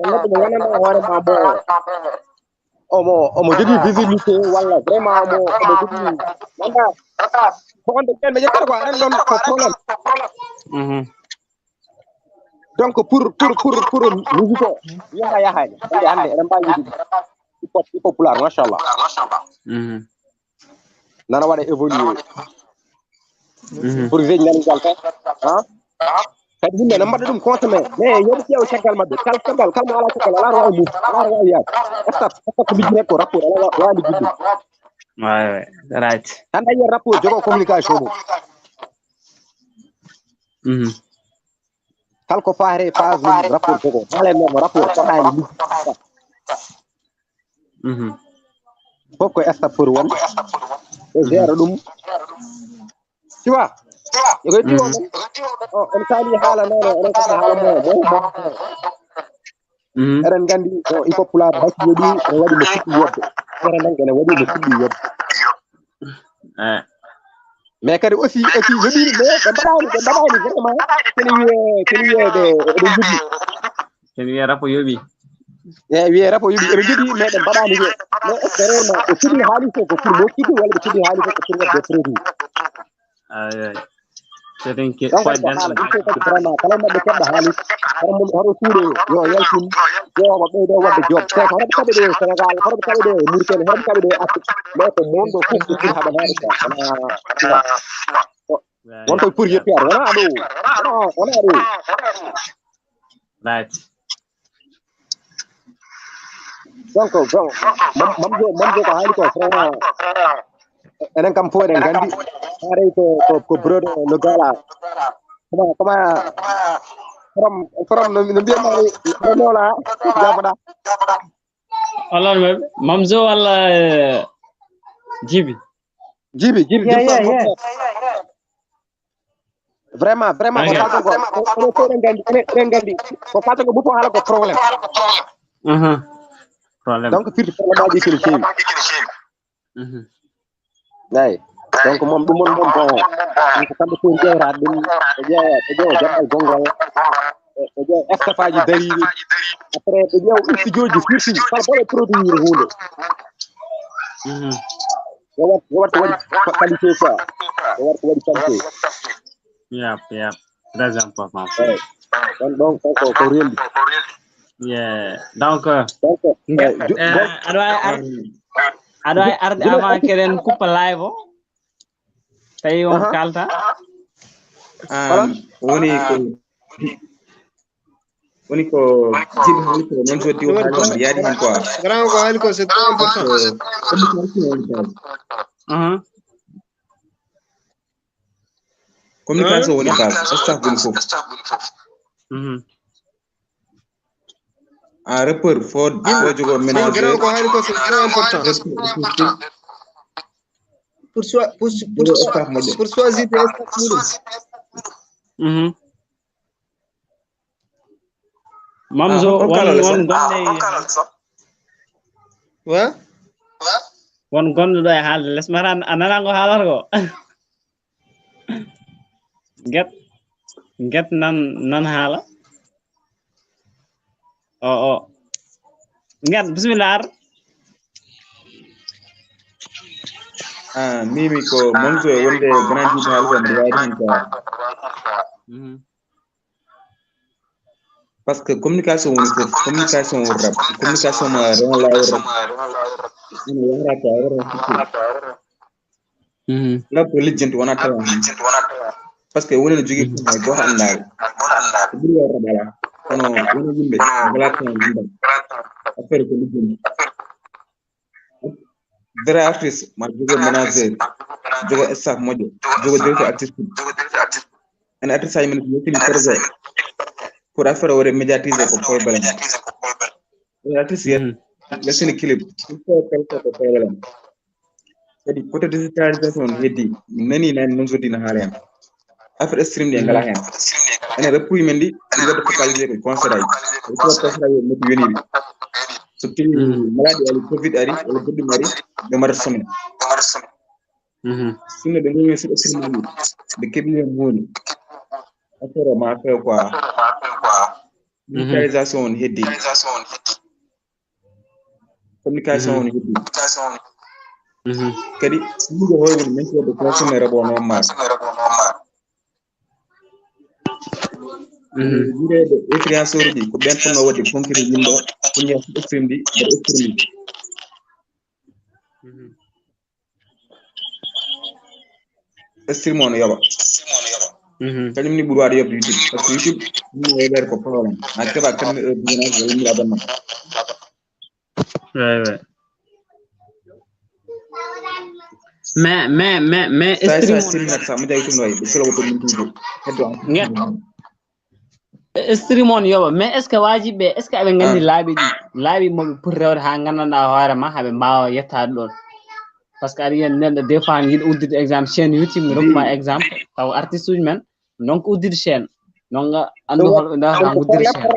ngado mo wana na wara ma bo omo jogi visibilité wala vraiment mo jogi wanda ko on de ken be tar ko ren don ko problème donc pour musique yaha ande ren ba yidi popular machallah nana wada évoluer pour que ñu dal kadi himɓe ne mbaɗa ɗum consommer mais yoɓe ƴeew caggal maɓɓe kal kalmo ala caggal ala wawi mum ala wawi yaade staf ko ligginete ko rapport ala wawi liggude ouais right hande a yiya rapport jogo communication mum kal ko faare phase rapport jogo haalemo rapport foɗani liggi fof ko staf pour won e gère ɗum tu vois yo koy diwo on tali hala nono on ko hala mo eren gandi il faut Poular basi yodi o wadi mo fiti yobbe eren dan gene wadi mo fiti yobbe mais kadi aussi yodi be badani vraiment keni wiye de rapo yobi wiye rapo yobi e jodi mais be badani be mais vraiment o fiti haliso ko pour mo fiti wala be fiti haliso ko pour wadde produit c'est que quoi dans vraiment kala mabbe kedda halis haro suude yo yaltin yo mabbe do wadde job te ko hado tabe do Sénégal hado tabe do Mauritanie hado tabe do Afrique mais ko mondo fof ko haba hado won ko pour yeppar wala do right donc mamzo ko hali ko vraiment enen kam fo eden gandi are ko brother le gala from no mbiyamari no la jabada alors mamzo wala Djiby vraiment ko eden gandi ko fata ko bu ko hala ko problème donc firti problème aji kini kewi nay donc mom dum mon bon ko tambe ko jeewra dum jeew jambal gongol jeew estafaji dariri après jeew istudioji firti par bo produire hunde wat qualité quoi wat qualité yep très important donc ko rendi yeah donc ado ay arde avant keren coupe live o tay on kalta woni ko Djiby hali ko non jodi o hali yadi hen quoi grand ko hali ko c'est très important communication woni base staff woni fof un rappeur faut jogo ménager grand ko hali ko c'est très important pour choisir des staff mamzo won gonne do e haalde lesmaran ananango haalargo get nan haala Nguette bismillah mimi ko mamzo wonde grand jibi haalgo mi wawi hen ko parce que communication woni fof communication woni rab communication ma ren lawol rab ina yarata rab ko lijjanti wona tawa parce que woni no jogui ko hay goto andaali ko ɓuri wa rab ala kono wona yimɓe ngala tan andal affaire ko lijjanti vrai artiste ma jogo manager jogo staff moƴƴo jogo directeur artistique en artiste ay men ko yettini projet pour affaire wore médiatiser ko problème artiste yettini clip ko ko problème kadi côté digitalisation heddi nani nan non jodina haala hen affaire stream de ngala hen ene repouille men di ngado focaliser ko concert ay ko concert ay mo yoni so tini maladi ali covid ari wala goddi mari be mar semaine sunne de ngi ci stream de kebni moni affaire ma fait quoi digitalisation heddi communication on heddi kadi sugo hoyde men ko de consumer bo no ma dire de influenceur di ko ben fono wadi fonkiri yimbo ko ñew stream di de stream stream on yoba kañum ni ɓuri waade yoɓde YouTube par ce que YouTube ɗum wayler ko problème a keɓa kamɓe heure visionnage walla mbiɗa abonnement mais stream nak sa mo jawi tum noy ɓe solowo to min tuude heddo stream on yoba mais est ce que wajiɓe est ce que aɓe gandi laaɓi moɓe pour rewde ha gandanɗa hoore ma haɓe mbawa yettade ɗon par ce que aɗa yiya neɗɗo des fois yiiɗa uddude exemple chaîne YouTube mi rokkuma exemple taw artiste uji men donc uddude chaîne donc andu holɓe ndewata uddude chaîne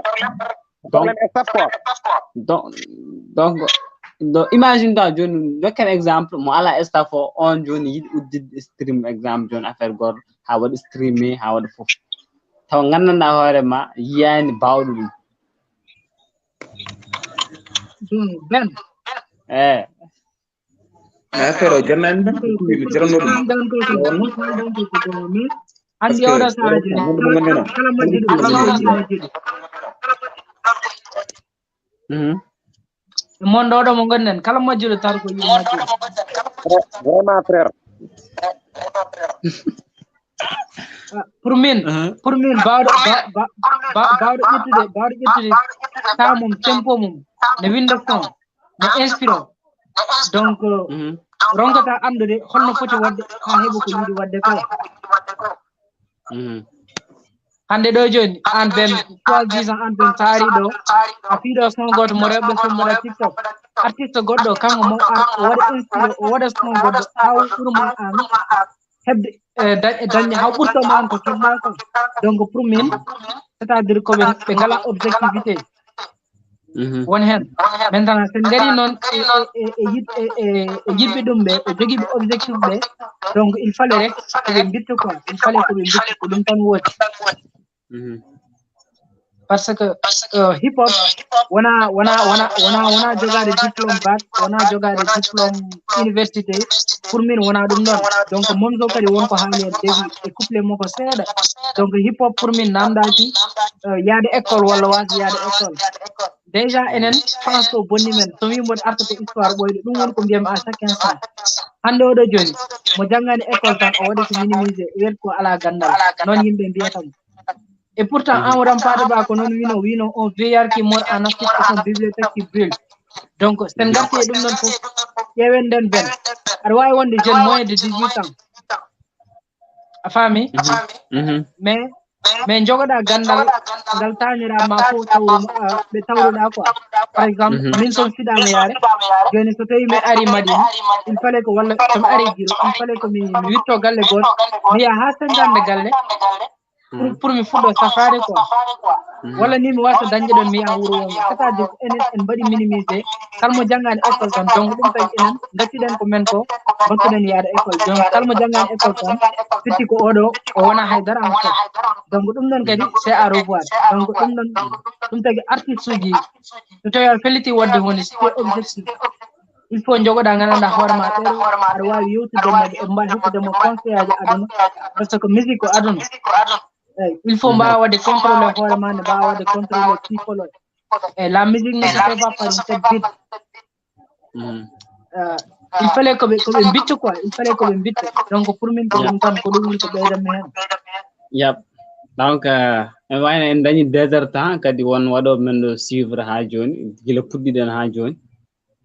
donc imagine ta joni dokken exemple mo ala staff o on joni yiɗi uddude stream exemple joni affaire goto ha waɗa streamé ha waɗa foof taw gandanɗa hoore ma yiyani bawɗo ɗum ben affaire o jannani tan ko wiide jarano ɗum andi oɗo saaji kala majjiɗo mondo oɗo mo gonnen kala majjuɗo tar ko yimɓe majjuɗo vraiment frère pour min bawɗo ƴettude tamum tempo mum ne winda son ne inspire donc ronkata andude holno foti wadde ha heɓa ko yiɗi wadde ko hande ɗo joni an ben 12 ans an ben taari ɗo a fiiɗo son goto mo rewɓe son moɗa TikTok artiste goɗɗo kanko mo waɗa inspiré o waɗa son goɗɗo haw ɓurma an hebde dañde haw ɓurtoma an ko keɓɗa ko donc pour min c'est à dire koɓe ngala objectivité won hen maintenant sen ngari noon yiɗɓe ɗum ɓe e jogiiɓe objectif ɓe donc il fallait rek koɓe mbittu quoi il fallait koɓe mbittu ko ɗum tan wooti parce que hip hop wona jogade diplôme bac wona jogade diplôme université pour min wona ɗum ɗon donc momzo kadi wonko haali en début e couplé makko seeɗa donc hip hop pour min namdaki yaade école walla waasi yaade école déjà enen France o bonni men so wimon arta ko histoire ɓoyɗo ɗum woni ko mbiyami à chaque instant hande oɗo joni mo janggani école tan o waɗi ko minimisé wiyata ko ala gandal noon yimɓe mbiyatamo et pourtant Amadou Hampâté Bâ ko noon wino on vieillard qui mort en Afrique et son bibliothèque qui brûle donc sen garti e ɗum ɗon fof ƴeewen nden ben aɗa wawi wonde jeune moins de 18 ans a faami mais jogoɗa gandal ngal tanirama fof taw ɓe tawruɗa quoi par exemple min son fiɗama yaare joni so tawi mi ari Madina il fallait ko walla somi ari Guiro il fallait ko mi witto galle goto mi yaha ha 50 galle pour mi fuɗɗo safare quoi wala ni mi wasa dañde don mi ya wuro wongo c'est-à-dire en badi minimiser kalmo jangani école tan donc dum tay enen gacciden ko men ko bakkuden yaade école donc kalmo jangani école tan fitti ko odo o wona haydara en fait donc dum non kadi c'est à revoir donc dum tagi artiste uji to tawi feliti wadde woni c'est objectif il faut jogoda gananda horma ɓeɗo aɗa wawi yewtude e mbawi hokkude mo conseil aji aduna par ce que musique ko aduna il faut mbawa wadde contrôler hoore ma nde mbawa wadde contrôler psychologue et la musique ne se fait pas par une tête vide il fallait koɓe bittu quoi il fallait koɓe bittu donc pour min ko ɗum tan ko ɗum woni ko ɓeydanmi hen yep donc en wayno en dañi 2 heures temps kadi won waɗoɓe men ɗo suivre ha joni gila puɗɗiɗen ha joni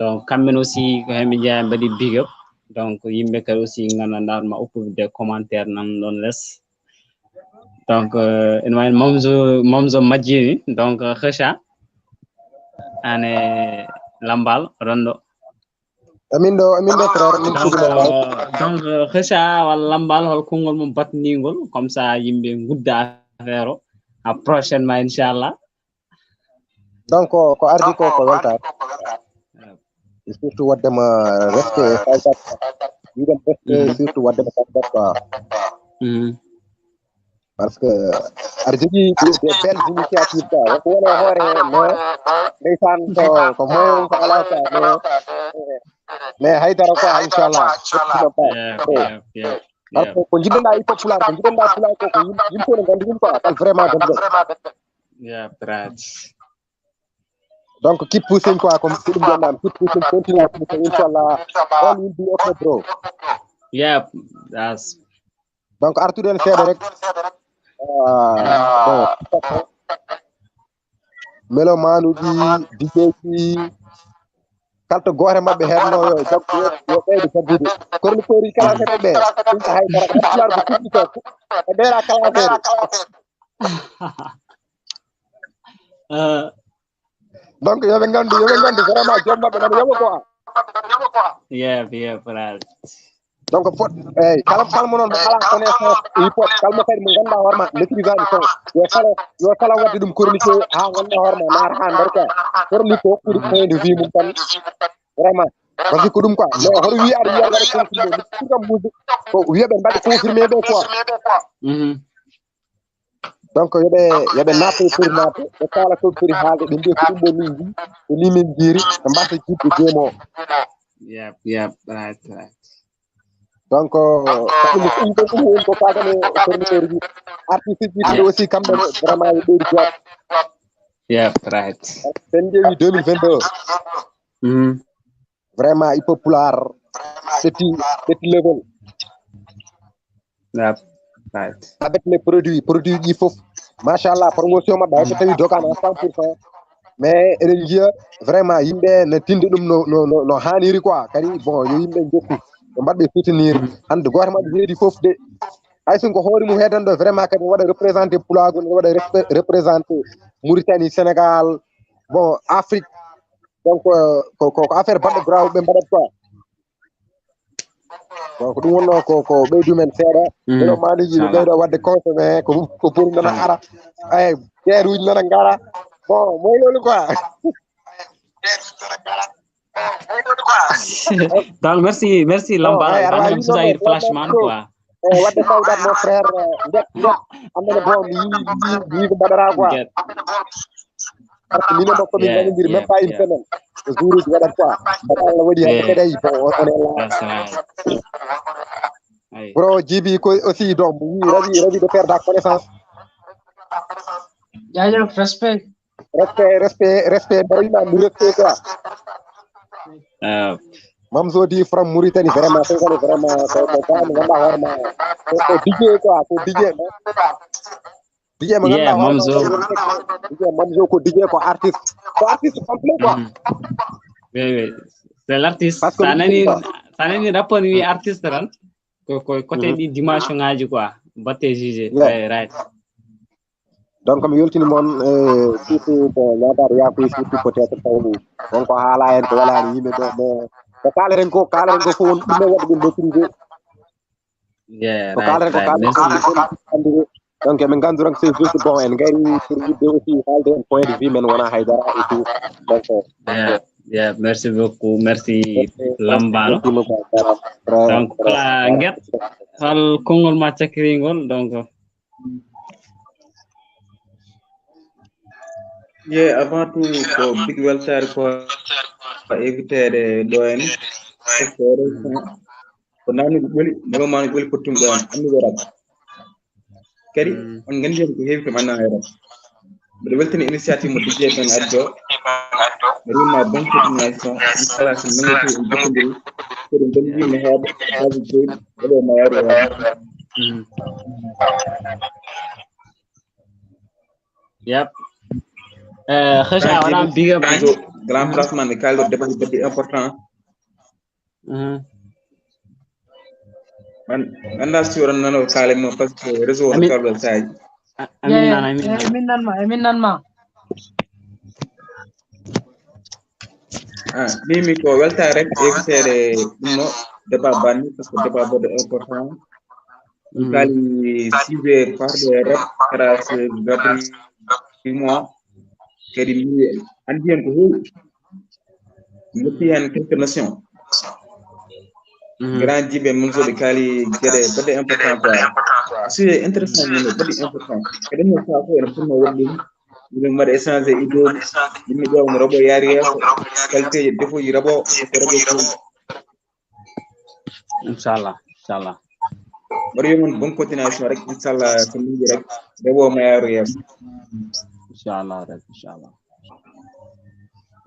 donc kamɓen aussi ko hen ɓe jeeya mbaɗi big up donc yimɓe kadi aussi gandanɗa ma uppude des commentaires nan ɗon less donc en wayno mamzo majjini donc kheusha ane lambal rondo amin ɗo frère min donc kheusha walla lambal hol konngol mum batningol comme ça yimɓe gudda affaire o à prochainement inchallah donc ko ardi ko weltare surtout waddema respect faytat wiɗen respect surtout waddema faytat quoi parce que aɗa jogui des belles initiatives quoi wonko wona hoore mais ndeysan ko moyen ko ala quoi mais haydara quoi inchallah parce que ko jiɗɗoɗa il faut pular ko jiɗɗoɗa pular ko yimɓe ne gandi ɗum quoi tal vraiment gandi donc keep pushing quoi comme ɗum gonɗam keep pushing continue pushing inchallah all will be okay bro that's donc artuɗen seeɗa rek bon melomanuɗi dijeji kalto goore mabɓe heɗno yo ɓeyde jaggude chroniqueur kala heɗeɓe ɗumta haydara pular ko fuɗɗi ko e ɓeera kalasede donc yoɓe gandu vraiment joom mabɓe nana yoɓa quoi right donc fot eyyi kalmo noon mo ala connaissance hip hop kalmo kadi mo ganduɗa hoorema maîtrisani son yo kala wadde ɗum chroniqué ha ganduɗa hoorema naata ha nder quoi chronique ko hokkude point de vue mum tan vraiment parce que ko ɗum quoi mais hoto wi aɗa wiya waɗa confirmé ɗum musi ko wiyaɓe mbaɗa confirmé ɓe quoi donc yoɓe naate pour naate ɓe kala koɓe foti haalde ɓe mbiya ko ɗum ɗo min jii ko ni min jiiri ɓe mbarta jiɗɗo jeemo right donc ɗum woni ko kagane chroniqueur ji artiste ji ɗiɗo aussi kamɓe vraiment yo ɓeydi joot right sen ƴeewi 2022 vraiment il faut pular petit level right avec les produits ɗi fof machallah promotion maɓɓe hayso tawi dogama 100% mais eɗen jiya vraiment yimɓe ne tinde ɗum no haniri quoi kadi bon yo yimɓe jokku ɓe mbaɗɓe soutenir hande goto maɓɓe heedi fof de hay sinko hoore mum hedanɗo vraiment kadi waɗa représenté pulagol ne waɗa représenté Mauritanie Sénégal bon Afrique donc ko affaire baɗɗo braw ɓe mbaɗat quoi donc ɗum wonno ko ɓeydumen seeɗa ɓeɗo manuji ɓe ɓeyɗo wadde consommé ko pour nana ara ay guerruji nana gara bon moy lolu quoi donc merci lambal bana sudayir flashman quoi wadde sawdat mon frère Nguette amene bon mi ko mbaɗata quoi parce que minen makko min nanodiri même pas une semaine ko jour uji waɗat quoi mbaɗa Allah waɗi hande kadi bon on est là bro Djiby ko aussi donc ravi de faire ta connaissance jaajëf respect bari na mu respect quoi mamzo di from Mauritanie vraiment c'est vraiment ko tan wala horma ko DJ quoi ko DJ ma nganda mamzo ko DJ ko artiste complet quoi oui c'est l'artiste sanani rapport wi artiste ran ko côté di dimension ngaji quoi batte jugé right donc mi yoltini moon surtout bon ñaataɗo yakoy surtout peut être taw wonko haala hen ko walani yimɓe ɗo mais ko kaleren ko fof won ɗume waɗa ɗum maîtrisé ko kaleren ko andi donc min gandu rak c'est juste bon en gari pour yidde aussi halde en point de vue men wona haydara et tout donc yeah, merci beaucoup, merci Lambano. Donc la Nguette hal kongol ma cakringol donc avant tout ko big weltare ko éviter do en ko nani boli no man boli potum do andi wara kadi on gandi ko heewi ko manna ayra de weltani initiative mo DJ ben addo rima bonne continuation inshallah ko nangati en jokkodiri ko dum dalli ne haade haade joyi do ma yaro yep kheusha wala biga banjo grand placement de caldo débat de important man anda sura nano kale mo parce que réseau on caldo say amin nanma mimi ko welta rek éviter no débat banni parce que débat de important kali sibe par de rek grâce gabri moi kadi mi andien ko heewi mi en quelques nations grand Djiby mamzo de kali gede bade important quoi c'est intéressant mais bade important kadi mo fa ko en pour wadi ni ma échanger idée ni jaw no robo yari qualité defo yi robo ko robo inshallah bari yon bon continuation rek inshallah ko ni rek robo ma yaro yam inshallah.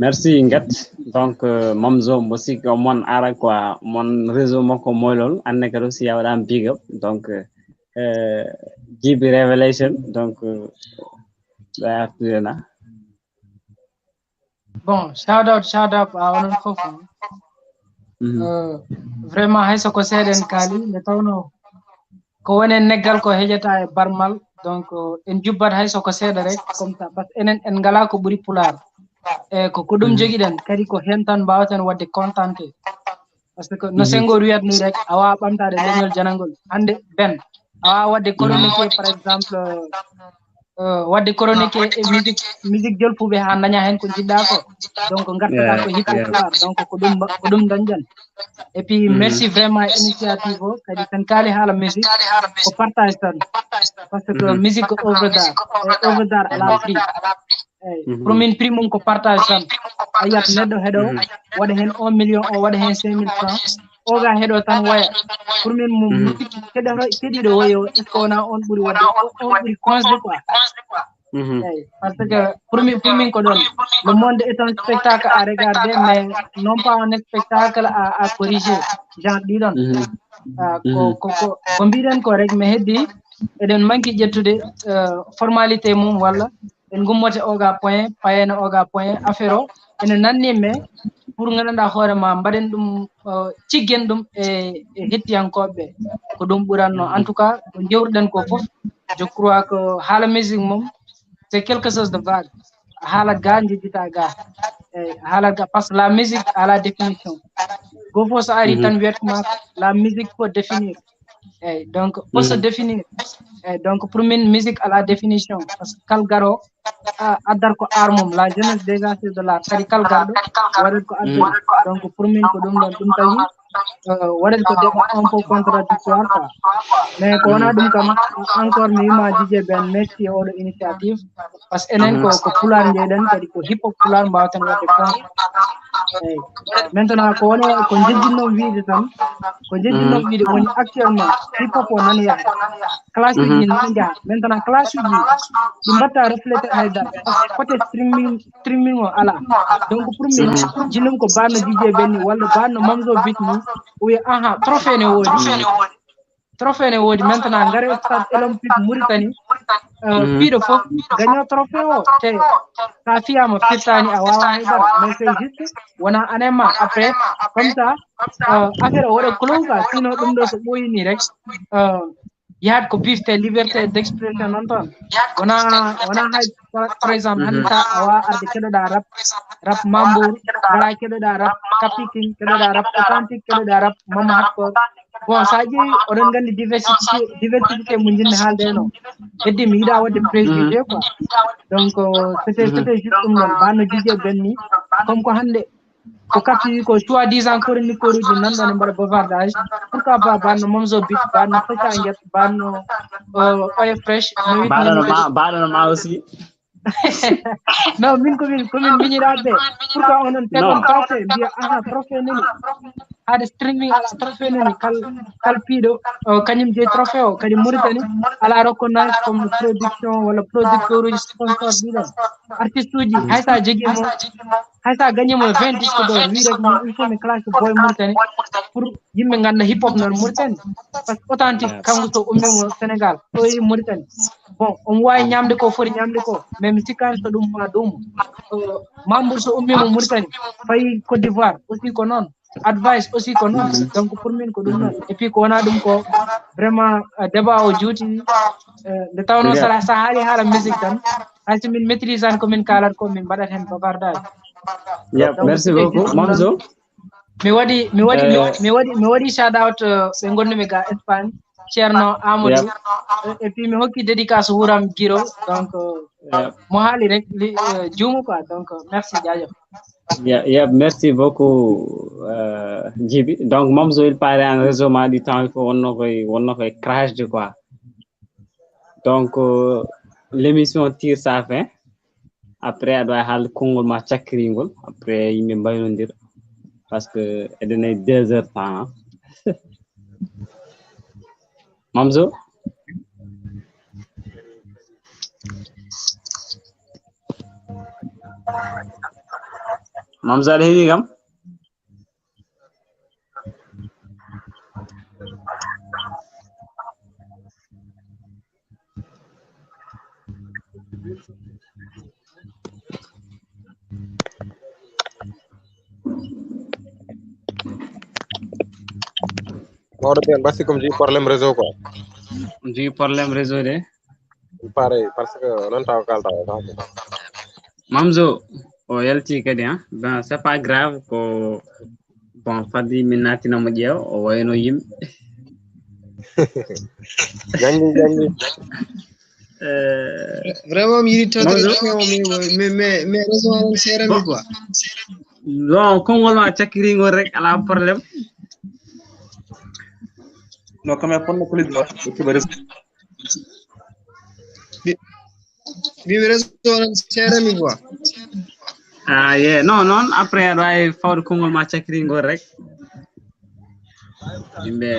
Merci Nguette. Donc mamzo aussi ko mon ara quoi mon réseau mako moylol anne ka aussi yawdam big up donc Djiby révélation donc bon shout out a onon fofu vraiment hay soko seden kali ne tawno ko wonen neggal ko hejata e barmal donc en jubbat hay soko seda rek comme ça parce enen en ngala ko buri pular ko dum jogiɗen kadi ko hen tan mbawaten wadde contenté parce que no Senghor wiyat ni rek awa ɓamtade leñol janangol hande ben awa wadde chronique par exemple wadde chronique e musique jolfuɓe ha daña hen ko jiɗɗa ko donc gartata ko hip hop pular donc ko ɗum dañƴan et puis merci vraiment initiative o kadi sen kaali haala musique ko partage tan parce que musique ko œuvre d'art à la prix pour min prix mum ko partage tan a yiyat neɗɗo heɗo waɗa hen 1 million o waɗa hen 5 000 francs oga heɗo tan waya pour min mum keɗiɗo woyo est ce que wona on ɓuuri wadde on ɓuuri consde quoi parce que pour min ko ɗon le monde est un spectacle à regarder mais non pas un spectacle à corriger genre ɗiɗon ko mbiɗen ko rek mi heddi eɗen manki ƴettude formalité mum walla en gummote oga point payene oga point affaire o ene nanni mais pour gandanɗa hoorema mbaɗen ɗum ciggen ɗum e hettiyankoɓe ko ɗum ɓuranno en tout cas ko jewruɗen ko foof je crois que haala musique mum c'est quelque chose de vague haala ga jejjita ga haala ga par ce que la musique à la définition go fo so ari tan wiyatma la musique faut définir donc faut se définir donc pour min musique à la définition parce que kal garo addar ko art mum la jeunesse déjà c'est de l'art kadi kal garɗo waɗat ko addu donc pour min ko ɗum ɗon ɗum tawi waɗat ko débat un peu contradictoire quoi mais ko wona ɗum kam encore mi wima DJ Ben merci oɗo initiative par ce que enen ko pular jeyɗen kadi ko hip hop pular mbawaten wadde con maintenant ko woni ko jejjinno wiide tan ko jejjinno wiide woni actuellement hip hop o nan yaha classe uji nan jaha maintenant classe uji ɗi mbatta reflété haydara par ce que côté streaming o ala donc pour min jinnum ko banno DJ Ben ni walla banno mamzo bit ni o wiya aha trophée ne woodi maintenant ngare stade olympique Mauritanie piiɗo fof gagnant trophée o te sa fiyama firtani a wawa haydara mais c'est juste wona anema après comme ça affaire o waɗa close ka sinon ɗum ɗo so ɓoyini rek yahat ko bifte liberté d'expression non ton wana hay par exemple hannta awa arde keɗoɗa rap mambour gara keɗoɗa rap capiting keɗoɗa rap authentique keɗoɗa rap mama hakkor bon sa ƴeewi oɗon gandi diversité mo jinmi haaldeno heddi mi yiɗa wadde préjugé quoi donc c'était juste ɗum ɗon banno Djiby benni comme ko hande ko katti ko soi-disant chroniqueur uji nanɗon e mbaɗa bavardage pourquoi pas banno mamzo bit banno kheusha Nguette banno oye fresh no baɗono ma aussi non min komin miñiraɓe pourquoi onon tegon trophée mbiya aha trophée nani haade streaming ala trophée nani kal piiɗo kañum jeeyi trophée o kadi Mauritanie ala reconnaisse comme production walla producteur uji sponsor ɗiɗon artiste uji haysa joguimo haysa gagnimo 20 disque d'or wi rek il faut mi classe boy Mauritanie pour yimɓe ganda hip hop noon Mauritanie par ce que authentique kanko so ummimo Sénégal o yi Mauritanie bon omo wawi ñamde ko foti ñamde ko mais mi sikkani so ɗum ma ɗum Mambour so ummimo Mauritanie fayi Côte d'Ivoire aussi ko noon advice aussi ko noon donc pour min ko ɗum noon et puis ko wona ɗum ko vraiment débat o juuti nde tawno sa haali haala musique tan hayso min maîtrise an komin kalat ko min mbaɗat hen bavardage merci beaucoup Mamzo mi waɗi shout out ɓe gonɗumi ga Espagne Ceerno Amadou et puis mi hokki dédicace Wuram Guiro donc mo haali rek juumu quoi donc merci jaajëf merci beaucoup Djiby donc Mamzo il parlait en résumé du temps il faut wonno koye crash de quoi donc l'émission tire sa fin après aɗa wawi haalde konngol ma cakkiringol après yimɓe mbaynodira parce que eɗen e 2 heures temps Mamzo aɗa heewi kam mawɗo ɓen basi comme jii problème réseau quoi jii problème réseau de pareil parce que non taw kalta Mamzo o yalti kadi hein ben c'est pas grave ko bon fadi min natinamo ƴeew o wayno yimɓe jangi vraiment mi yiɗi tawde mais réseau on serami quoi non konngol ma cakkiringol rek ala problème no comme ponno ko liddo ko réseau mi réseau on serami quoi ah yeah non après aɗa wawi fawde konngol ma cakkiringol rek yimɓe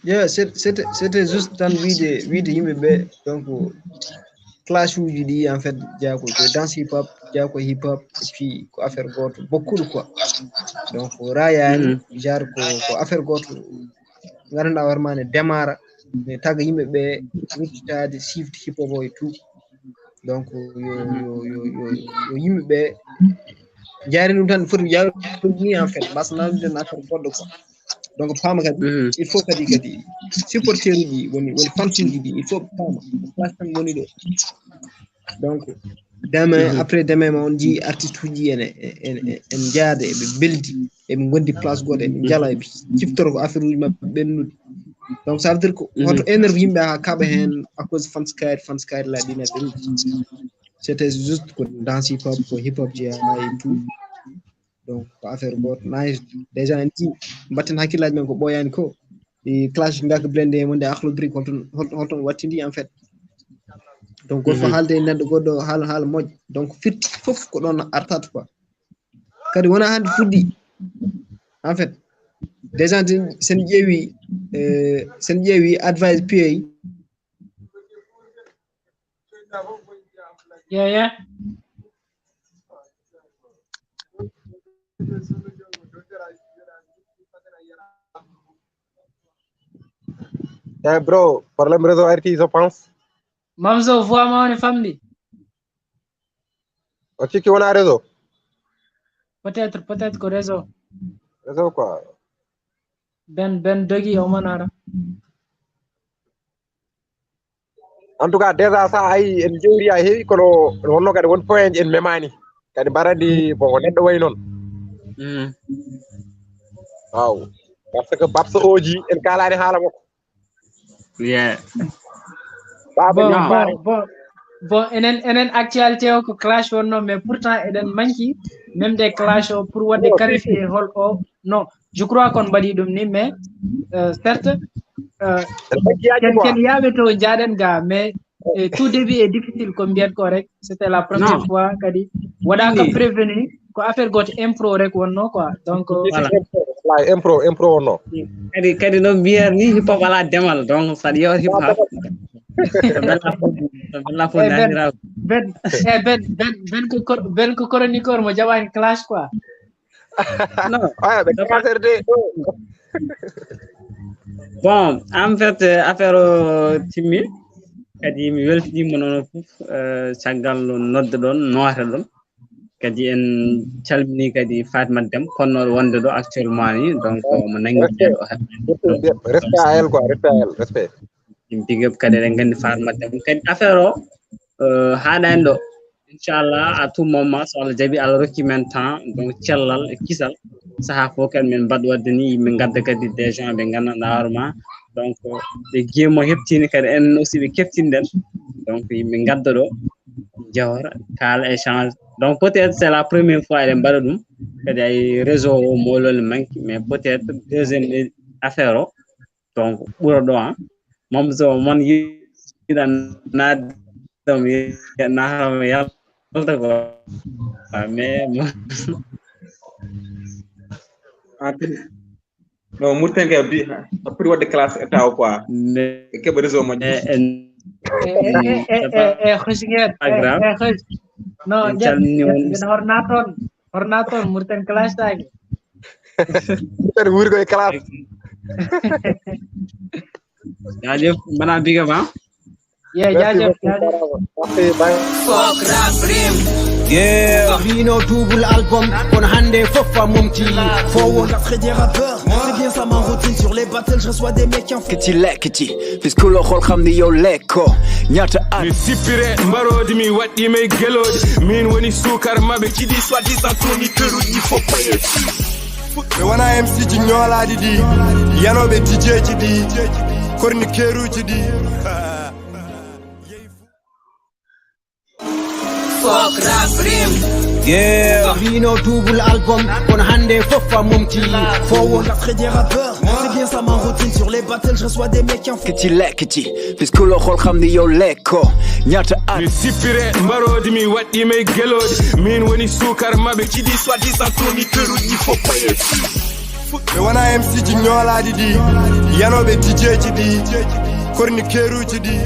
yeah c'était juste tan wiide yimɓe ɓe donc clash uji ɗi en fait jaa ko danse hip hop jaa ko hip hop et puis ko affaire goto bokkuɗo quoi donc rayani jar ko affaire goto gandanɗa warma ne démara mais tagga yimɓe ɓe wittitade sifde hip hop o e tout donc yo yimɓe ɓe jaari ɗum tan foti yawɗum ni en fait basnamden affaire goɗɗo quoi donc paama kadi il faut kadi supporter uji woni fansuji ɗi il faut paama place tan woni ɗo donc demain après demain ma on jii artiste uji en jaade eɓe beldi eɓe gondi place goɗɗo eɓe jala eɓe ciftoro ko affaire uji mabɓe ɓennude donc ça veut dire ko hoto énerve yimɓe ha kaɓa hen à cause fanskari laaɓina ɓennude c'était juste ko danse hip hop ko hip hop jeeya et tout donc ko affaire goto nice déjà en ti mbatten hakkillaji men ko ɓoyani ko e clash ngaka blende e monde akhlo brick holton wattindi en fait donc goto fo haalde neɗɗo goɗɗo haala moƴƴo donc firti fof ko ɗon artata quoi kadi wona hande fuɗɗi en fait déjà sen ƴeewi advice PA yeah bro problème réseau RT je pense Mamzo voix ma woni famɗi o cikki wona réseau peut-être que réseau quoi ben dogi o manara. En tout cas déjà ça ay en jewri a heewi kono wonno kadi won point en memani kadi baradi bon neddo way non waaw parce que babso oji en kalani hala makko bon enen actualité o ko clash wonno mais pourtant eden manki même des clash o pour wadde clarifier hol o non je crois qu'on badi dum ni mais certes ken yabe to jaden ga mais tout début est difficile comme bien correct c'était la première fois kadi wada ka prévenir ko affaire got impro rek wonno quoi donc voilà impro wonno kadi no bier ni hip hop ala demal donc ça dit hip hop ben ko chroniqueur mo jabani clash quoi non bon en fait affaire timmi kadi mi weltimo non fof caggal nodde don noata don kadi en calmini kadi Fatima Deme ponnoɗo wonde ɗo actuellement ni donc mo nangi respect à elle quoi respect big up kadi eɗen gandi Fatima Deme kadi affaire o haɗani ɗo inchallah à tout moment so Allah jaaɓi Allah rokki men temps donc cellal e kisal saaha fof kadi min mbaɗ wadde ni yimɓe gadda kadi des gens ɓe gandanɗa hoorema donc ɓe guemo heɓtini kadi enen aussi ɓe keftinɗen donc yimɓe gadda ɗo jawra kala échange donc peut-être c'est la première fois eɗen mbaɗa ɗum kadi ay réseau o molol manque mais peut-être deuxième affaire o donc ɓuura ɗo mamzo mon yiɗa naddam nahatama yalta ko mais non murten ka bi pour wadde classe état quoi keɓa réseau mo non hornaton murten classe tagi murten wuri koye classe jaajëf bana biga ba jaajëf Fuck rap rim. Vino double album, on hande fofa mumti. Forward après des rappeurs, c'est bien ça ma routine sur les battles, je reçois des mecs qui en font. Kiti lekiti, puisque le rôle comme yo leko. Nyata mi sipire mbarodi mi waɗɗi may gelode min woni sukar maɓe kiɗi soi-disant chroniqueur uji fof paye ɓe wona MC ji ñoolaɗi ɗi yanoɓe DJ ji ɗi chroniqueur uji ɗi Fuck rap rim. Vino double album, on hande fofa mumti. Forward après des rappeurs, c'est bien ça ma routine sur les battles, je reçois des mecs qui en font. Kiti lekiti, puisque le rôle comme yo leko. Nyata mi sipire mbarodi mi waɗɗi may gelode min woni sukar maɓe kiɗi soi-disant chroniqueur uji fof paye ɓe wona MC ji ñoolaɗi ɗi yanoɓe DJ ji ɗi chroniqueur uji ɗi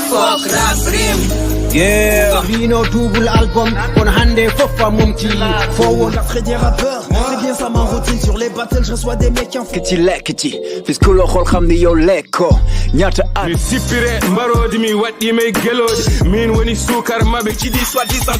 Fuck rap rim. Vino double album, on hande fofa mumti. Forward après des rappeurs, c'est bien ça ma routine sur les battles, je reçois des mecs qui en font. Kiti lekiti, puisque le rôle comme yo leko. Nyata mi sipire mbarodi mi waɗɗi may gelode min woni sukar maɓe kiɗi soi-disant